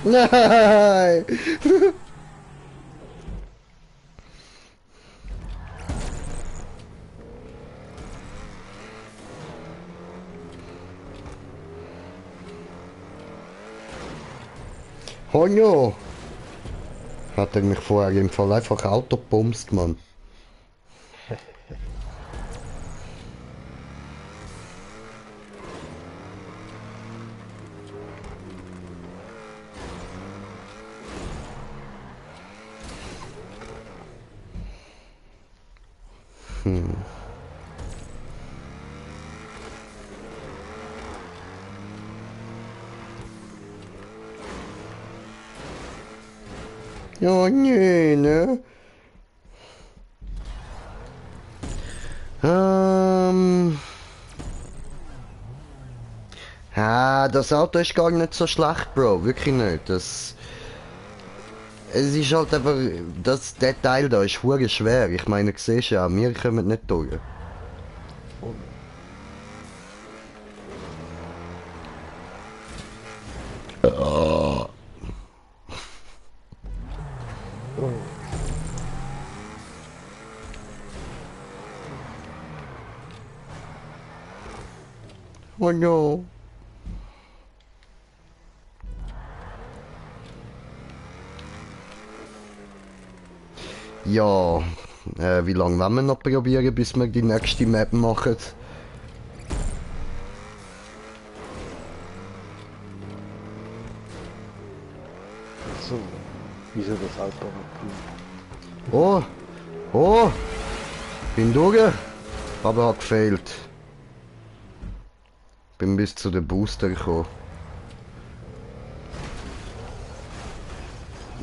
Nein. Honjo! Hat er mich vorher im Fall einfach Auto gebumst, Mann. Ja, nee, ne? Das Auto ist gar nicht so schlecht, Bro. Wirklich nicht. Es ist halt einfach, der Teil da ist hure schwer. Ich meine, siehst ja, wir kommen nicht durch. Oh. Oh no. Ja, wie lange wollen wir noch probieren, bis wir die nächste Map machen? So, wieso das Auto noch Oh, oh, bin durch, aber hat gefehlt. Bin bis zu den Booster gekommen.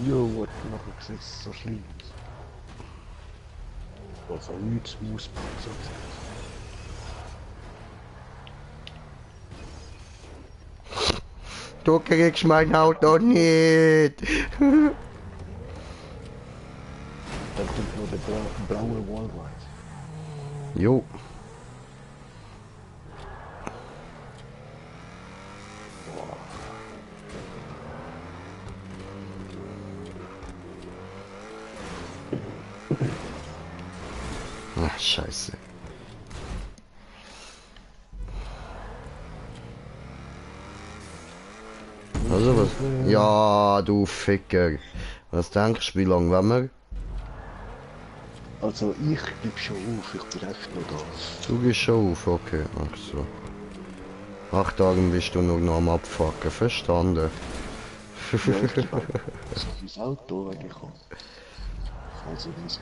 Jo, was nachher gesehen, so schlimm. Also nichts muss so Du kriegst mein Auto nicht. Dann kommt noch der blaue Wallride. Jo. Ach, scheiße. Also was? Ja, du Ficker. Was denkst du, wie lange wollen wir? Also ich gebe schon auf, ich bin echt noch da. Du gehst schon auf, okay. Ach so. 8 Tage bist du noch am Abfucken, verstanden? Ja, ich gebe auch das Auto weggekommen. Also das.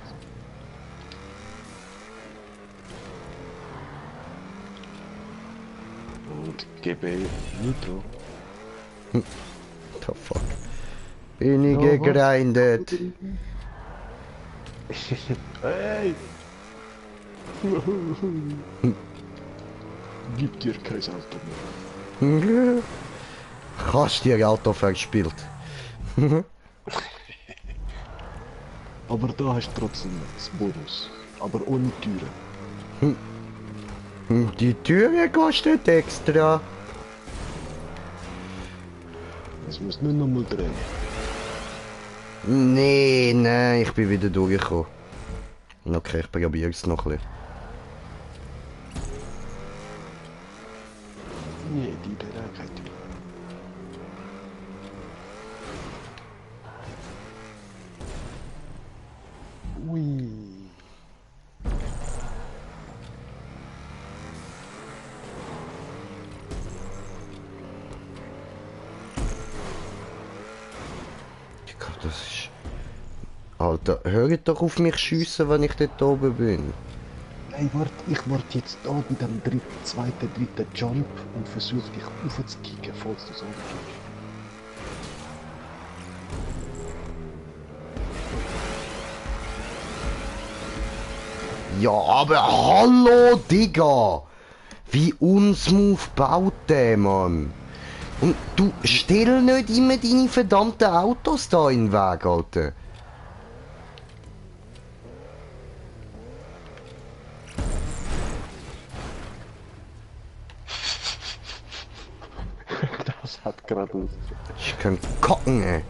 Und gebe Nitro. The fuck. Bin ich Ja, was? gegrindet? Hey! Gib dir kein Auto mehr. Hast dir Auto verspielt? Aber da hast du trotzdem das Bonus. Aber ohne Türen. Die Türe kostet extra. Es muss nur noch mal drehen. Nee, nein, ich bin wieder durchgekommen. Okay, ich probiere es noch ein bisschen. Nee, die drehen keine Türen. Ui. Gott, das ist... Alter, hört doch auf mich schiessen, wenn ich dort oben bin. Nein, warte, ich warte jetzt da bei dem dritten Jump und versuche dich aufzukicken, falls du so gehst. Ja, aber hallo, Digga! Wie unsmooth baut der, Mann! Und du stell nicht immer deine verdammten Autos da in den Weg, Alter! Das hat gerade aus. Ich kann kocken, ey!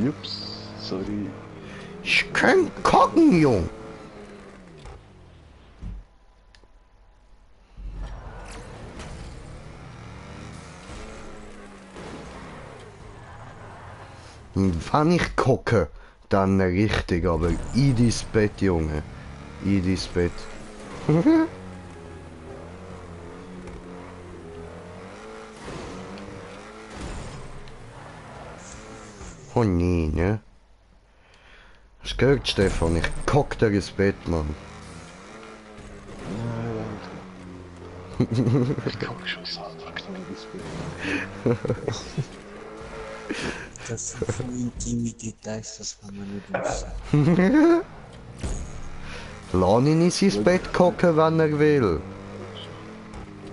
Jups, sorry. Ich kann kocken, Jung! Und wenn ich kocke, dann richtig, aber in dein Bett, Junge. In dein Bett. Oh nee, ne? Hast du gehört, Stefan? Ich kock dir ins Bett, Mann. Nein, ich guck schon selber kleines Bild. Das sind so intime Details, das kann man nicht wissen. Lass ihn in sein Bett kocken, wenn er will.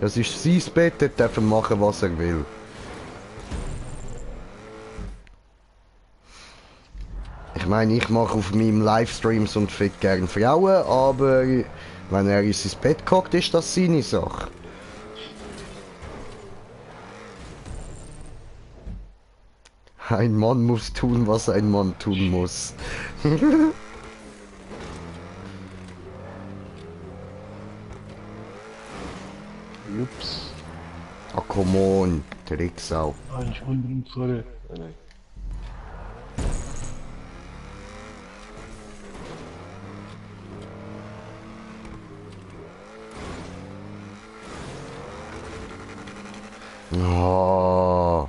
Das ist sein Bett, er darf machen, was er will. Ich meine, ich mache auf meinem Livestreams und fick gern Frauen, aber wenn er in sein Bett guckt, ist das seine Sache. Ein Mann muss tun, was ein Mann tun muss. Ups. Ah, come on, Drecksau. Ah, ich unbedingt sorry. Nein. Ah,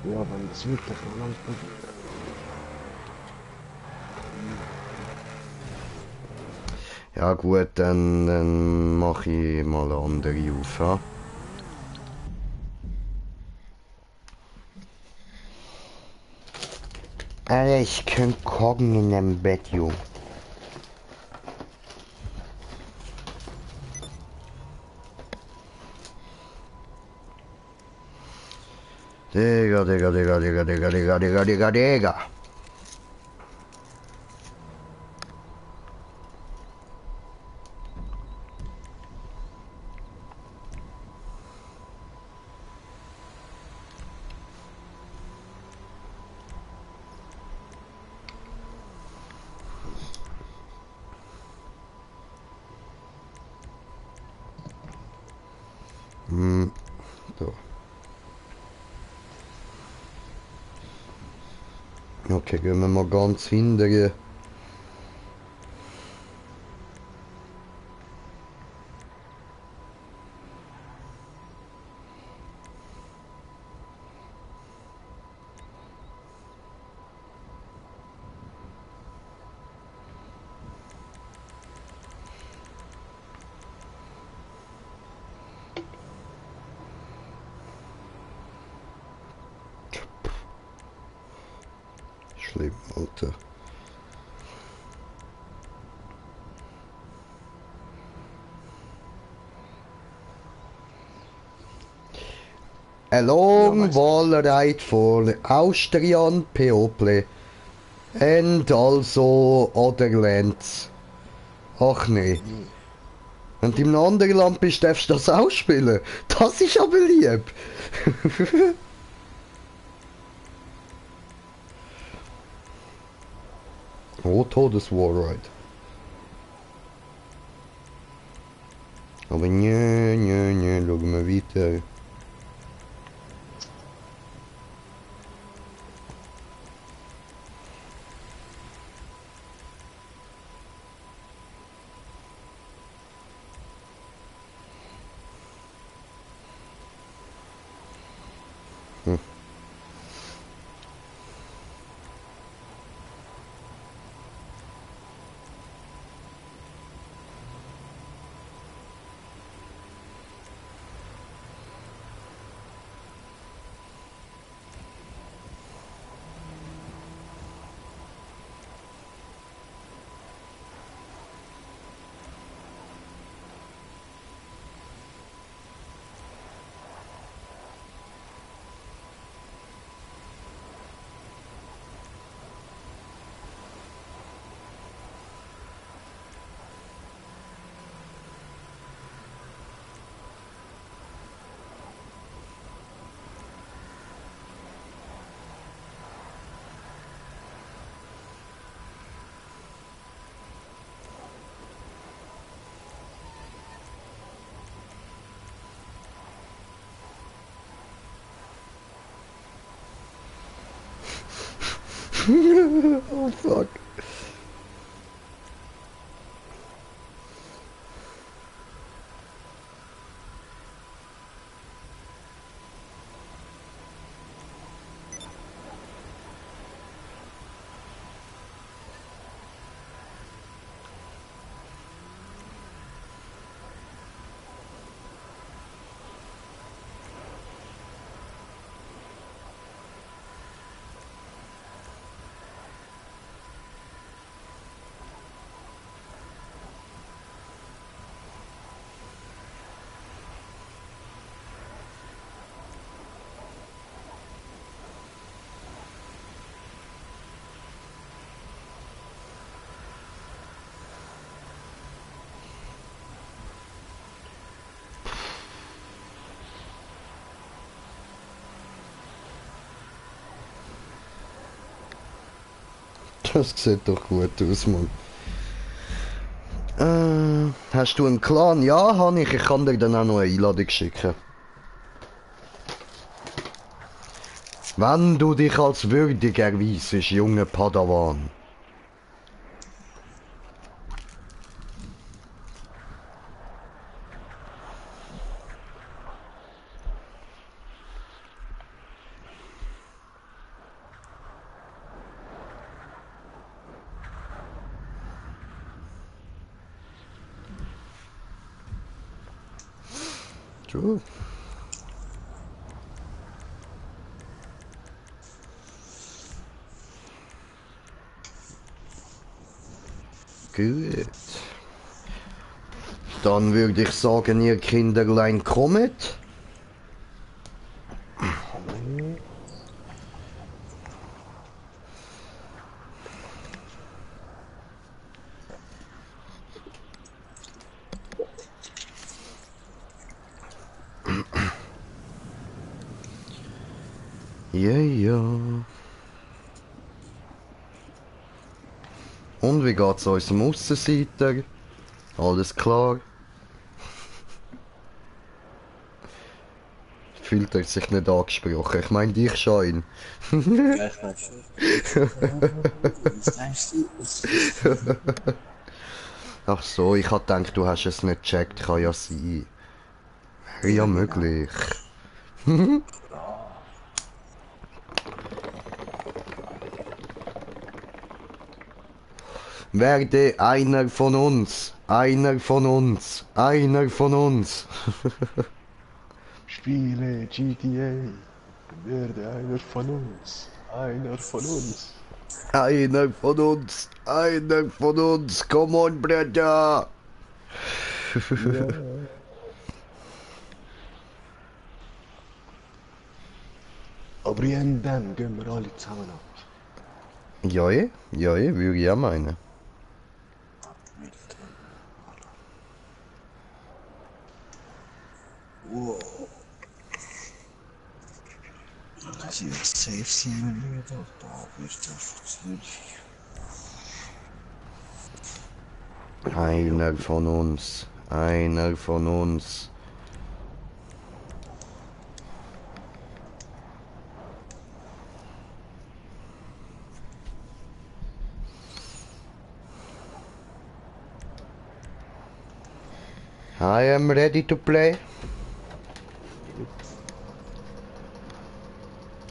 Ja, wenn das wirklich noch lang geht. ja gut, dann mache ich mal eine andere auf. Ja? Alter, ich könnte kochen in dem Bett, Junge. Digga, Digga, Digga, Digga, Digga, Digga, Digga, Digga, Digga. So. Okay, gehen wir mal ganz hinterher. Schlimm, Alter. A long wall ride for Austrian people and also other lands. Ach nee. Wenn du in einem anderen Land bist, darfst du das auch spielen. Das ist aber lieb. Oh, Todeswarride. Aber schauen wir weiter. Oh fuck. Das sieht doch gut aus, Mann. hast du einen Clan? Ja, habe ich. Ich kann dir dann auch noch eine Einladung schicken. Wenn du dich als würdig erweisest, junger Padawan. True. Gut. Dann würde ich sagen, ihr Kinderlein kommet. Ja, ja. Und wie geht's unserem Aussenseiter? Alles klar? Fühlt er sich nicht angesprochen? Ich meine dich schon. Ja, ich weiß schon. Was denkst du? Ach so, ich hab gedacht, du hast es nicht gecheckt. Kann ja sein. Ja, möglich. Werde einer von uns. Einer von uns. Einer von uns. Spiele GTA. Werde einer von uns. Einer von uns. Einer von uns. Einer von uns. Come on, Brother. Ja. Aber dann gehen wir alle zusammen ab. Ja, würde ich auch meinen. Wow. Das ist safe sein, wenn wir da bist. Einer von uns. Einer von uns. I am ready to play.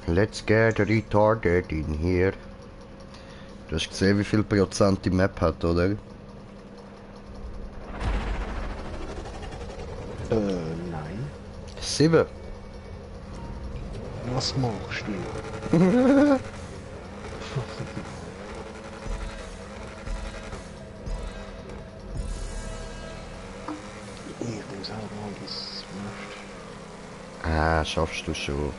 Let's get retarded in here. Du hast gesehen, wie viel Prozent die Map hat, oder? Nein. 7. Was machst du? Ich muss auch mal das machst. Ah, schaffst du schon.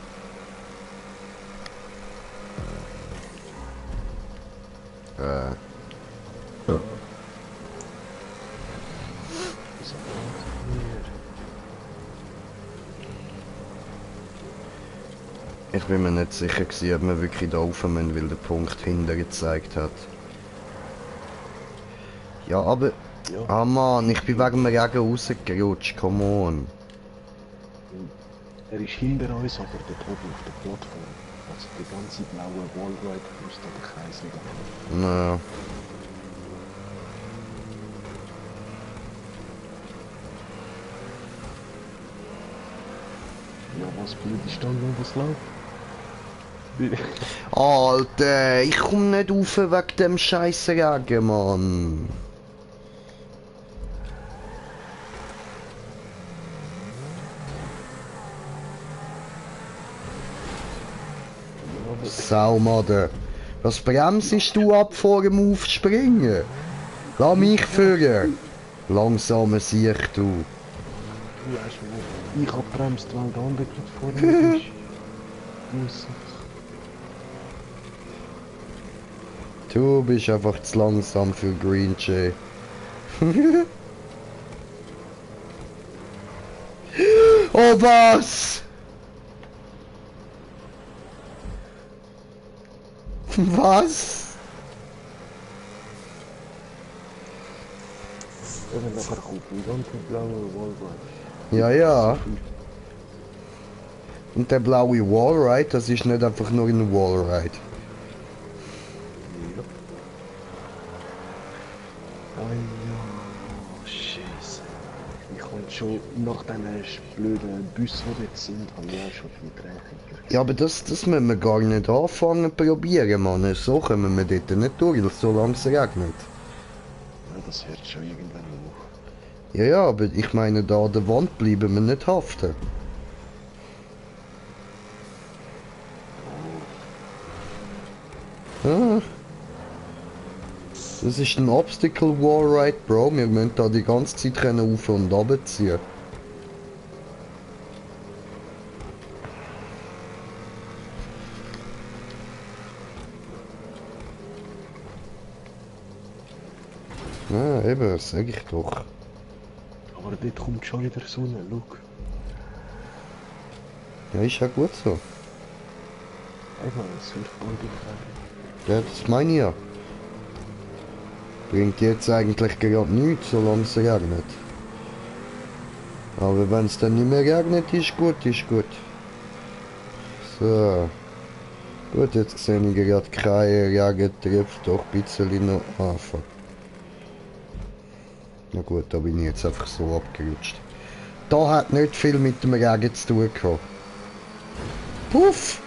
Ich bin mir nicht sicher gewesen, ob wir wirklich da rauf müssen, weil der Punkt hinter gezeigt hat. Ja, aber... Ja. Ah Mann, ich bin wegen dem Regen rausgerutscht, come on. Er ist hinter uns, aber dort oben auf der Plattform. Also die ganze blaue Wallride müsste der Kreisel da. Na, Ja, was blöd ist dann noch was läuft? Alter, ich komm nicht rauf wegen dem scheiß Regen, Mann. Saumader. Was bremsest du ab vor dem Aufspringen? Lass mich führen. Langsamer Sieg, du. Du weißt wo. Ich hab bremst, weil der andere gerade vor mir ist. Muss Du bist einfach zu langsam für Green Jay. Oh was? Was? Und nachher kommt ein ganz blauer Wallride. Ja, ja. Und der blaue Wallride, das ist nicht einfach nur ein Wallride. Ja. Oh ja, Scheiße. Ich komme schon nach diesen blöden Bussen, die jetzt sind, habe ich auch schon viel Tränen. Ja, aber das müssen wir gar nicht anfangen probieren, Mann. So kommen wir dort nicht durch, solange es regnet. Ja, das hört schon irgendwann auf. Ja, ja, aber ich meine, da an der Wand bleiben wir nicht haften. Ah. Das ist ein Obstacle Wallride, Bro. Wir müssen da die ganze Zeit können auf und runter ziehen. Ja, eben, das sag ich doch. Aber dort kommt schon wieder Sonne, look. Ja, ist ja gut so. Einmal ein Surfboard in Ja, das meine ich ja. Bringt jetzt eigentlich gerade nichts, solange es regnet. Aber wenn es dann nicht mehr regnet, ist gut, ist gut. So. Gut, jetzt sehe ich gerade keine Regentröpfe, doch ein bisschen noch. Ah, fuck. Na gut, da bin ich jetzt einfach so abgerutscht. Da hat nicht viel mit dem Regen zu tun gehabt. Puff!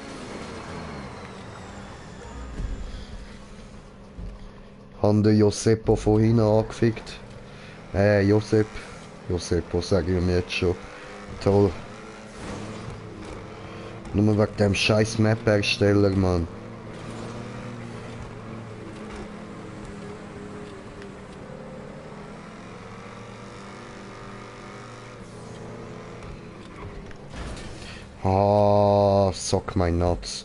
Haben den Joseppo von hinten angefickt. Joseppo sage ich mir jetzt schon. Toll. Nur wegen dem scheiß Map-Ersteller, Mann. Ah, suck my nuts.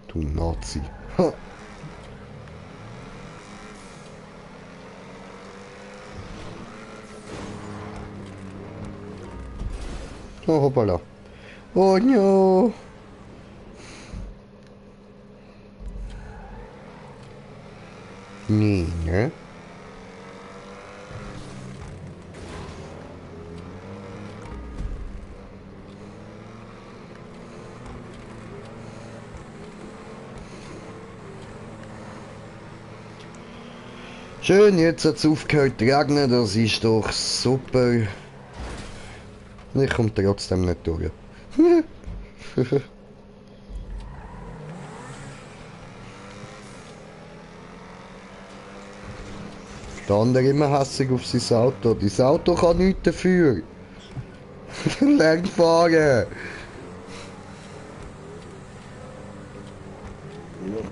Du Nazi. Ha. Oh, hoppala. Oh no. Nee, ne? Schön, jetzt hat es aufgehört zu regnen, das ist doch super. Ich komme trotzdem nicht durch. Der andere immer hässig auf sein Auto. Dein Auto kann nichts dafür. Lern fahren. Ja,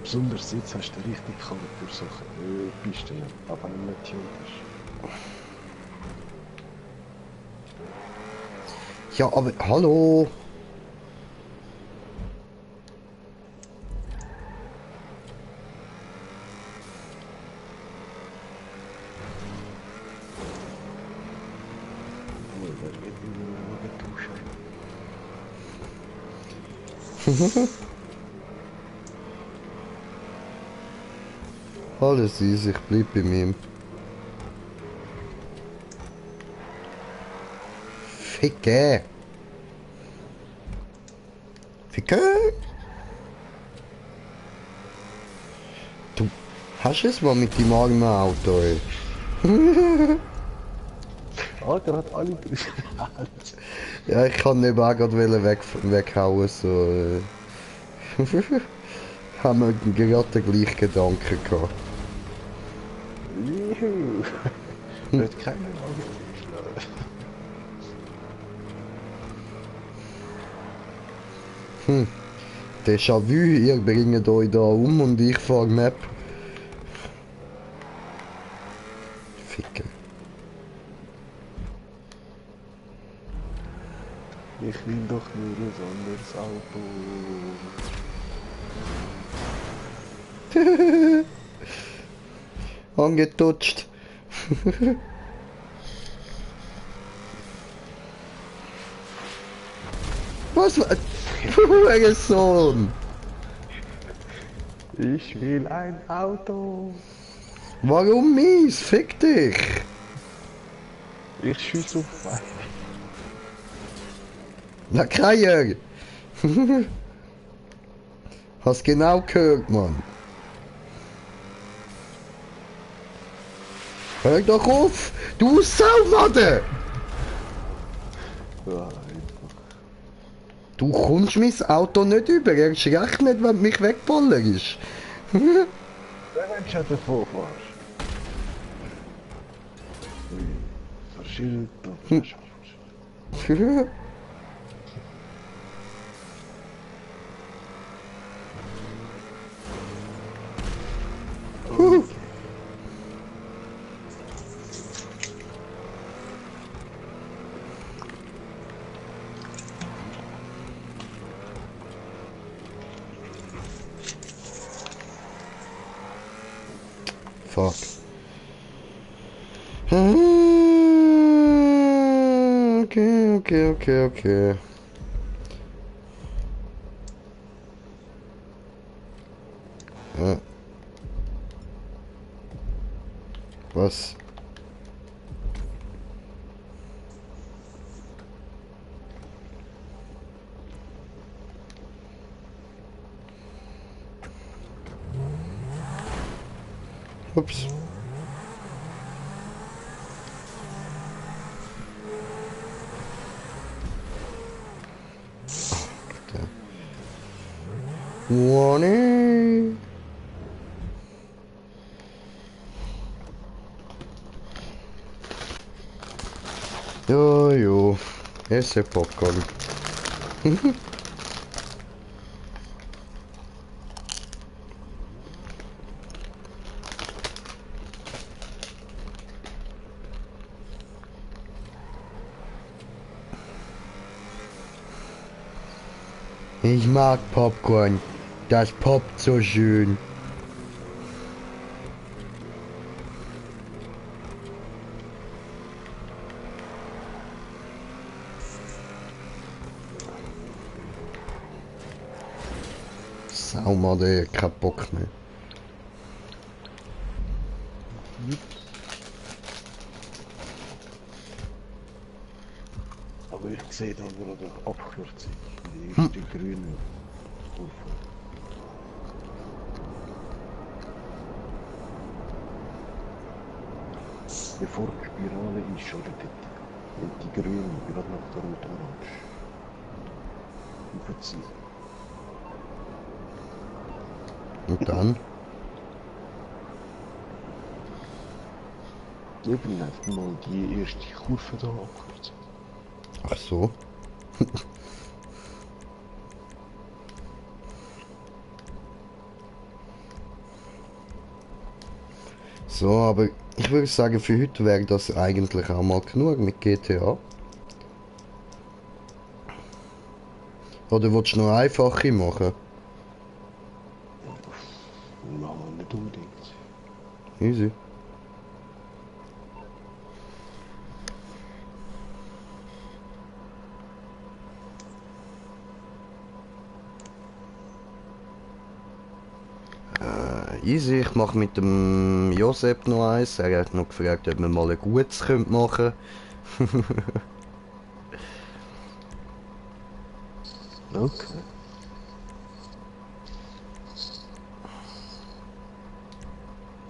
besonders jetzt hast du richtig kalt für solche Pisten, aber nicht theoretisch. Ja, aber hallo. Oh, da wird immer noch getuscht. Alles easy, ich bleib bei mir. Ficke. Ficke. Du hast es mal mit dem eigenen Auto, ey. Alter hat alle Ja, ich kann eben auch gerade weghauen, so. Haben wir gerade den gleichen Gedanken gehabt. Juhu. Wird keiner Auge. Déjà-vu, ihr bringt euch da um und ich fahre Map. Ficken. Ich will doch nur ein anderes Auto. Angetutscht. Was war... Sohn? Ich will ein Auto. Warum mies? Fick dich! Ich schieße auf Wein. Na, Kreier! Hast genau gehört, Mann. Hör doch auf! Du Sauwade! Ja, Du kommst mein Auto nicht über, erst recht nicht, wenn du mich wegballerst. wer wenn du davor fährst? Verschillt und verschafft. Fuck. Okay. Ja. Was? Ups. Warning. Jo. Esse Popcorn. Ich mag Popcorn. Das poppt so schön. Saumade, kein Bock mehr. Aber ich sehe da wieder eine Abkürzung. Die ist die grüne Kurve. Bevor die Spirale ist, oder die grüne, gerade nach der rot-orange. Überziehen. Und dann? Eben einfach mal die erste Kurve da abkürzen. Ach so. So, aber ich würde sagen, für heute wäre das eigentlich auch mal genug mit GTA. Oder willst du noch einfache machen? Machen wir nicht unbedingt. Easy. Easy, ich mache mit dem Josep noch eins. Er hat noch gefragt, ob wir mal ein gutes machen können. Okay.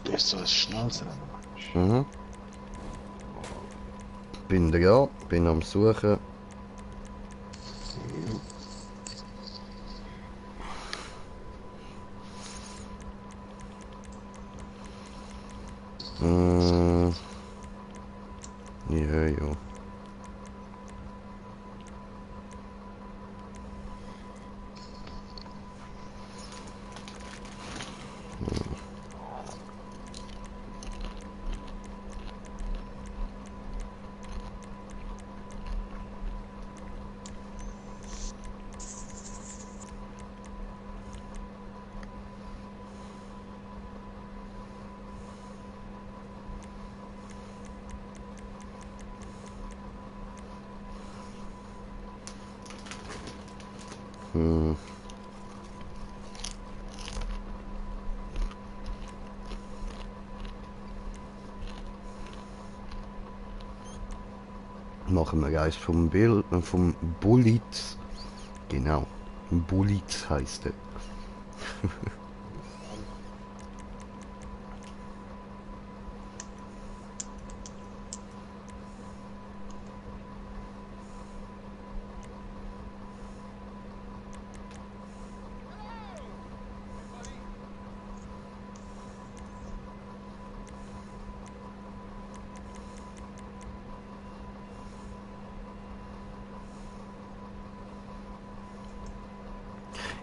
Das ist so ein schnelles Rennen. Mhm. Bin da, bin am Suchen. Ja. machen wir eins vom vom Bullitz. Genau. Bullitz heisst er.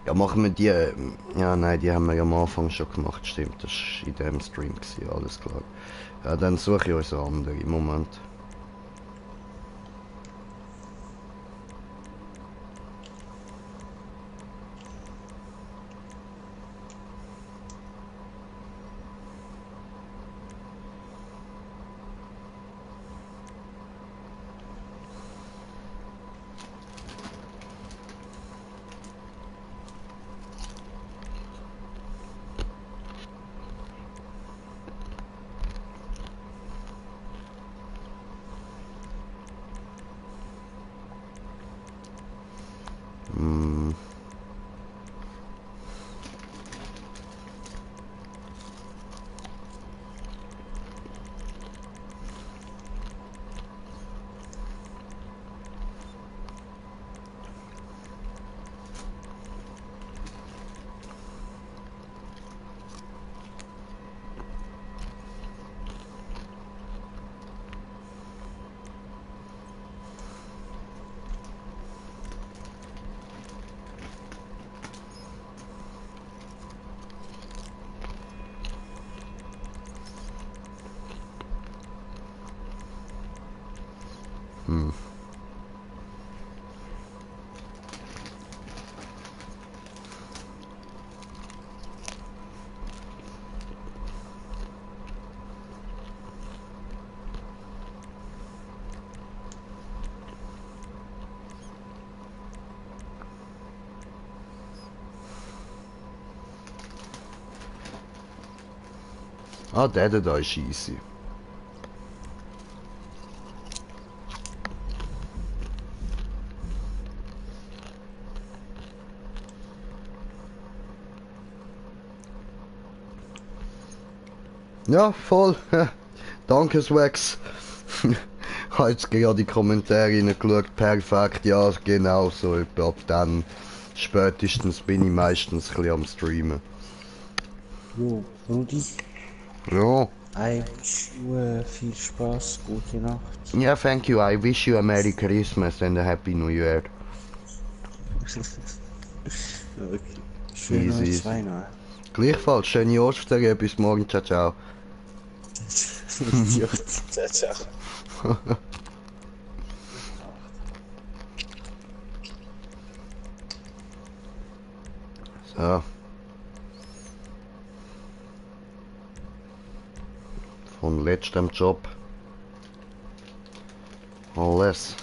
Ja, machen wir die. Ja, nein, die haben wir am Anfang schon gemacht, stimmt. Das war in dem Stream, gewesen, alles klar. Ja, dann suche ich uns eine andere. Moment. Hm. Hm. Ah, der da ist easy. Ja, voll. Danke, Swax. Ich habe jetzt gerade die Kommentare reingeschaut. Perfekt, ja, genau so. Etwa ab dann spätestens bin ich meistens ein bisschen am Streamen. Jo, Rudi, Ja. I wish you viel Spaß, gute Nacht. Yeah, thank you. I wish you a Merry Christmas and a Happy New Year. Okay. Schön Easy, euch easy. zwei noch. Gleichfalls, schöne Ostern, bis morgen. Ciao, ciao. Idiot. Ciao, ciao. So. Von letztem Job. Alles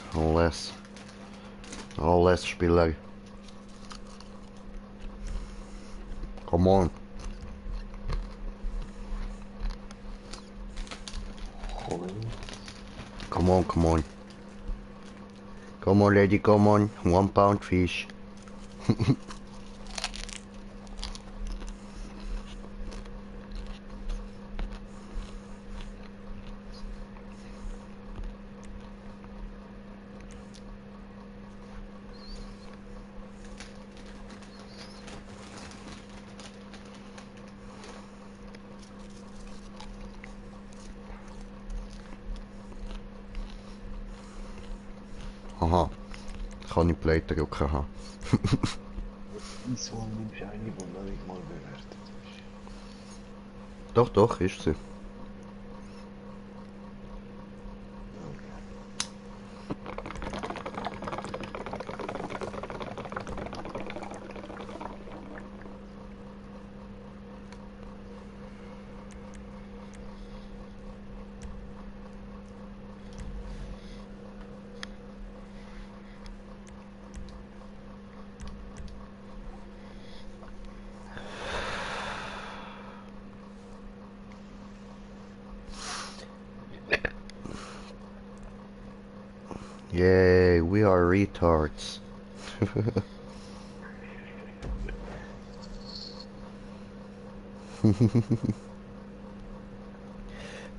Spieler. Come on. Come on, come on. Come on, lady, come on. 1 pound fish. Aha. Kann ich Play drücken haben. Wieso nimmst du eine, die noch nicht mal bewertet ist? Doch, doch, ist sie. Yay, we are retards.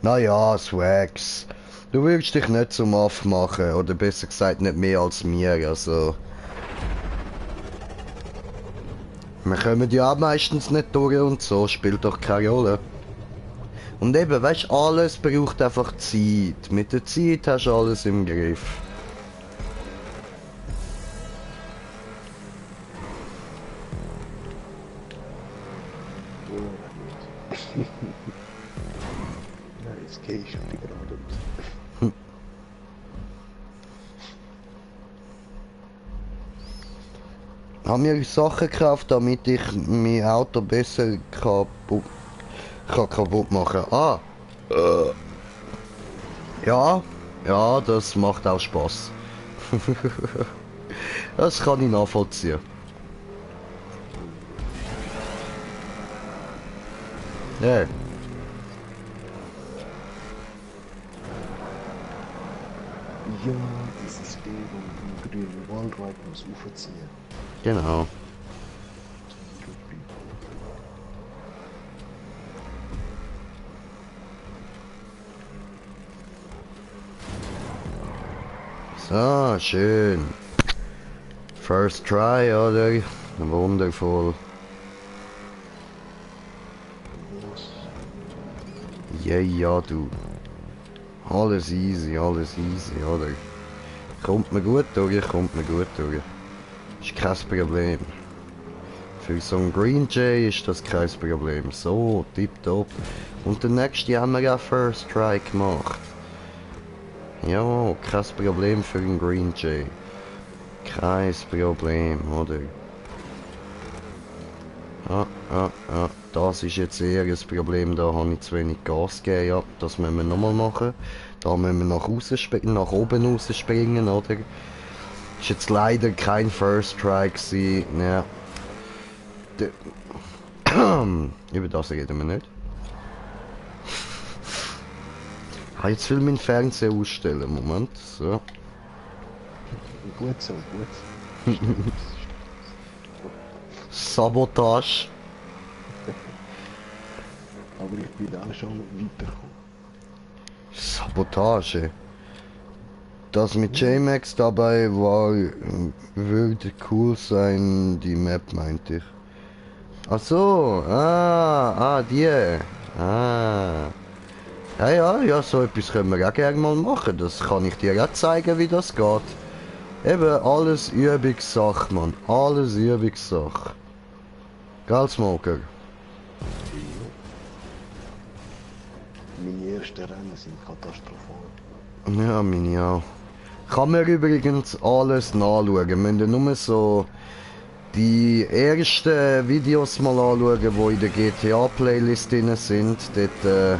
Naja, Swags. Du willst dich nicht zum Aff machen, oder besser gesagt nicht mehr als mir, also... Wir kommen ja auch meistens nicht durch und so, spielt doch keine Rolle. Und eben, weißt, alles braucht einfach Zeit. Mit der Zeit hast du alles im Griff. Ja, jetzt gehe ich schon wieder gerade. Haben mir Sachen gekauft, damit ich mein Auto besser kaputt machen. Ah! Ja, ja, das macht auch Spaß. Das kann ich nachvollziehen. Ja. Ja, dieses Ding um den grünen Waldreit muss aufziehen. Genau. So, schön. First try, oder? Wundervoll. Ja, ja, du. Alles easy, oder? Kommt mir gut durch, kommt mir gut durch. Ist kein Problem. Für so einen Green Jay ist das kein Problem. So, tipptopp. Und der nächste haben wir auch First Try gemacht. Ja, kein Problem für einen Green Jay. Kein Problem, oder? Das ist jetzt eher ein Problem, da habe ich zu wenig Gas gegeben. Ja, das müssen wir nochmal machen. Da müssen wir nach oben rausspringen, oder? Ist jetzt leider kein First Try gewesen. Ja. Über das reden wir nicht. Jetzt will mein Fernseher ausstellen. Moment, so. Gut so, gut. Sabotage. Aber ich bin auch schon weitergekommen. Sabotage. Das mit J-Max dabei war, würde cool sein, die Map meinte ich. Ach so, die. Ja, so etwas können wir auch gerne mal machen. Das kann ich dir auch zeigen, wie das geht. Eben, alles Übungssache, Mann. Alles Übungssache. Gell, Smoker? Meine ersten Rennen sind katastrophal. Ja, meine auch. Kann man übrigens alles nachschauen. Wir müssen nur so die ersten Videos mal anschauen, die in der GTA-Playlist drin sind. Dort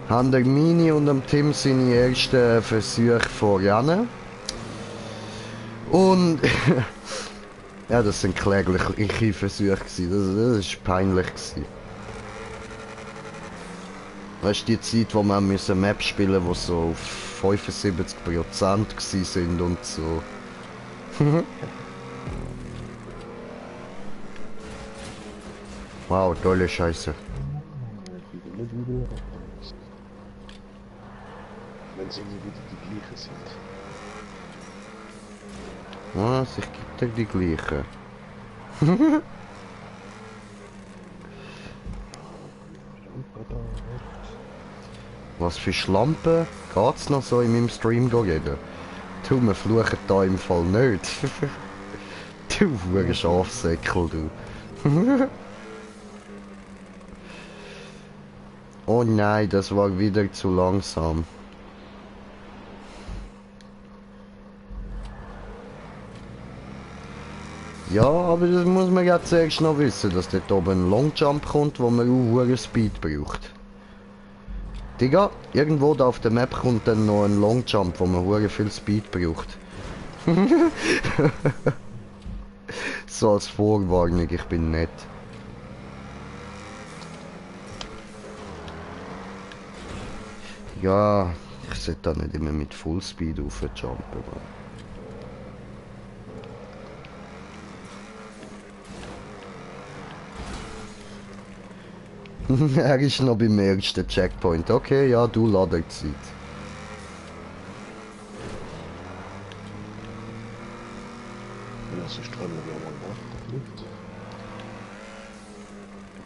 haben der Mini und dem Tim seine ersten Versuche vor Rennen. Und ja, das sind klägliche Versuche gewesen. Das ist peinlich gewesen. Weißt du, die Zeit, wo wir müssen Map spielen, wo so 75% gewesen sind und so. Wow, tolle Scheiße. Ich bin nicht wieder wenn sie immer wieder die gleichen sind. Was? Ich gebe dir die gleichen. Was für Schlampen? Geht's noch so in meinem Stream reden? Du, wir fluchen da im Fall nicht. Du verdammter Schafsäckel, du. Oh nein, das war wieder zu langsam. Ja, aber das muss man ja zuerst noch wissen, dass dort oben ein Longjump kommt, wo man auch hohen Speed braucht. Digga, irgendwo da auf der Map kommt dann noch ein Longjump, wo man hohen viel Speed braucht. So als Vorwarnung, ich bin nett. Ja, ich sollte da nicht immer mit Fullspeed aufjumpen. Er ist noch beim ersten Checkpoint. Okay, ja, du Ladezeit. Ja, sonst können wir ja mal warten, Leute.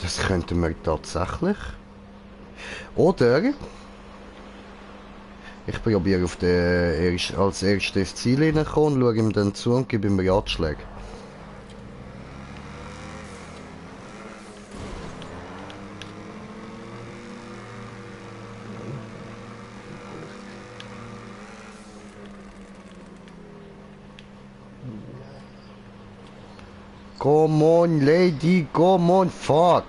Das könnten wir tatsächlich. Oder ich probiere auf den als erstes ins Ziel hineinkommen, schaue ihm dann zu und gebe ihm Ratschläge. Come on, lady, come on, fuck.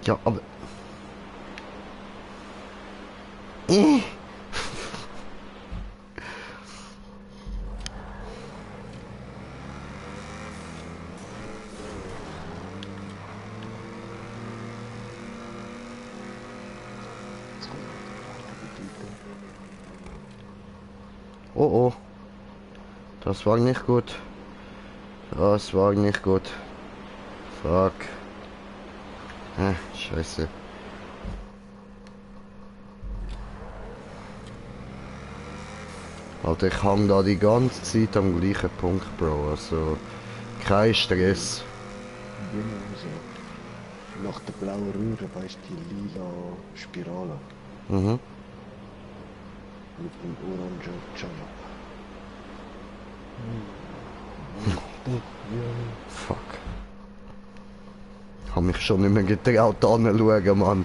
Ja, aber... Jetzt kommt die Tüte. Oh oh. Das war nicht gut. Das war nicht gut. Fuck. Scheiße. Alter, ich hang da die ganze Zeit am gleichen Punkt, Bro. Also, kein Stress. Genau so. Nach der blauen Röhre weißt du die lila Spirale Mhm. mit dem orangen Jump. Fuck. Ich hab mich schon nicht mehr getraut anzuschauen, Mann.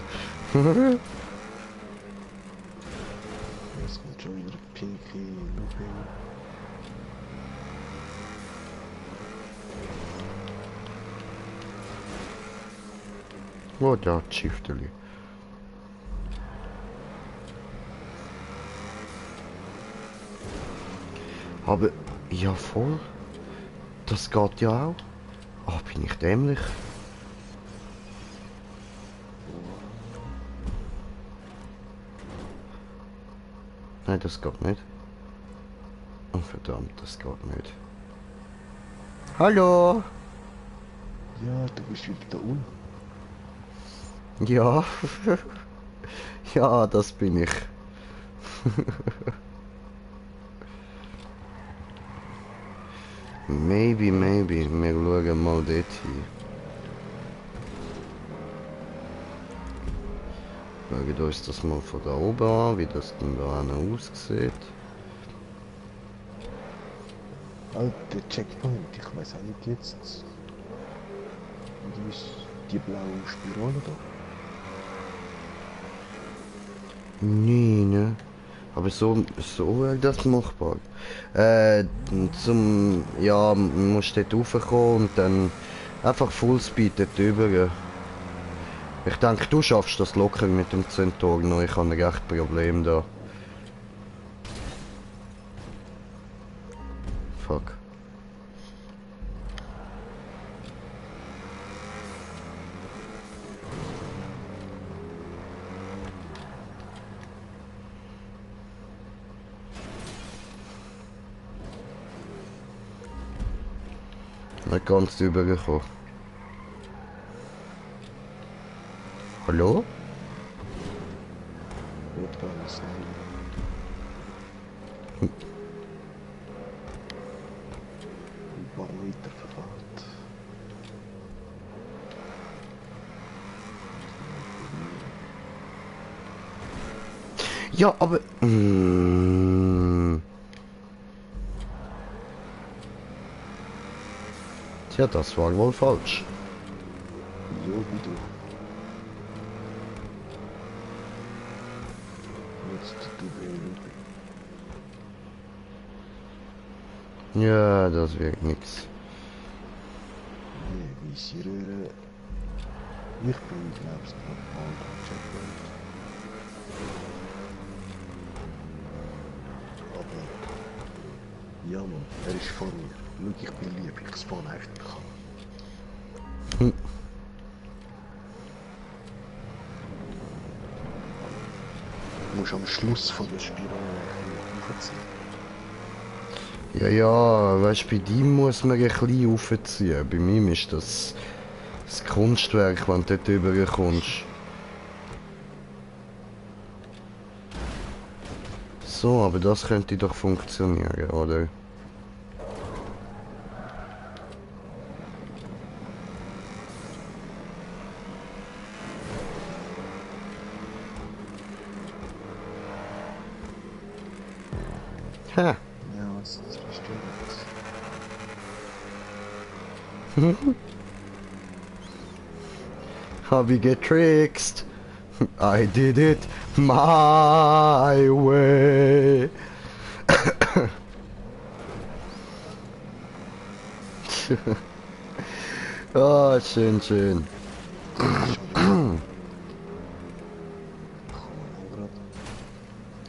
Jetzt kommt schon wieder Pinky Looping. Oh, da, Schifteli. Aber, ja voll. Das geht ja auch. Ah, bin ich dämlich? Nein, das geht nicht. Oh, verdammt, das geht nicht. Hallo? Ja, du bist wieder da unten. Ja. Ja, das bin ich. Maybe. Wir schauen mal dort hin. Schauen uns das mal von da oben an, wie das denn da hinten aussieht. Alter Checkpoint, ich weiß auch nicht jetzt. Wie ist die blaue Spirale da? Nee, ne? Aber so wäre das machbar. Ja, man muss dort raufkommen und dann einfach Fullspeed dort drüber. Ich denke, du schaffst das locker mit dem Zentaur noch. Ich habe ein recht Problem da. Fuck. Nicht ganz drüber gekommen. Hallo? Wird gar nicht sein. Ein paar Meter verfahrt. Ja, aber... Tja, das war wohl falsch. So wie du. Jetzt du Looping. Ja, das wird nix. Nee, weiße Röhre. Ich bin, glaubst du, bald am Checkpoint. Aber Ja, Mann, er ist vor mir. Schau, ich bin lieb, ich spawn einfach an. Du musst am Schluss von der Spirale aufziehen. Ja, ja, weißt du, bei dir muss man ein bisschen aufziehen. Bei mir ist das Kunstwerk, wenn du dort rüberkommst. So, aber das könnte doch funktionieren, oder? Ha! Ja, was ist bestimmt. Hab ich getrickst? I did it my way. Ah, schön, schön.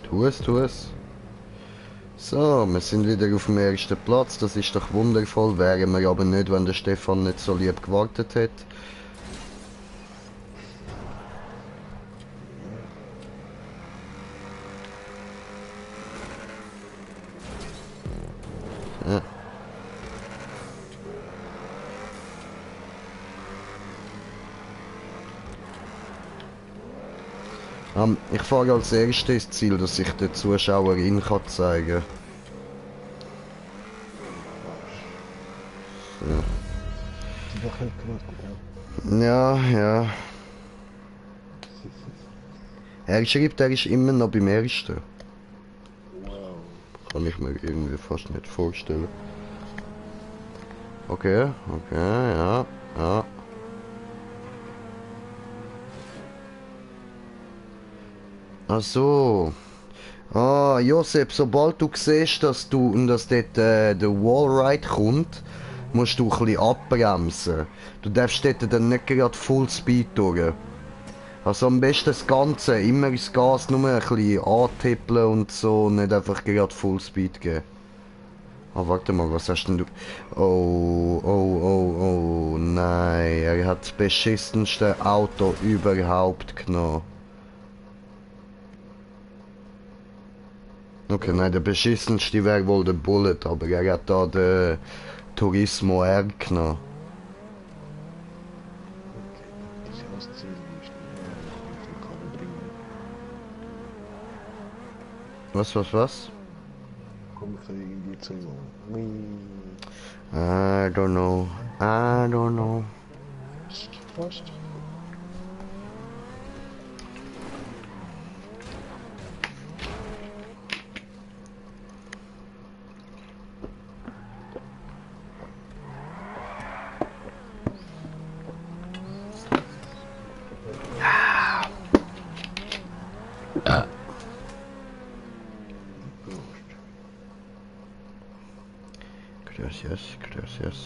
Tu es, tu es. So, wir sind wieder auf dem ersten Platz. Das ist doch wundervoll. Wären wir aber nicht, wenn der Stefan nicht so lieb gewartet hätte. Ja. Ich fahre als erstes ins Ziel, dass ich den Zuschauerin kann zeigen kann. Die doch nicht gewartet, Ja, ja. Er schreibt, er ist immer noch beim ersten. Wow. Kann ich mir irgendwie fast nicht vorstellen. Okay, okay, ja, ja. Ach so. Ah, Josep, sobald du siehst, dass dort der Wallride kommt, musst du ein bisschen abbremsen. Du darfst dort dann nicht gerade Full Speed durch. Also am besten das Ganze, immer das Gas nur ein bisschen antippeln und so, nicht einfach gerade Full Speed geben. Ah, warte mal, was hast denn du... Oh, oh, oh, oh, nein, er hat das beschissenste Auto überhaupt genommen. Okay, nein, der beschissenste wäre wohl der Bullet, aber er hat da den Turismo R genommen. Okay, das Ziel ist nicht kann bringen. Was? Komm, ich kann irgendwie zu ihm. I don't know. I don't know. Fast. Gracias, gracias.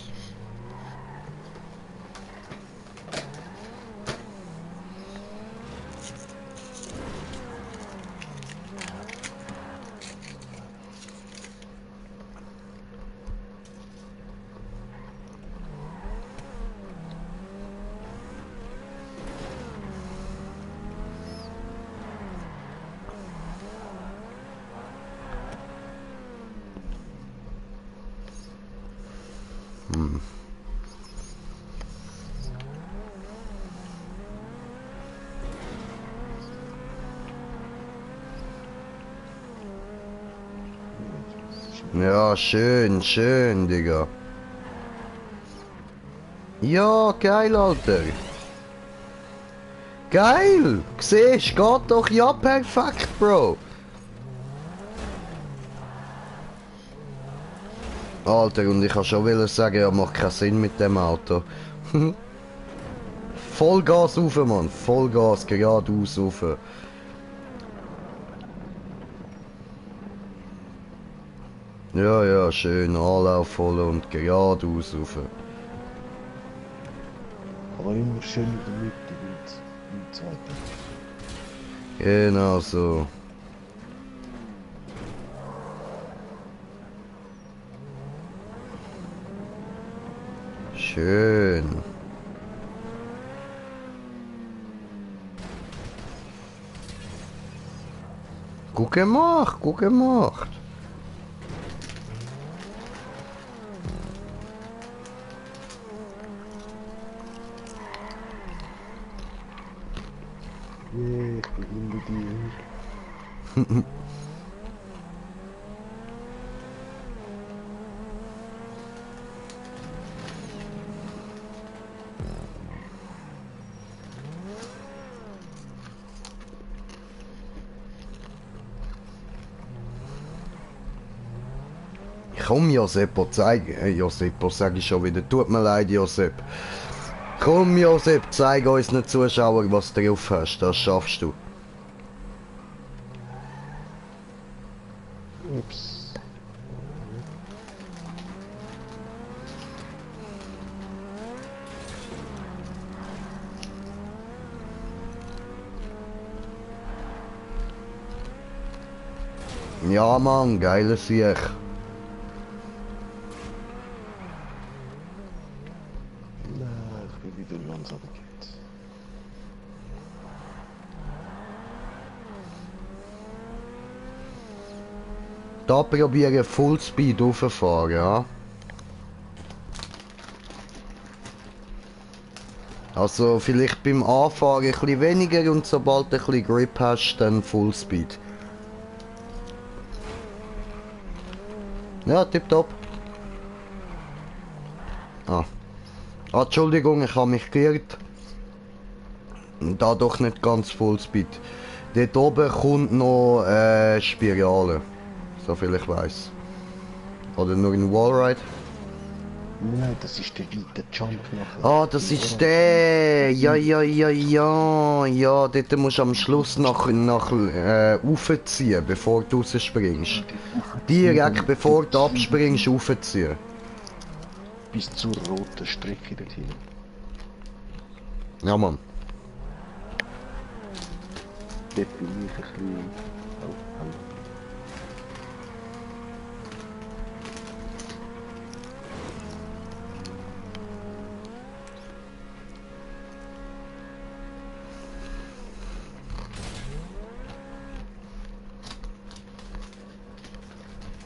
Ja, schön, schön, Digga. Ja, geil, Alter. Geil! Siehst, geht doch, ja, perfekt, Bro. Alter, und ich kann schon willen sagen, ja, macht keinen Sinn mit dem Auto. Vollgas rauf, Mann. Vollgas, geradeaus rauf. Ja, ja, schön, Anlauf voll und geradeaus rauf. Aber immer schön in der Mitte, im zweiten. Genau so. Schön. Gut gemacht, gut gemacht. Yeah, ich bin hinter dir. Komm, Joseppo, zeig. Joseppo, sag ich schon wieder. Tut mir leid, Josep. Komm, Josep, zeig unseren Zuschauern, was du drauf hast. Das schaffst du. Ups. Ja, Mann, geiles Sieg. Nein, ich bin wieder ganz runtergefallen. Da probiere Fullspeed rauffahren, ja. Also vielleicht beim Anfahren ein bisschen weniger und sobald du ein bisschen Grip hast, dann Fullspeed. Ja, tipptopp. Ah. Entschuldigung, ich habe mich geirrt. Da doch nicht ganz Fullspeed. Dort oben kommt noch Spirale. So viel ich weiß. Oder nur ein Wallride. Nein, das ist der weite Jump nachher. Ah, das ist der. Ja, ja, ja, ja. Ja, dort musst du am Schluss raufziehen, bevor du rausspringst. Direkt bevor du abspringst, raufziehen. Bis zur roten Strecke dorthin. Ja, Mann. Dort bin ich ein bisschen... Oh, hallo.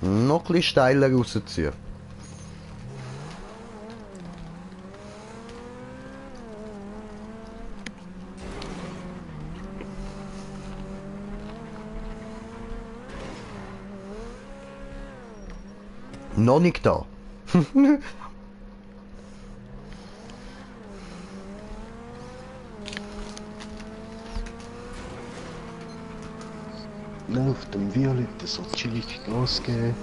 Noch ein bisschen steiler rausziehen. Noch nicht da. Auf dem Violetten so chillig Gas geben.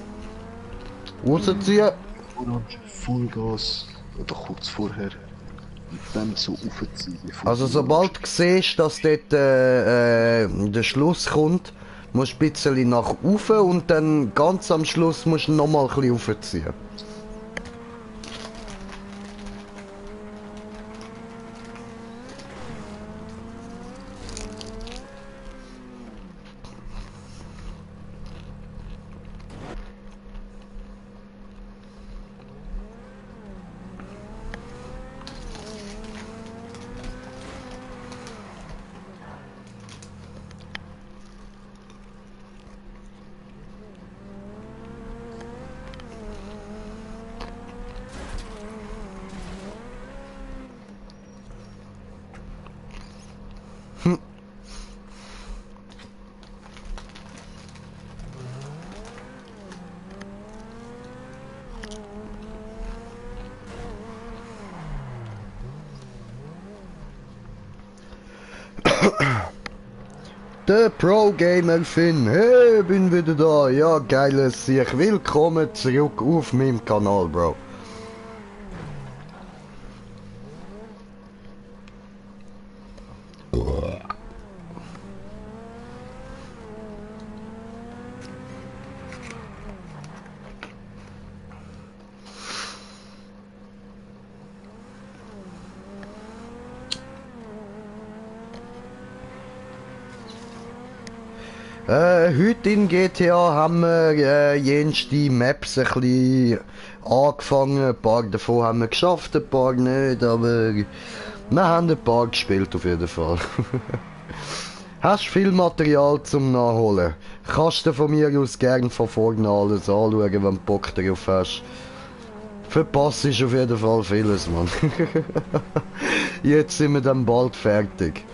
Rausziehen. Orange Vollgas. Oder kurz vorher. Und dann so aufziehen. bevor Also die sobald du siehst, dass dort der Schluss kommt, musst du ein bisschen nach oben und dann ganz am Schluss musst du nochmal ein bisschen raufziehen. Der Pro Gamer Finn, hey, bin wieder da. Ja, geiles Sieg. Willkommen zurück auf meinem Kanal, Bro. Heute in GTA haben wir jenste Maps ein bisschen angefangen. Ein paar davon haben wir geschafft, ein paar nicht, aber wir haben ein paar gespielt auf jeden Fall. Hast viel Material zum Nachholen. Kannst du von mir aus gern von vorne alles anschauen, wenn du Bock darauf hast. Verpasst ist auf jeden Fall vieles, Mann. Jetzt sind wir dann bald fertig.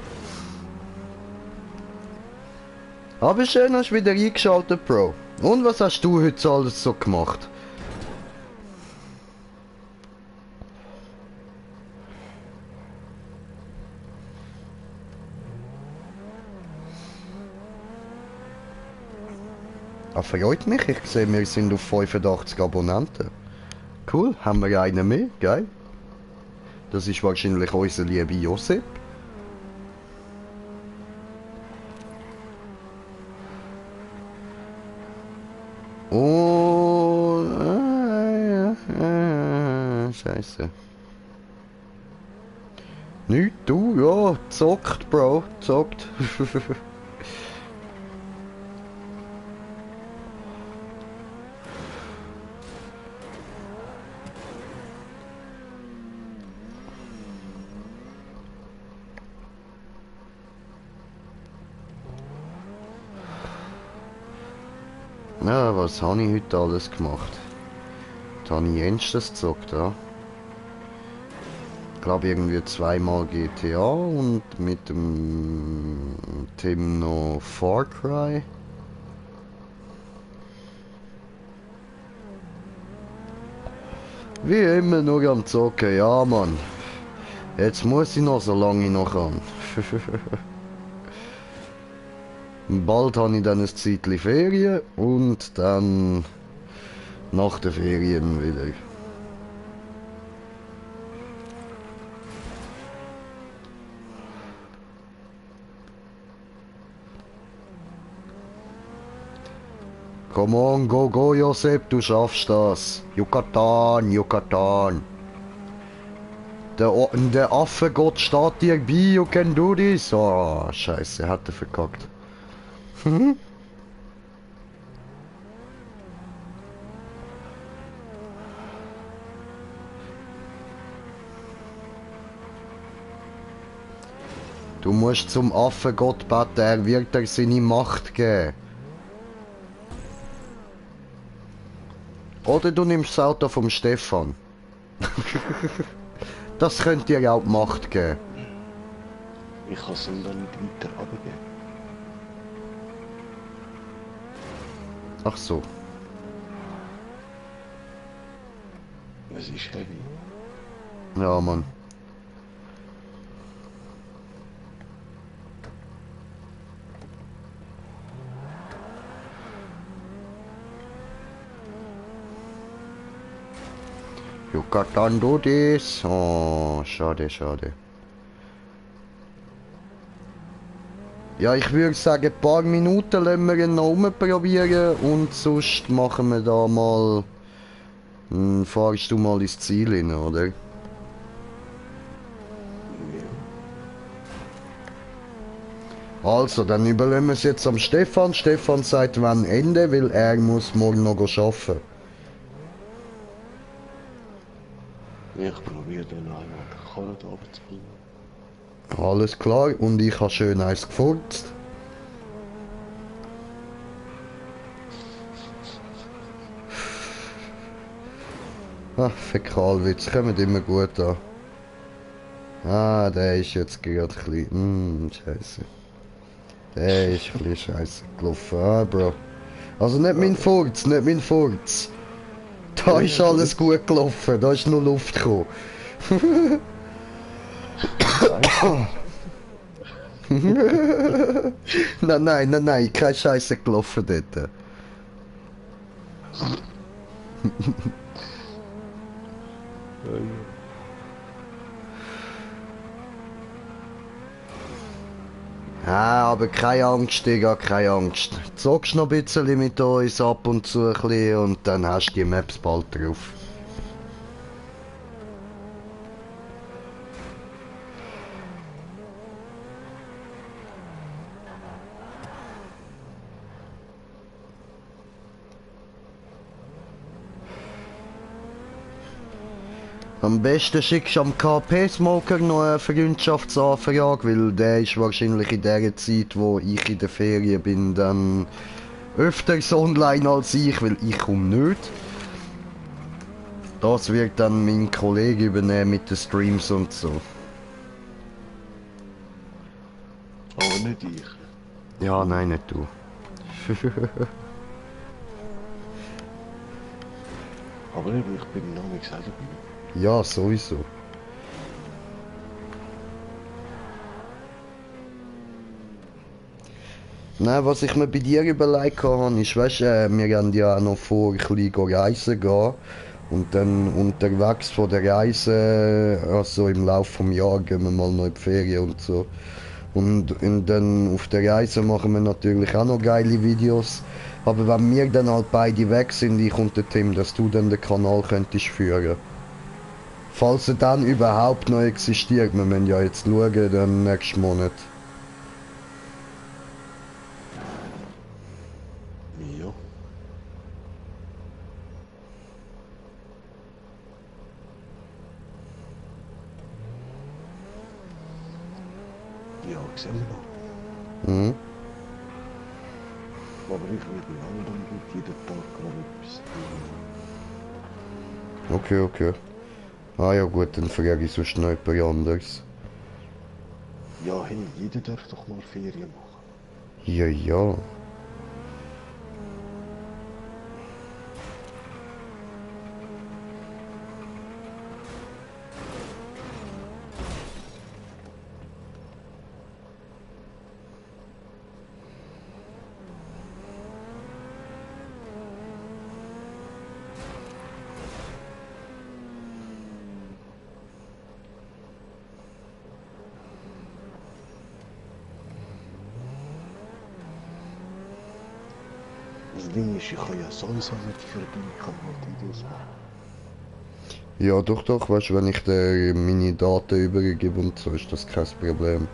Aber schön, hast du wieder eingeschaltet, Bro. Und was hast du heute alles so gemacht? Ah, freut mich. Ich sehe, wir sind auf 85 Abonnenten. Cool, haben wir einen mehr, geil. Das ist wahrscheinlich unser lieber Josep. Oh, Scheiße. Nicht du, ja, zockt, Bro, zockt. Ja, was habe ich heute alles gemacht? Da habe ich jenstes gezockt, ja. Ich glaube irgendwie zweimal GTA und mit dem Tim noch Far Cry. Wie immer nur am Zocken, ja Mann. Jetzt muss ich noch, solange ich noch kann. Bald habe ich dann ein Zeitchen Ferien und dann nach den Ferien wieder. Come on, go, go, Josep, du schaffst das. Yucatan, Yucatan. Der Affengott steht dir bei, you can do this. Oh, scheiße, hat er verkackt. Du musst zum Affengott beten, er wird dir seine Macht geben. Oder du nimmst das Auto vom Stefan. Das könnte dir auch die Macht geben. Ich kann es ihm dann nicht weiter runtergeben. Ach so. Es ist heavy. Ja, Mann. You can't do this. Oh, schade, schade. Ja, ich würde sagen, ein paar Minuten lassen wir ihn noch rumprobieren und sonst machen wir da mal... fahrst du mal ins Ziel hin, oder? Also, dann überlassen wir es jetzt am Stefan. Stefan sagt, wann Ende, weil er muss morgen noch arbeiten. Ich probiere dann einmal den Karren da runterzubringen. Alles klar, und ich habe schön eins gefurzt. Ach, Fäkalwitz, kommen immer gut an. Ah, der ist jetzt gerade ein bisschen... scheiße. Der ist ein bisschen scheiße gelaufen. Ah, Bro. Also nicht mein Furz, nicht mein Furz. Da ist alles gut gelaufen, da ist nur Luft gekommen. Nein, keine Scheiße gelaufen dort. Ja, aber keine Angst, Digga, keine Angst. Zockst noch ein bisschen mit uns ab und zu ein bisschen und dann hast du die Maps bald drauf. Am besten schickst du am KP-Smoker noch eine Freundschaftsanfrage, weil der ist wahrscheinlich in der Zeit, wo ich in der Ferien bin, dann öfters online als ich, weil ich komme nicht. Das wird dann mein Kollege übernehmen mit den Streams und so. Aber nicht ich. Ja, nein, nicht du. Aber eben, ich bin noch nicht gesagt. Ja, sowieso. Nein, was ich mir bei dir überlegt habe, ist, weißt du, wir haben ja auch noch vor, ein bisschen reisen gehen. Und dann unterwegs von der Reise, also im Laufe des Jahres, gehen wir mal noch in die Ferien und so. Und dann auf der Reise machen wir natürlich auch noch geile Videos. Aber wenn wir dann halt beide weg sind, ich und der Tim, dass du dann den Kanal könntest führen. Falls er dann überhaupt noch existiert, wir müssen ja jetzt schauen, dann nächsten Monat. Ja. Ja, sehen wir noch. Mhm. Aber ich will langsam jeden Tag gerade etwas tun. Okay, okay. Ah ja gut, dann frage ich sonst noch jemand anderes. Ja, hey, jeder darf doch mal Ferien machen. Ja, ja. Das Ding ist, ich kann ja sowieso nicht für den Kanal Videos machen. Ja, doch, doch, weißt du, wenn ich dir meine Daten übergebe und so, ist das kein Problem.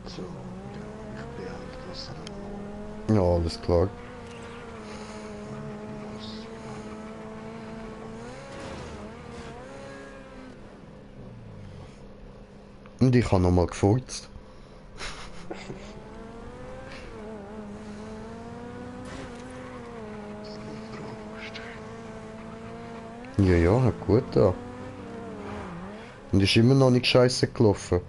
So, ja, ich behalte das dann Ja, alles klar. los. Und ich habe nochmal gefurzt. Prost. Ja, ja, hat gut da. Und ist immer noch nicht scheiße gelaufen.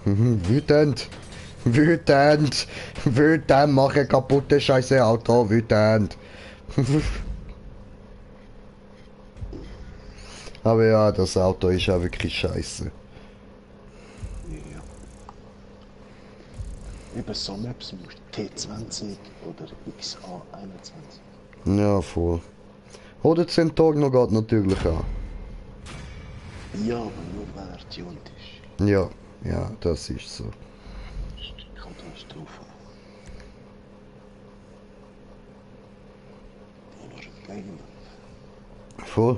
Wütend. Wütend. Wütend. Mache kaputte scheiße Auto. Wütend. Aber ja, das Auto ist ja wirklich scheiße. Ja. Eben so Maps musst du T20 oder XA21. Ja, voll. Oder Centaurno geht natürlich auch. Ja, aber nur wenn er tuned ist. Ja, ja, das ist so. Kommt alles drauf an. Oder ein Game. Voll.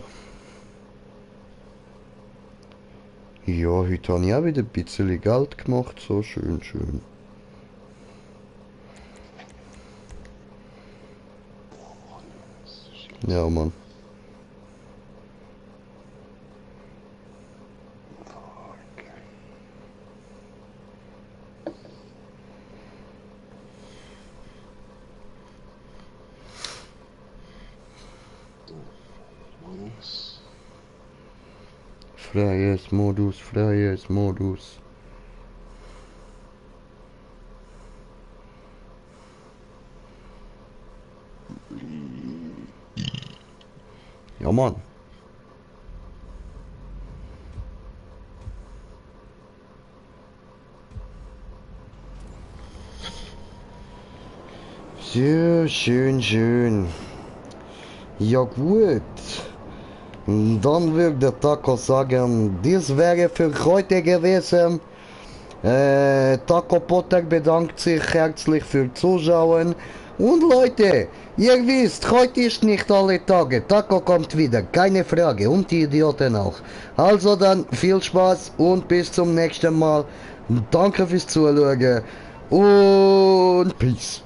Ja, heute habe ich auch wieder ein bisschen Geld gemacht, so schön, schön. Ja, Mann. Modus. Freies Modus, freies Modus. Ja, Mann. Ja, schön, schön. Ja gut. Dann würde der Taco sagen, dies wäre für heute gewesen. Taco Potter bedankt sich herzlich für Zuschauen. Und Leute, ihr wisst, heute ist nicht alle Tage. Taco kommt wieder, keine Frage. Und die Idioten auch. Also dann, viel Spaß und bis zum nächsten Mal. Danke fürs Zuschauen. Und Peace.